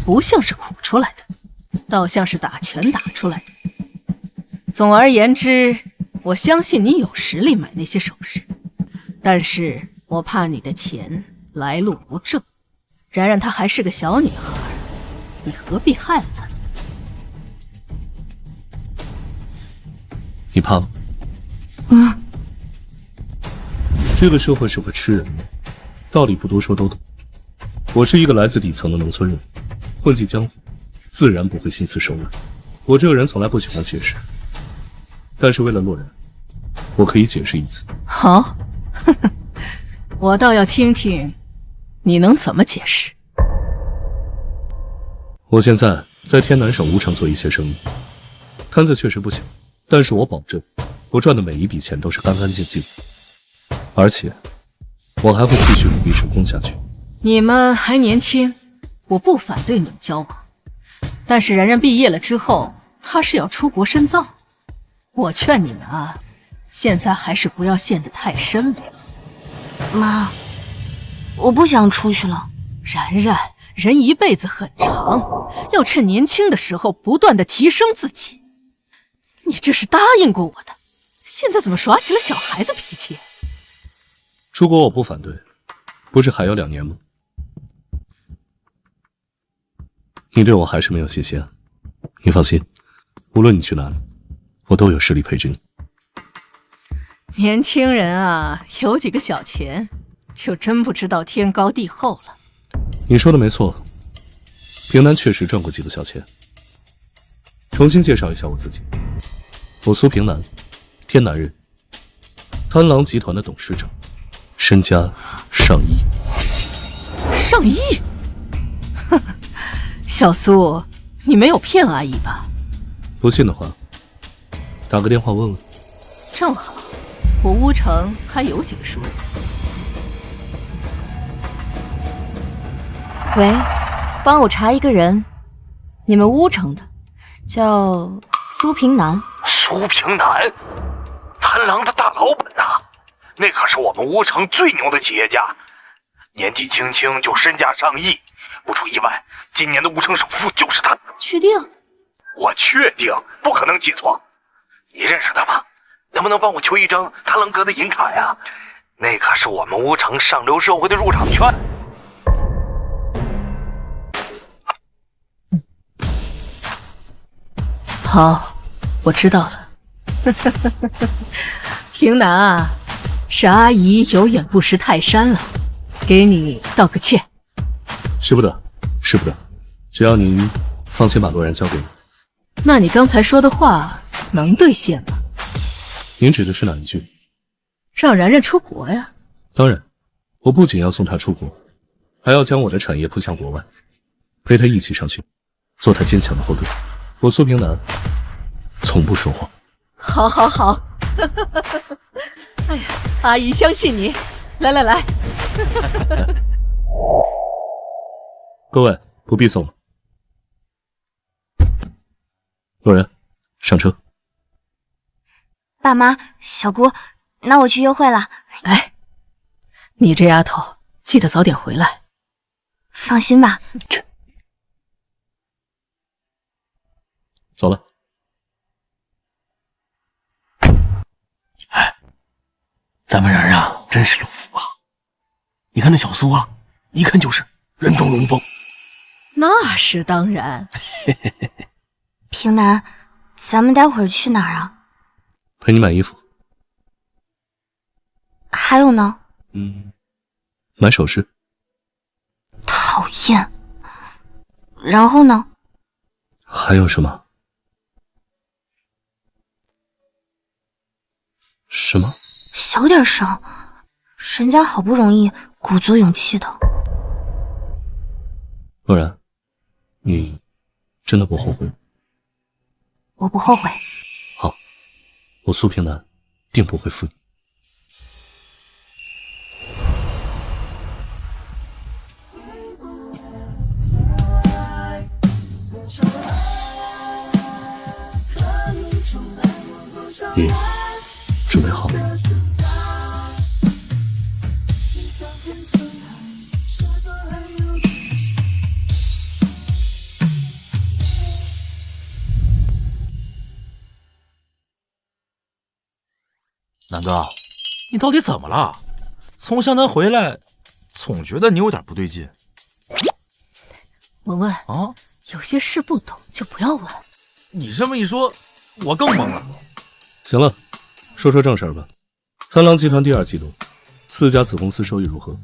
不像是苦出来的，倒像是打拳打出来的。总而言之，我相信你有实力买那些首饰，但是我怕你的钱来路不正。然然她还是个小女孩，你何必害了她？
你怕吗？这个社会是会吃人的，道理不多说都懂。我是一个来自底层的农村人，混迹江湖，自然不会心慈手软。我这个人从来不喜欢解释，但是为了洛然，我可以解释一次。
好，我倒要听听你能怎么解释。
我现在在天南省吴城做一些生意，摊子确实不小，但是我保证，我赚的每一笔钱都是干干净净的，而且我还会继续努力成功下去。
你们还年轻，我不反对你们交往，但是然然毕业了之后，她是要出国深造。我劝你们啊，现在还是不要陷得太深了。
妈，我不想出去了。
然然，人一辈子很长，要趁年轻的时候不断的提升自己。你这是答应过我的，现在怎么耍起了小孩子脾气？
出国我不反对，不是还有2年吗？你对我还是没有信心啊？你放心，无论你去哪里，我都有实力陪着你。
年轻人啊，有几个小钱，就真不知道天高地厚了。
你说的没错，平南确实赚过几个小钱。重新介绍一下我自己，我苏平南，天南人，贪狼集团的董事长，身家上亿。
上亿？呵呵，小苏，你没有骗阿姨吧？
不信的话，打个电话问问。
正好，我乌城还有几个熟人。
喂，帮我查一个人，你们乌城的，叫苏平南。
苏平南，贪狼的大老板呐，那可是我们乌城最牛的企业家，年纪轻轻就身价上亿，不出意外，今年的乌城首富就是他。
确定？
我确定，不可能记错。你认识他吗？能不能帮我求一张贪狼哥的银卡呀？那可是我们乌城上流社会的入场券。
好，我知道了。平南啊，是阿姨有眼不识泰山了，给你道个歉。
使不得，使不得，只要您放心把洛然交给我。
那你刚才说的话能兑现吗？
您指的是哪一句？
让然然出国呀？
当然，我不仅要送她出国，还要将我的产业铺向国外，陪她一起上去，做她坚强的后盾。我苏平南从不说谎。
好，好，好。哎呀，阿姨相信你。来来来。
各位不必送了。洛然，上车。
爸妈，小姑，那我去约会了。
哎，你这丫头，记得早点回来。
放心吧。
去。走了。
哎，咱们然然真是有福啊！你看那小苏啊，一看就是人中龙凤。
那是当然。
平南，咱们待会儿去哪儿啊？
陪你买衣服。
还有呢？
买首饰。
讨厌。然后呢？
还有什么？什么？
小点声，人家好不容易鼓足勇气的。
洛然，你真的不后悔？
我不后悔。
好，我苏平南定不会负你。你准备好了？
南哥，你到底怎么了？从湘南回来，总觉得你有点不对劲。
文文
啊，
有些事不懂就不要问。
你这么一说，我更懵了。
行了，说说正事儿吧。贪狼集团第2季度4家子公司收益如何？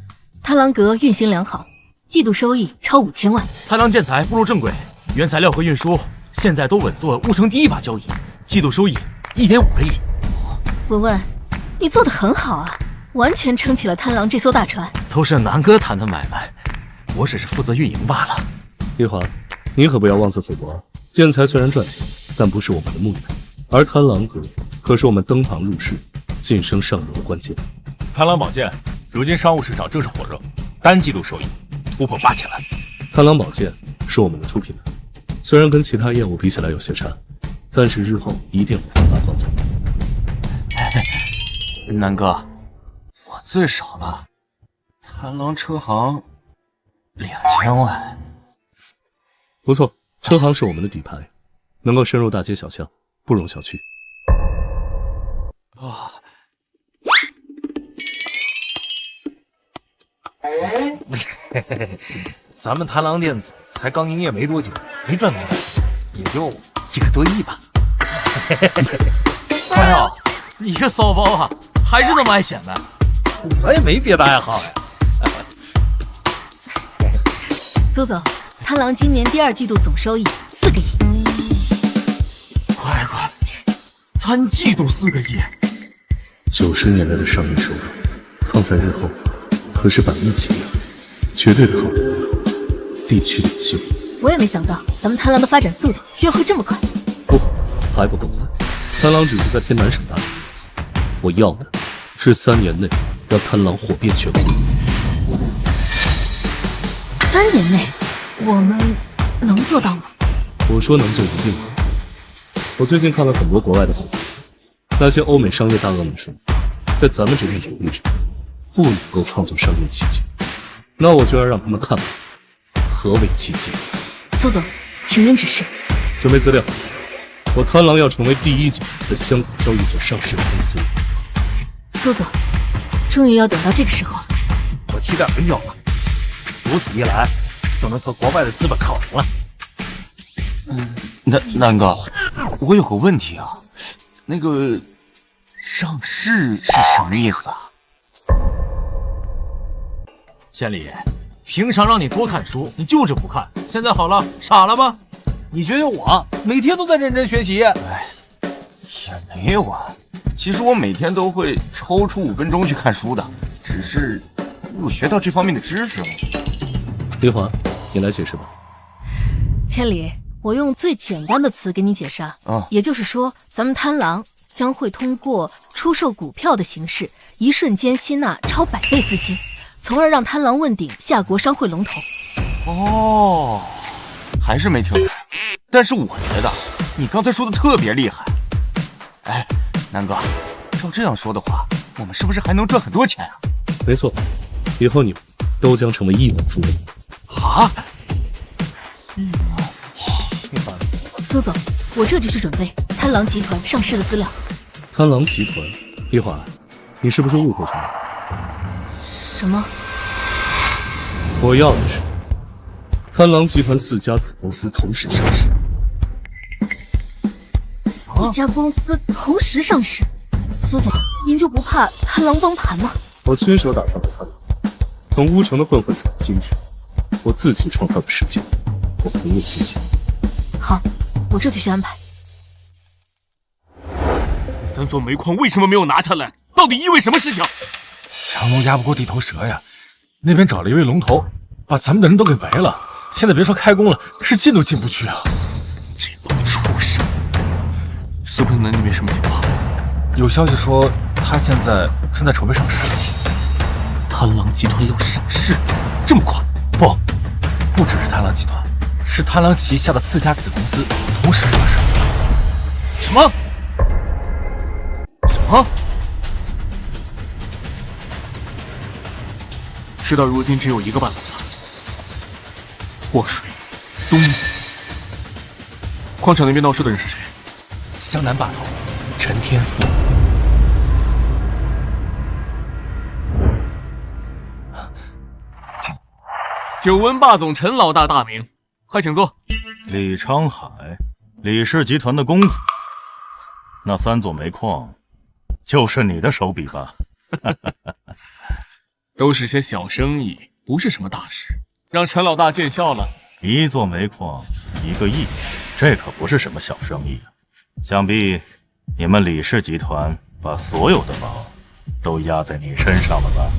贪狼阁运行良好，季度收益超5000万。
贪狼建材步入正轨，原材料和运输现在都稳坐乌城第一把交椅，季度收益1.5个亿。
文文，你做得很好啊，完全撑起了贪狼这艘大船。
都是南哥谈的买卖，我只是负责运营罢了。
丽华，你可不要妄自菲薄啊！建材虽然赚钱，但不是我们的目的，而贪狼阁可是我们登堂入室、晋升上流的关键。
贪狼宝剑如今商务市场正是火热，单季度收益突破8000万。
贪狼宝剑是我们的出品牌，虽然跟其他业务比起来有些差，但是日后一定会焕发光彩。
南哥，我最少了贪狼车行2000万，
不错，车行是我们的底牌，能够深入大街小巷，不容小觑。
啊！
咱们贪狼电子才刚营业没多久，没赚多少，也就1个多亿吧。
哎呦，你个骚包啊，还是那么爱显摆。
我也没别的爱好呀。
苏总，贪狼今年第2季度总收益4个亿。
乖乖，3季度4个亿
，90年来的商业收入，放在日后可是100亿级别，绝对的好地区领袖。
我也没想到咱们贪狼的发展速度居然会这么快。
不，还不够快。贪狼只是在天南省打响名号，我要的是3年内让贪狼火遍全国。
3年内，我们能做到吗？
我说能就一定能。我最近看了很多国外的好片，那些欧美商业大鳄们说，在咱们这片领域里不能够创造商业奇迹，那我就要让他们看看何为奇迹。
苏总，请您指示。
准备资料，我贪狼要成为第1家在香港交易所上市的公司。
苏总，终于要等到这个时候了。
我期待很久了，如此一来，就能和国外的资本抗衡了。
南哥，我有个问题啊，那个上市是什么意思啊？
千里，平常让你多看书，你就是不看，现在好了，傻了吗？
你学学我，每天都在认真学习。
哎，也没有啊，其实我每天都会抽出5分钟去看书的，只是有学到这方面的知识了。
林华，你来解释吧。
千里，我用最简单的词给你解释啊，也就是说，咱们贪狼将会通过出售股票的形式，一瞬间吸纳超100倍资金，从而让贪狼问鼎夏国商会龙头。
哦，还是没听懂。但是我觉得你刚才说的特别厉害。哎，南哥，照这样说的话，我们是不是还能赚很多钱啊？
没错，以后你们都将成为亿万富翁。
啊！
苏总，我这就去准备贪狼集团上市的资料。
贪狼集团，丽华，你是不是误会什么？
什么？
我要的是贪狼集团4家子公司同时上市。
4家公司同时上市，苏总，您就不怕贪狼崩盘吗？
我亲手打造的贪狼，从乌城的混混走到今天，我自己创造的世界，我很有信心。
好，我这就去安排。
3座煤矿为什么没有拿下来？到底因为什么事情？
强龙压不过地头蛇呀，那边找了一位龙头，把咱们的人都给围了。现在别说开工了，是进都进不去啊！
这帮畜生！苏平南那边什么情况？
有消息说他现在正在筹备上市。
贪狼集团要上市，这么快？
不只是贪狼集团，是贪狼旗下的4家子公司同时上市。
什么？什么？事到如今，只有一个办法了。祸水东移。矿场那边闹事的人是谁？
湘南霸头陈天赋。
久闻霸总陈老大大名，快请坐。
李昌海，李氏集团的公子，那3座煤矿就是你的手笔吧？
都是些小生意，不是什么大事，让陈老大见笑了。
1座煤矿1个亿，这可不是什么小生意啊！想必你们李氏集团把所有的宝都压在你身上了吧？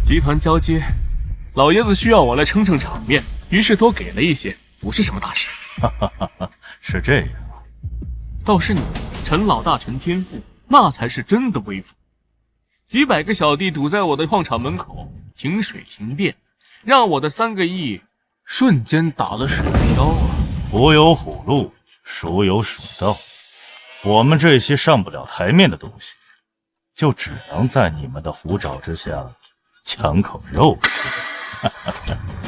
集团交接，老爷子需要我来撑撑场面，于是多给了一些，不是什么大事。
是这样，
倒是你陈老大陈天赋，那才是真的威风。几百个小弟堵在我的矿场门口，停水停电，让我的3个亿瞬间打了水漂啊！
虎有虎路，鼠有鼠道，我们这些上不了台面的东西，就只能在你们的虎爪之下抢口肉吃。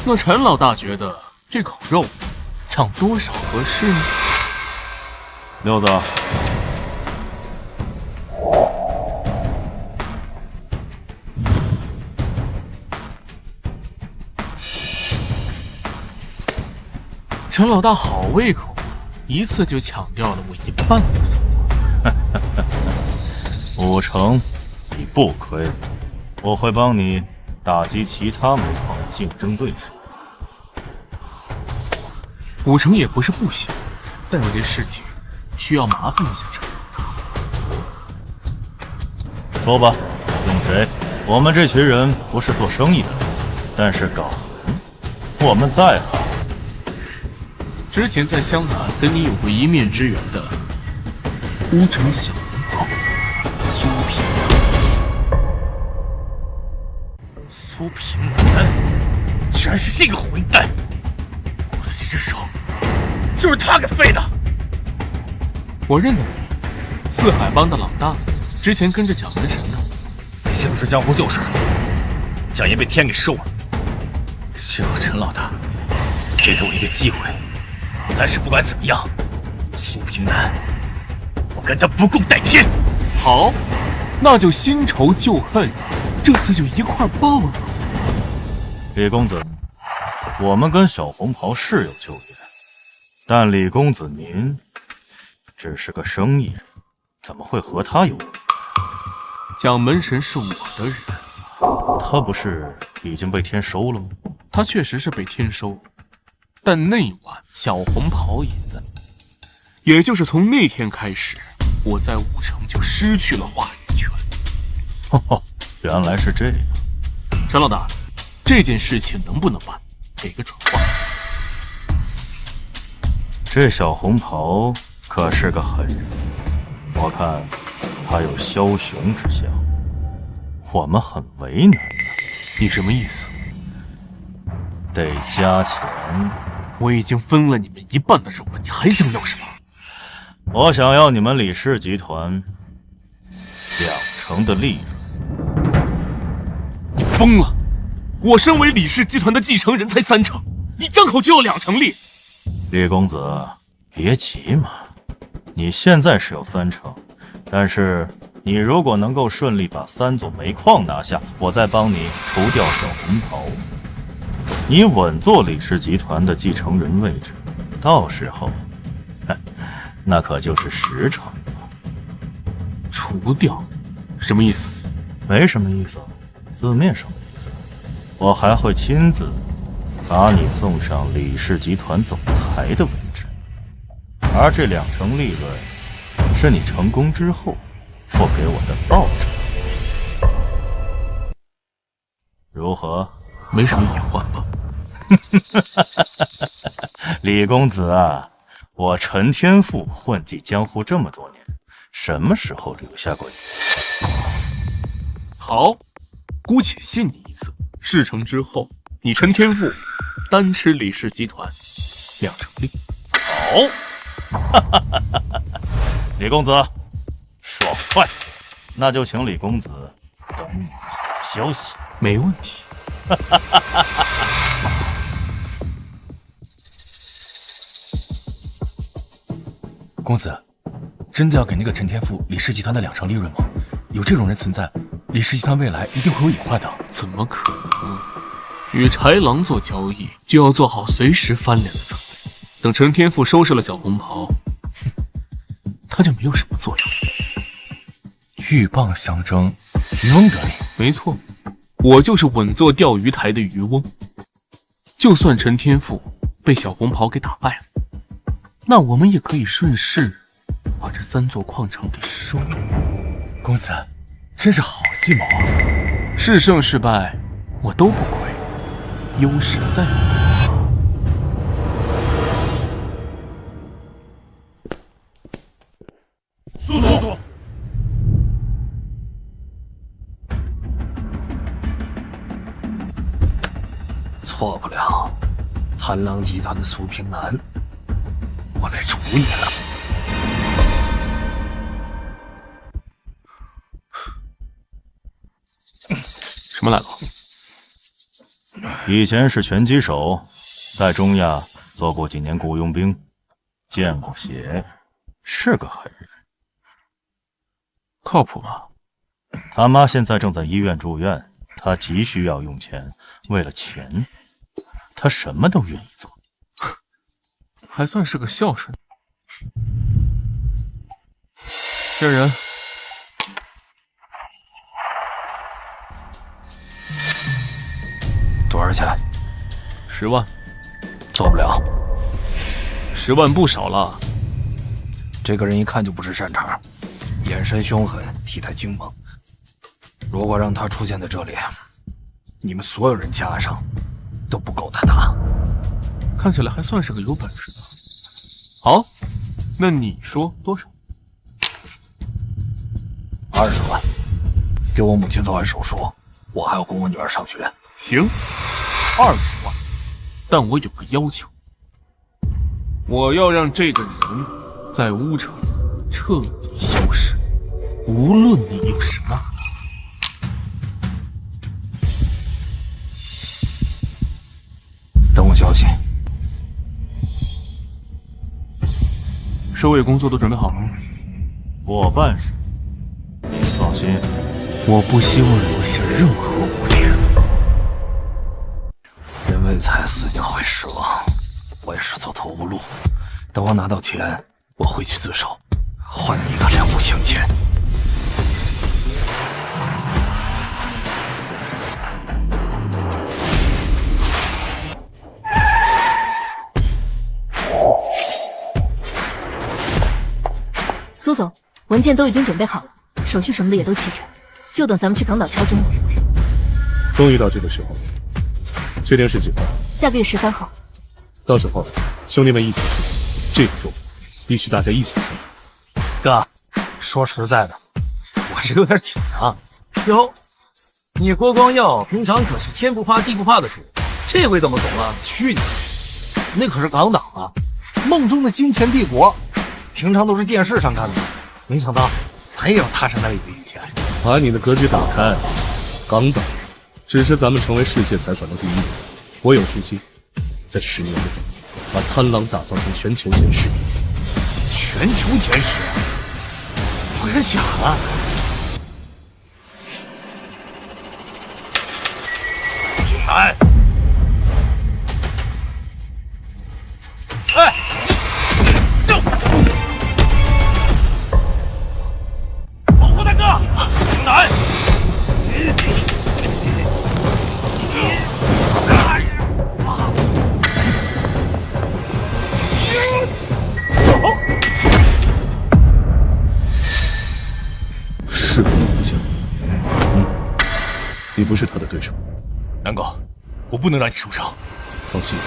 那陈老大觉得这口肉抢多少合适呢？
六子，
陈老大好胃口，一次就抢掉了我1半的肉。
5成，你不亏，我会帮你打击其他煤矿的竞争对手。
5成也不是不行，但有件事情需要麻烦一下陈老大。
说吧，用谁？我们这群人不是做生意的，但是搞人，我们在行。
之前在湘南跟你有过一面之缘的乌城小红袍苏平南。
苏平南，居然是这个混蛋！我的这只手就是他给废的。
我认得你，四海帮的老大，之前跟着蒋门神呢。
那些都是江湖旧事了，蒋爷被天给收了。幸好陈老大给了我一个机会。但是不管怎么样，苏平南，我跟他不共戴天。
好，那就新仇旧恨，这次就一块报了。
李公子，我们跟小红袍是有旧缘，但李公子您只是个生意人，怎么会和他有缘？
蒋门神是我的人，
他不是已经被天收了吗？
他确实是被天收。但那晚小红袍也在，也就是从那天开始，我在乌城就失去了话语权。
原来是这样。
陈老大，这件事情能不能办？给个准话。
这小红袍可是个狠人，我看他有枭雄之相，我们很为难。
你什么意思？
得加钱。
我已经分了你们1半的肉了，你还想要什么？
我想要你们李氏集团2成的利润。
你疯了！我身为李氏集团的继承人才3成，你张口就要2成利。
李公子，别急嘛，你现在是有3成，但是你如果能够顺利把3座煤矿拿下，我再帮你除掉小红袍。你稳坐李氏集团的继承人位置，到时候，那可就是10成了。
除掉？什么意思？
没什么意思，字面上的意思。我还会亲自把你送上李氏集团总裁的位置，而这2成利润，是你成功之后付给我的报酬。如何？
没什么隐患吧？
李公子啊，我陈天赋混迹江湖这么多年，什么时候留下过你？
好，姑且信你一次。事成之后，你陈天赋单吃李氏集团2成利。
好，李公子，爽快，那就请李公子等你的好消息。
没问题。
公子，真的要给那个陈天赋李氏集团的2成利润吗？有这种人存在，李氏集团未来一定会有隐患的。
怎么可能？与豺狼做交易，就要做好随时翻脸的准备。等陈天赋收拾了小红袍，他就没有什么作用。
鹬蚌相争，渔翁得利。
没错，我就是稳坐钓鱼台的渔翁。就算陈天赋被小红袍给打败了，那我们也可以顺势把这3座矿场给收了。
公子，真是好计谋啊！
是胜是败，我都不亏，优势在我。
苏，错不了，贪狼集团的苏平南，我来除你了。
什么来头？
以前是拳击手，在中亚做过几年雇佣兵，见过血，是个狠人。
靠谱吗？
他妈现在正在医院住院，他急需要用钱，为了钱，他什么都愿意做。
还算是个孝顺。骗人！
多少钱
？10万。
做不了。
10万不少了。
这个人一看就不是善茬，眼神凶狠，体态精猛。如果让他出现在这里，你们所有人加上都不够他打。
看起来还算是个有本事的。好，那你说多少
？20万，给我母亲做完手术，我还要供我女儿上学。
行，20万，但我有个要求，我要让这个人在乌城彻底消失，无论你有什么。
等我消息。
收尾工作都准备好了吗？
我办事，你放心。
我不希望留下任何污点。
人为财死，鸟为食亡。我也是走投无路。等我拿到钱，我回去自首，还你一个两不相欠。
苏总，文件都已经准备好了，手续什么的也都齐全，就等咱们去港岛敲钟了。
终于到这个时候了，确定是几号？
下个月13号。
到时候兄弟们一起去，这个钟必须大家一起敲。
哥，说实在的，我是有点紧张。
哟，你郭光耀平常可是天不怕地不怕的主，这回怎么怂了？
去你！那可是港岛啊，梦中的金钱帝国。平常都是电视上看的，没想到咱也要踏上那里的一天。
把你的格局打开，港岛只是咱们成为世界财团的第一。我有信心，在10年内把贪狼打造成全球前10。
全球前10？不敢想啊！挺难。哎！挺难！
是个猛将，你不是他的对手。
南哥，我不能让你受伤。
放心。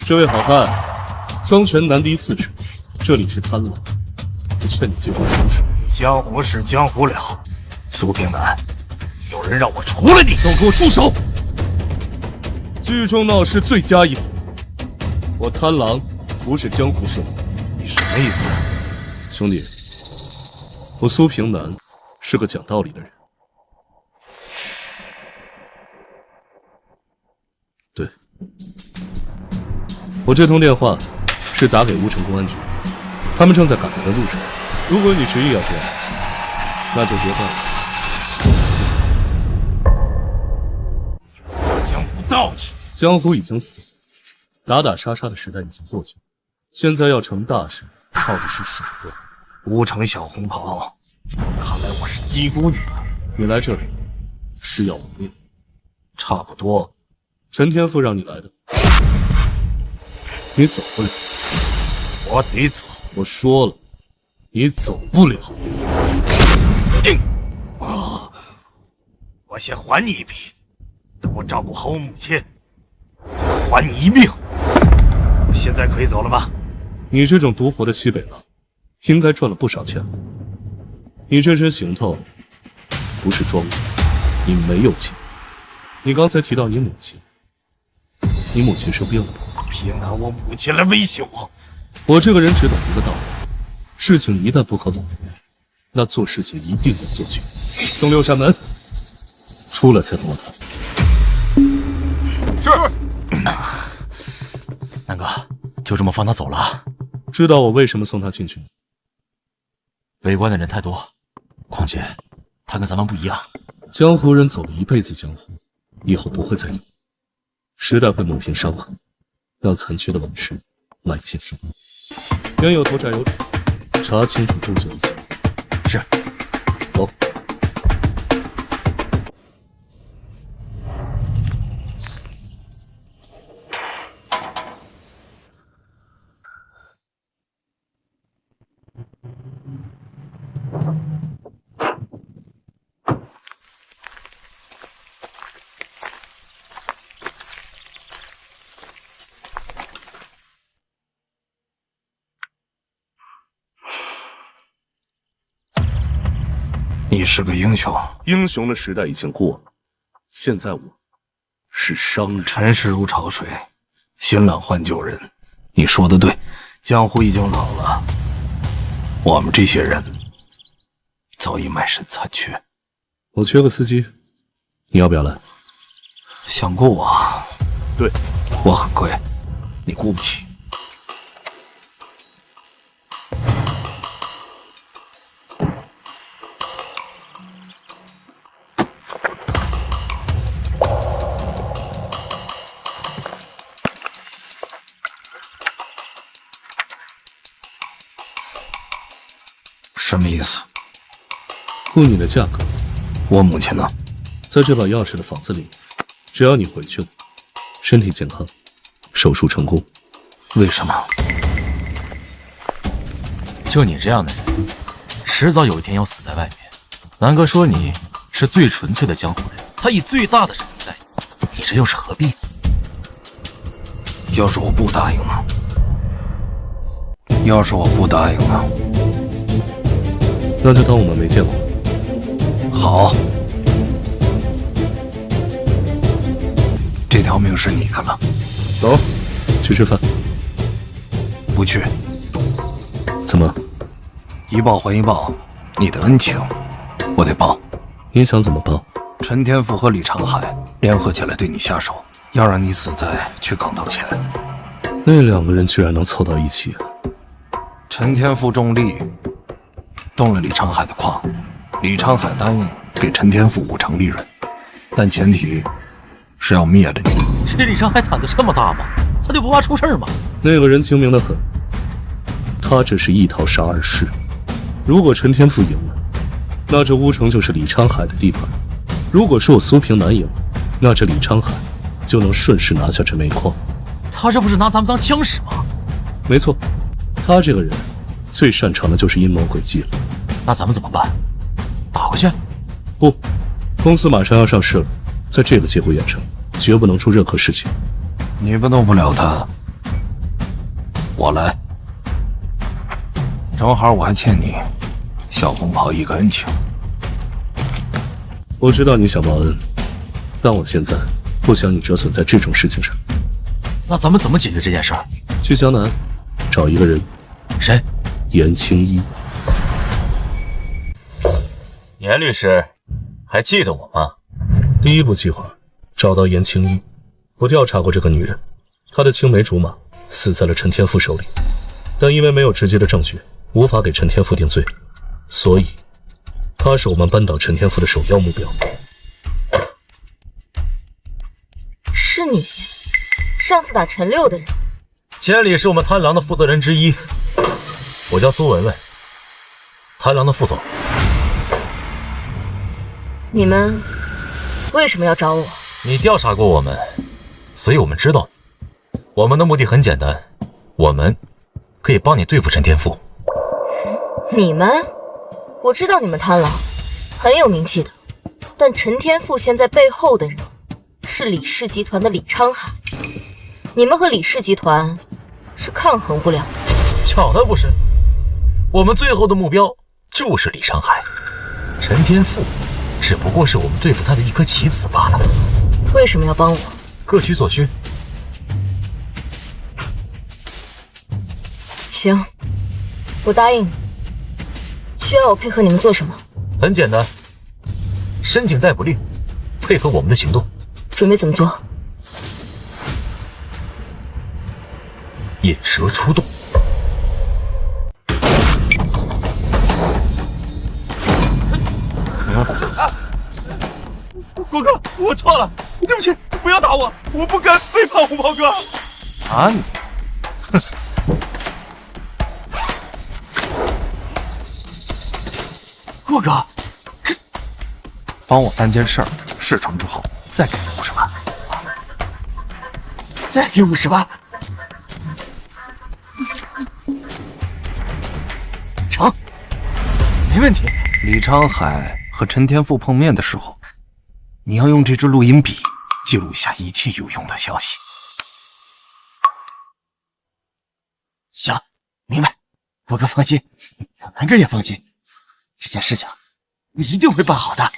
这位好汉，双拳难敌4尺，这里是贪婪，我劝你最后收手。
江湖事，江湖了。苏平南，有人让我除了你，
都给我住手！聚众闹事，罪加一等。我贪狼不是江湖圣，
你什么意思？
兄弟，我苏平南是个讲道理的人。对。我这通电话是打给乌城公安局，他们正在赶来的路上。如果你执意要这样，那就别怪我送你进。
讲江湖道义，
江湖已经死了，打打杀杀的时代已经过去，现在要成大事，靠的是手段。
乌城小红袍，看来我是低估你了。
你来这里是要我命？
差不多。
陈天赋让你来的。你走不了，
我得走。
我说了，你走不了。
我先还你一笔，等我照顾好我母亲，再还你一命。我现在可以走了吗？
你这种独活的西北狼，应该赚了不少钱了。你这身行头，不是装的，你没有钱。你刚才提到你母亲，你母亲生病了吗？
别拿我母亲来威胁我！
我这个人只懂一个道理：事情一旦不可挽回，那做事情一定要做绝。送6扇门，出来再跟我谈。
是。南哥，就这么放他走了？
知道我为什么送他进去吗？
围观的人太多，况且他跟咱们不一样。
江湖人走了一辈子江湖，以后不会再有。时代会抹平伤痕，让残缺的往事埋进坟墓。冤有头债有主，查清楚终究一切。
是。
走。
你是个英雄，
英雄的时代已经过了，现在我是商人。
尘世如潮水，新浪换旧人。你说的对，江湖已经老了，我们这些人早已满身残缺。
我缺个司机，你要不要来？
想雇我？
对，
我很贵，你雇不起。什么意思？
雇你的价格。
我母亲呢？
在这把钥匙的房子里，只要你回去了，身体健康，手术成功。
为什么？
就你这样的人，迟早有一天要死在外面。南哥说你是最纯粹的江湖人，他以最大的身份待你，你这又是何必呢？
要是我不答应呢？要是我不答应呢？
那就当我们没见过。
好，这条命是你的了。
走，去吃饭。
不去。
怎么？
一报还一报，你的恩情，我得报。
你想怎么报？
陈天赋和李长海联合起来对你下手，要让你死在去港道前。
那两个人居然能凑到一起。
陈天赋重利，动了李长海的矿，李长海答应给陈天赋50%利润，但前提是要灭了你。
这李长海胆子这么大吗？他就不怕出事吗？
那个人精明得很，他只是一逃杀2世。如果陈天赋赢了，那这乌城就是李昌海的地盘；如果是我苏平南赢了，那这李昌海就能顺势拿下这煤矿。
他这不是拿咱们当枪使吗？
没错，他这个人最擅长的就是阴谋诡计了。
那咱们怎么办？打回去？
不，公司马上要上市了，在这个节骨眼上，绝不能出任何事情。
你们弄不了他，我来。正好我还欠你小红袍一个恩情。
我知道你想报恩，但我现在不想你折损在这种事情上。
那咱们怎么解决这件事儿？
去江南找一个人。
谁？
严青一。
严律师，还记得我吗？
第一步计划找到严青一。我调查过这个女人，她的青梅竹马死在了陈天赋手里，但因为没有直接的证据，无法给陈天赋定罪，所以她是我们扳倒陈天赋的首要目标。
是你，上次打陈六的人。
千里是我们贪狼的负责人之一，我叫苏文文，贪狼的副总。
你们为什么要找我？
你调查过我们，所以我们知道你。我们的目的很简单，我们可以帮你对付陈天赋。
你们？我知道你们贪狼，很有名气的，但陈天赋现在背后的人是李氏集团的李昌海，你们和李氏集团是抗衡不了的。
巧的不是，我们最后的目标就是李昌海，陈天赋只不过是我们对付他的一颗棋子罢了。
为什么要帮我？
各取所需。
行，我答应你。需要我配合你们做什么？
很简单，深井逮捕令，配合我们的行动。
准备怎么做？
引蛇出洞。
国哥，我错了，对不起，不要打我，我不该背叛虎豹哥。
打你？哼！
国哥，
帮我办件事儿，事成之后再给你50万。
再给50万。成，没问题。
李昌海和陈天赋碰面的时候，你要用这支录音笔记录下一切有用的消息。
行，明白。国哥放心，让南哥也放心，这件事情我一定会办好的。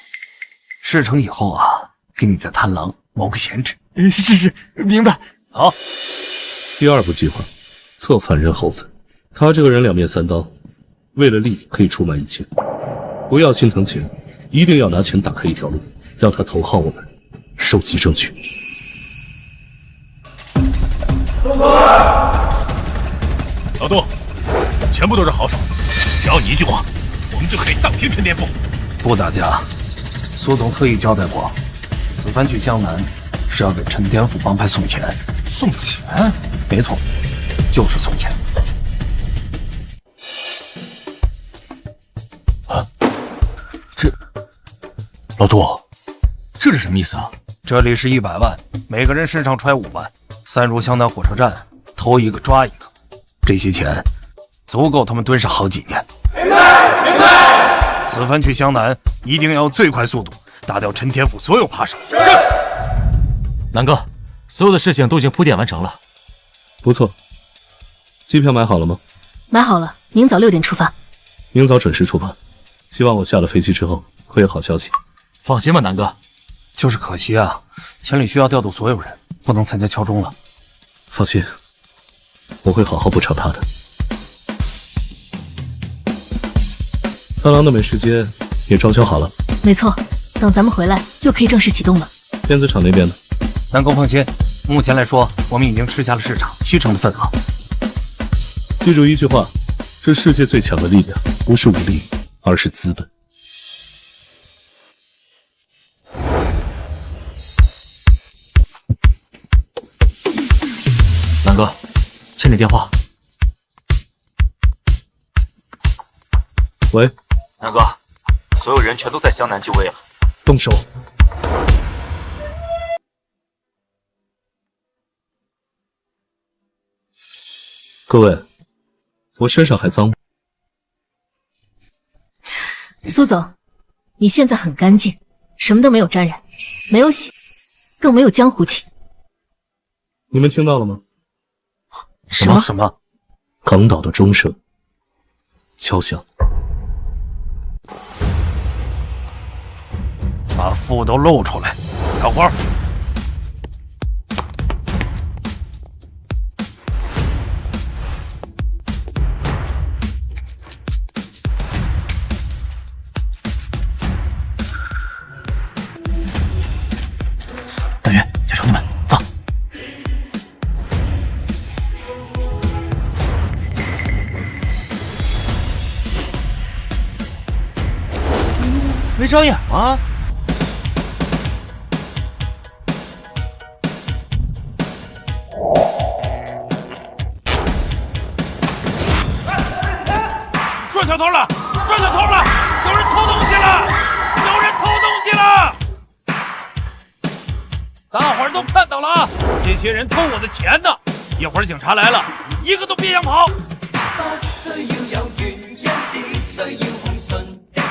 事成以后啊，给你在贪狼谋个闲职。
是，明白。
走。
第2步计划，策反人猴子。他这个人两面三刀，为了利可以出卖一切。不要心疼钱，一定要拿钱打开一条路，让他投靠我们，收集证据。
老杜，全部都是好手，只要你一句话，我们就可以荡平陈天赋。
不打架，苏总特意交代过，此番去江南是要给陈天赋帮派送钱。
送钱？
没错，就是送钱。
老杜，这是什么意思啊？
这里是100万，每个人身上揣5万，3如湘南火车站，偷一个抓一个。这些钱足够他们蹲上好几年。
明白。
此番去湘南，一定要用最快速度打掉陈天赋所有扒手。
是。南哥，所有的事情都已经铺垫完成了。
不错。机票买好了吗？
买好了，明早6点出发。
明早准时出发。希望我下了飞机之后会有好消息。
放心吧，南哥。
就是可惜啊，千里需要调度所有人，不能参加敲钟了。
放心，我会好好补偿他的。贪狼的美食街也装修好了。
没错，等咱们回来就可以正式启动了。
电子厂那边呢？
南哥放心，目前来说，我们已经吃下了市场70%的份额。
记住一句话，这世界最强的力量不是武力，而是资本。
南哥，千里电话。
喂，
南哥，所有人全都在湘南就位了。
动手。各位，我身上还脏吗？
苏总，你现在很干净，什么都没有沾染，没有血，更没有江湖气。
你们听到了吗？
什么？
港岛的钟声敲响，
把腹都露出来，干活。
大元，小兄弟们，走！
没长眼吗？
抓小偷了！抓小偷了！有人偷东西了！有人偷东西了！大伙儿都看到了啊！这些人偷我的钱呢！一会儿警察来了，一个都别想跑！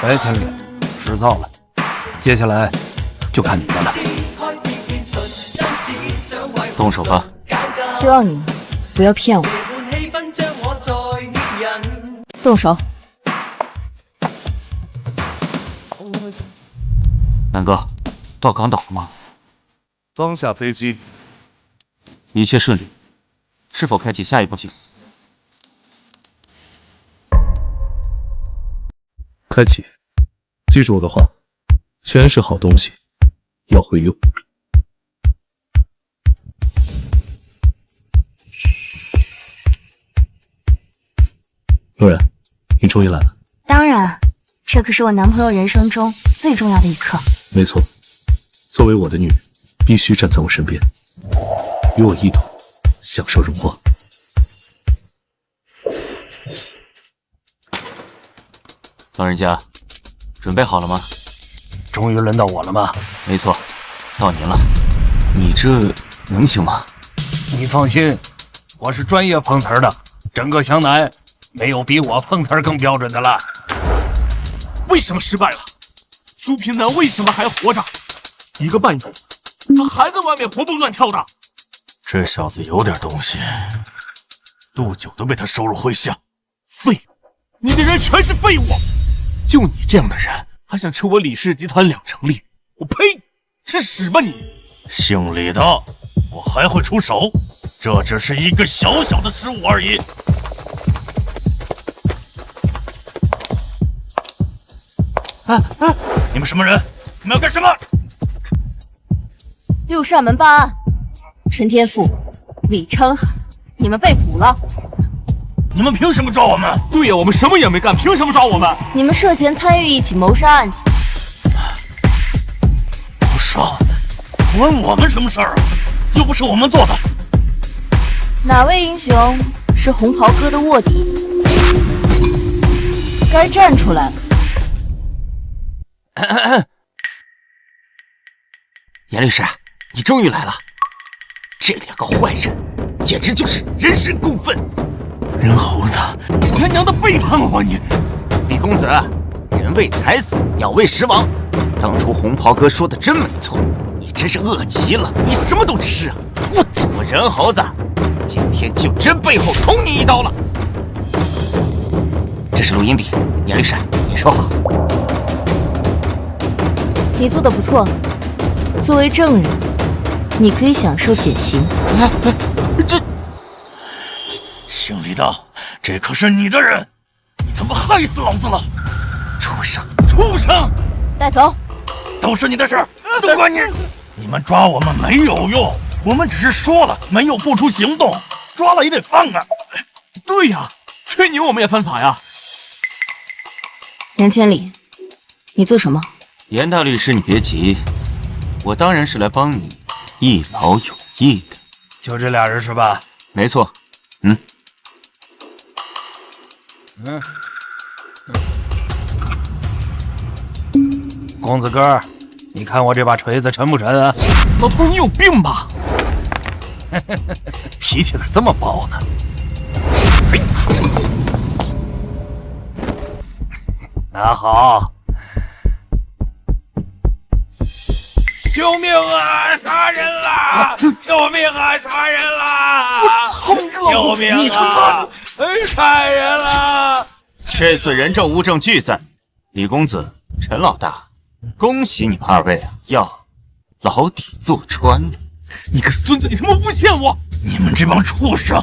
喂，千里，知道了，接下来就看你的了。
动手吧。
希望你不要骗我。动手。
南哥，到港岛了吗？
刚下飞机，
一切顺利。是否开启下一步计划？
开启。记住我的话，钱是好东西，要会用。悠然，你终于来了。
当然，这可是我男朋友人生中最重要的一刻。
没错，作为我的女人，必须站在我身边，与我一同享受荣华。
老人家，准备好了吗？
终于轮到我了吗？
没错，到您了。你这能行吗？
你放心，我是专业碰瓷儿的，整个湘南没有比我碰瓷儿更标准的了。
为什么失败了？苏平南为什么还活着？1个半月，他还在外面活蹦乱跳的。
这小子有点东西，杜九都被他收入麾下。
废物！你的人全是废物！就你这样的人，还想吃我李氏集团2成利？我呸！吃屎吧你！
姓李的，我还会出手，这只是一个小小的失误而已。你们什么人？你们要干什么
6扇门办案，陈天赋、李昌海，你们被捕了。
你们凭什么抓我们？
对呀，我们什么也没干，凭什么抓我们？
你们涉嫌参与一起谋杀案件。
谋杀？关我们什么事儿啊？又不是我们做的。
哪位英雄是红袍哥的卧底？该站出来了。
严律师，你终于来了！这2个坏人，简直就是人神共愤。
人猴子，他娘的背叛我你！
李公子，人为财死，鸟为食亡。当初红袍哥说的真没错，你真是饿极了，你什么都吃啊！我怎么人猴子，今天就真背后捅你一刀了。这是录音笔，严律师，你收好。
你做的不错，作为证人，你可以享受减刑。
这姓李的，这可是你的人，你他妈害死老子了！畜生，畜生！
带走，
都是你的事，都怪你！你们抓我们没有用，我们只是说了，没有付出行动，抓了也得放啊！
对呀，吹牛我们也犯法呀！
杨千里，你做什么？
严大律师，你别急，我当然是来帮你一劳永逸的。
就这俩人是吧？
没错。
公子哥，你看我这把锤子沉不沉啊？
老头，你有病吧？
脾气咋这么暴呢？拿好！救命啊！杀人啦！救命啊！杀人啦！救命啊！杀人啦！
这次人证物证俱在，李公子、陈老大，恭喜你们2位啊，要牢底坐穿了。
你个孙子，你他妈诬陷我！
你们这帮畜生，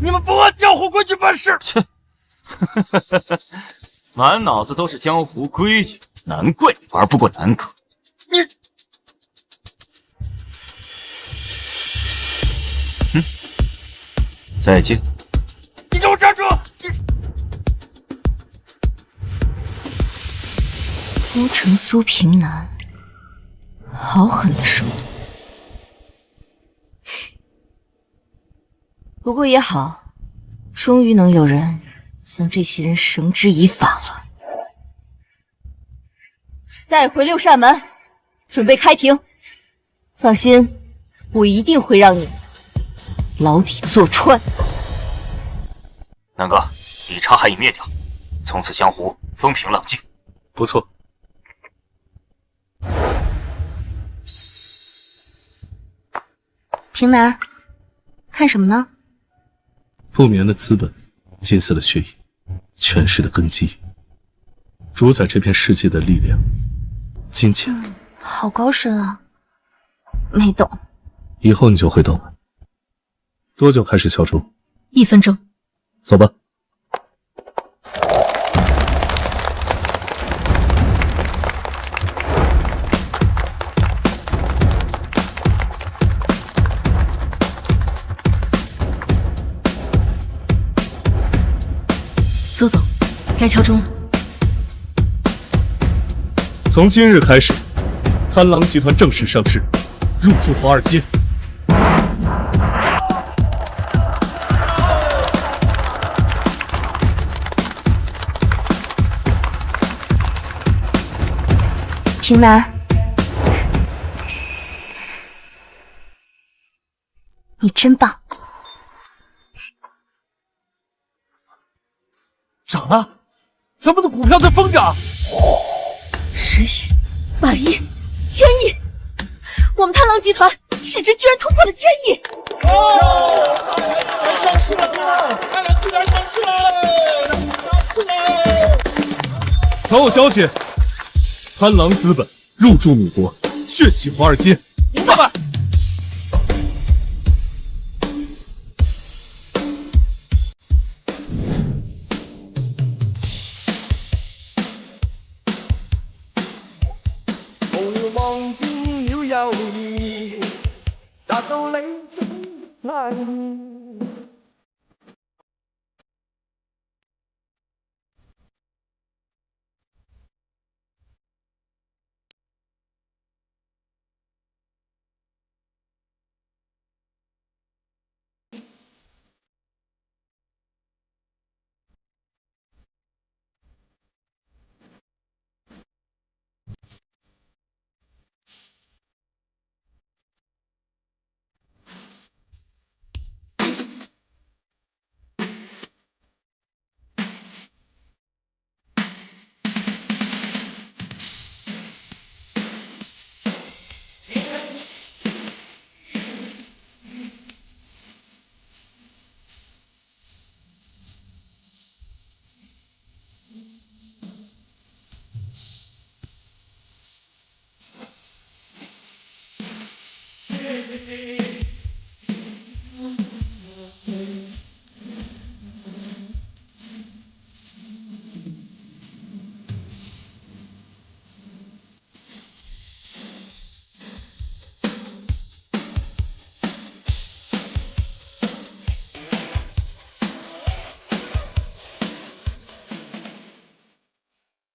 你们不按江湖规矩办事！
切！满脑子都是江湖规矩，难怪玩不过南哥。
你。
再见！
你给我站住！
都城苏平南，好狠的手段。不过也好，终于能有人将这些人绳之以法了。带回6扇门，准备开庭。放心，我一定会让你牢底坐穿。
南哥，李昌海已灭掉，从此江湖风平浪静。
不错。
平南，看什么呢？
不眠的资本，金色的血液，权势的根基，主宰这片世界的力量，金钱。
好高深啊，没懂。
以后你就会懂了。多久开始敲钟
？1分钟。
走吧。
苏总，该敲钟了。
从今日开始，贪狼集团正式上市，入驻华尔街。
平南，你真棒！
涨了，咱们的股票在疯涨
，10亿、100亿、1000亿，我们贪狼集团市值居然突破了1000亿！
哦，上市了！贪狼集团上市了！上市了！
传我消息，贪狼资本入驻美国，血洗华尔街。
明白。
望見了友誼，達到理想愛意。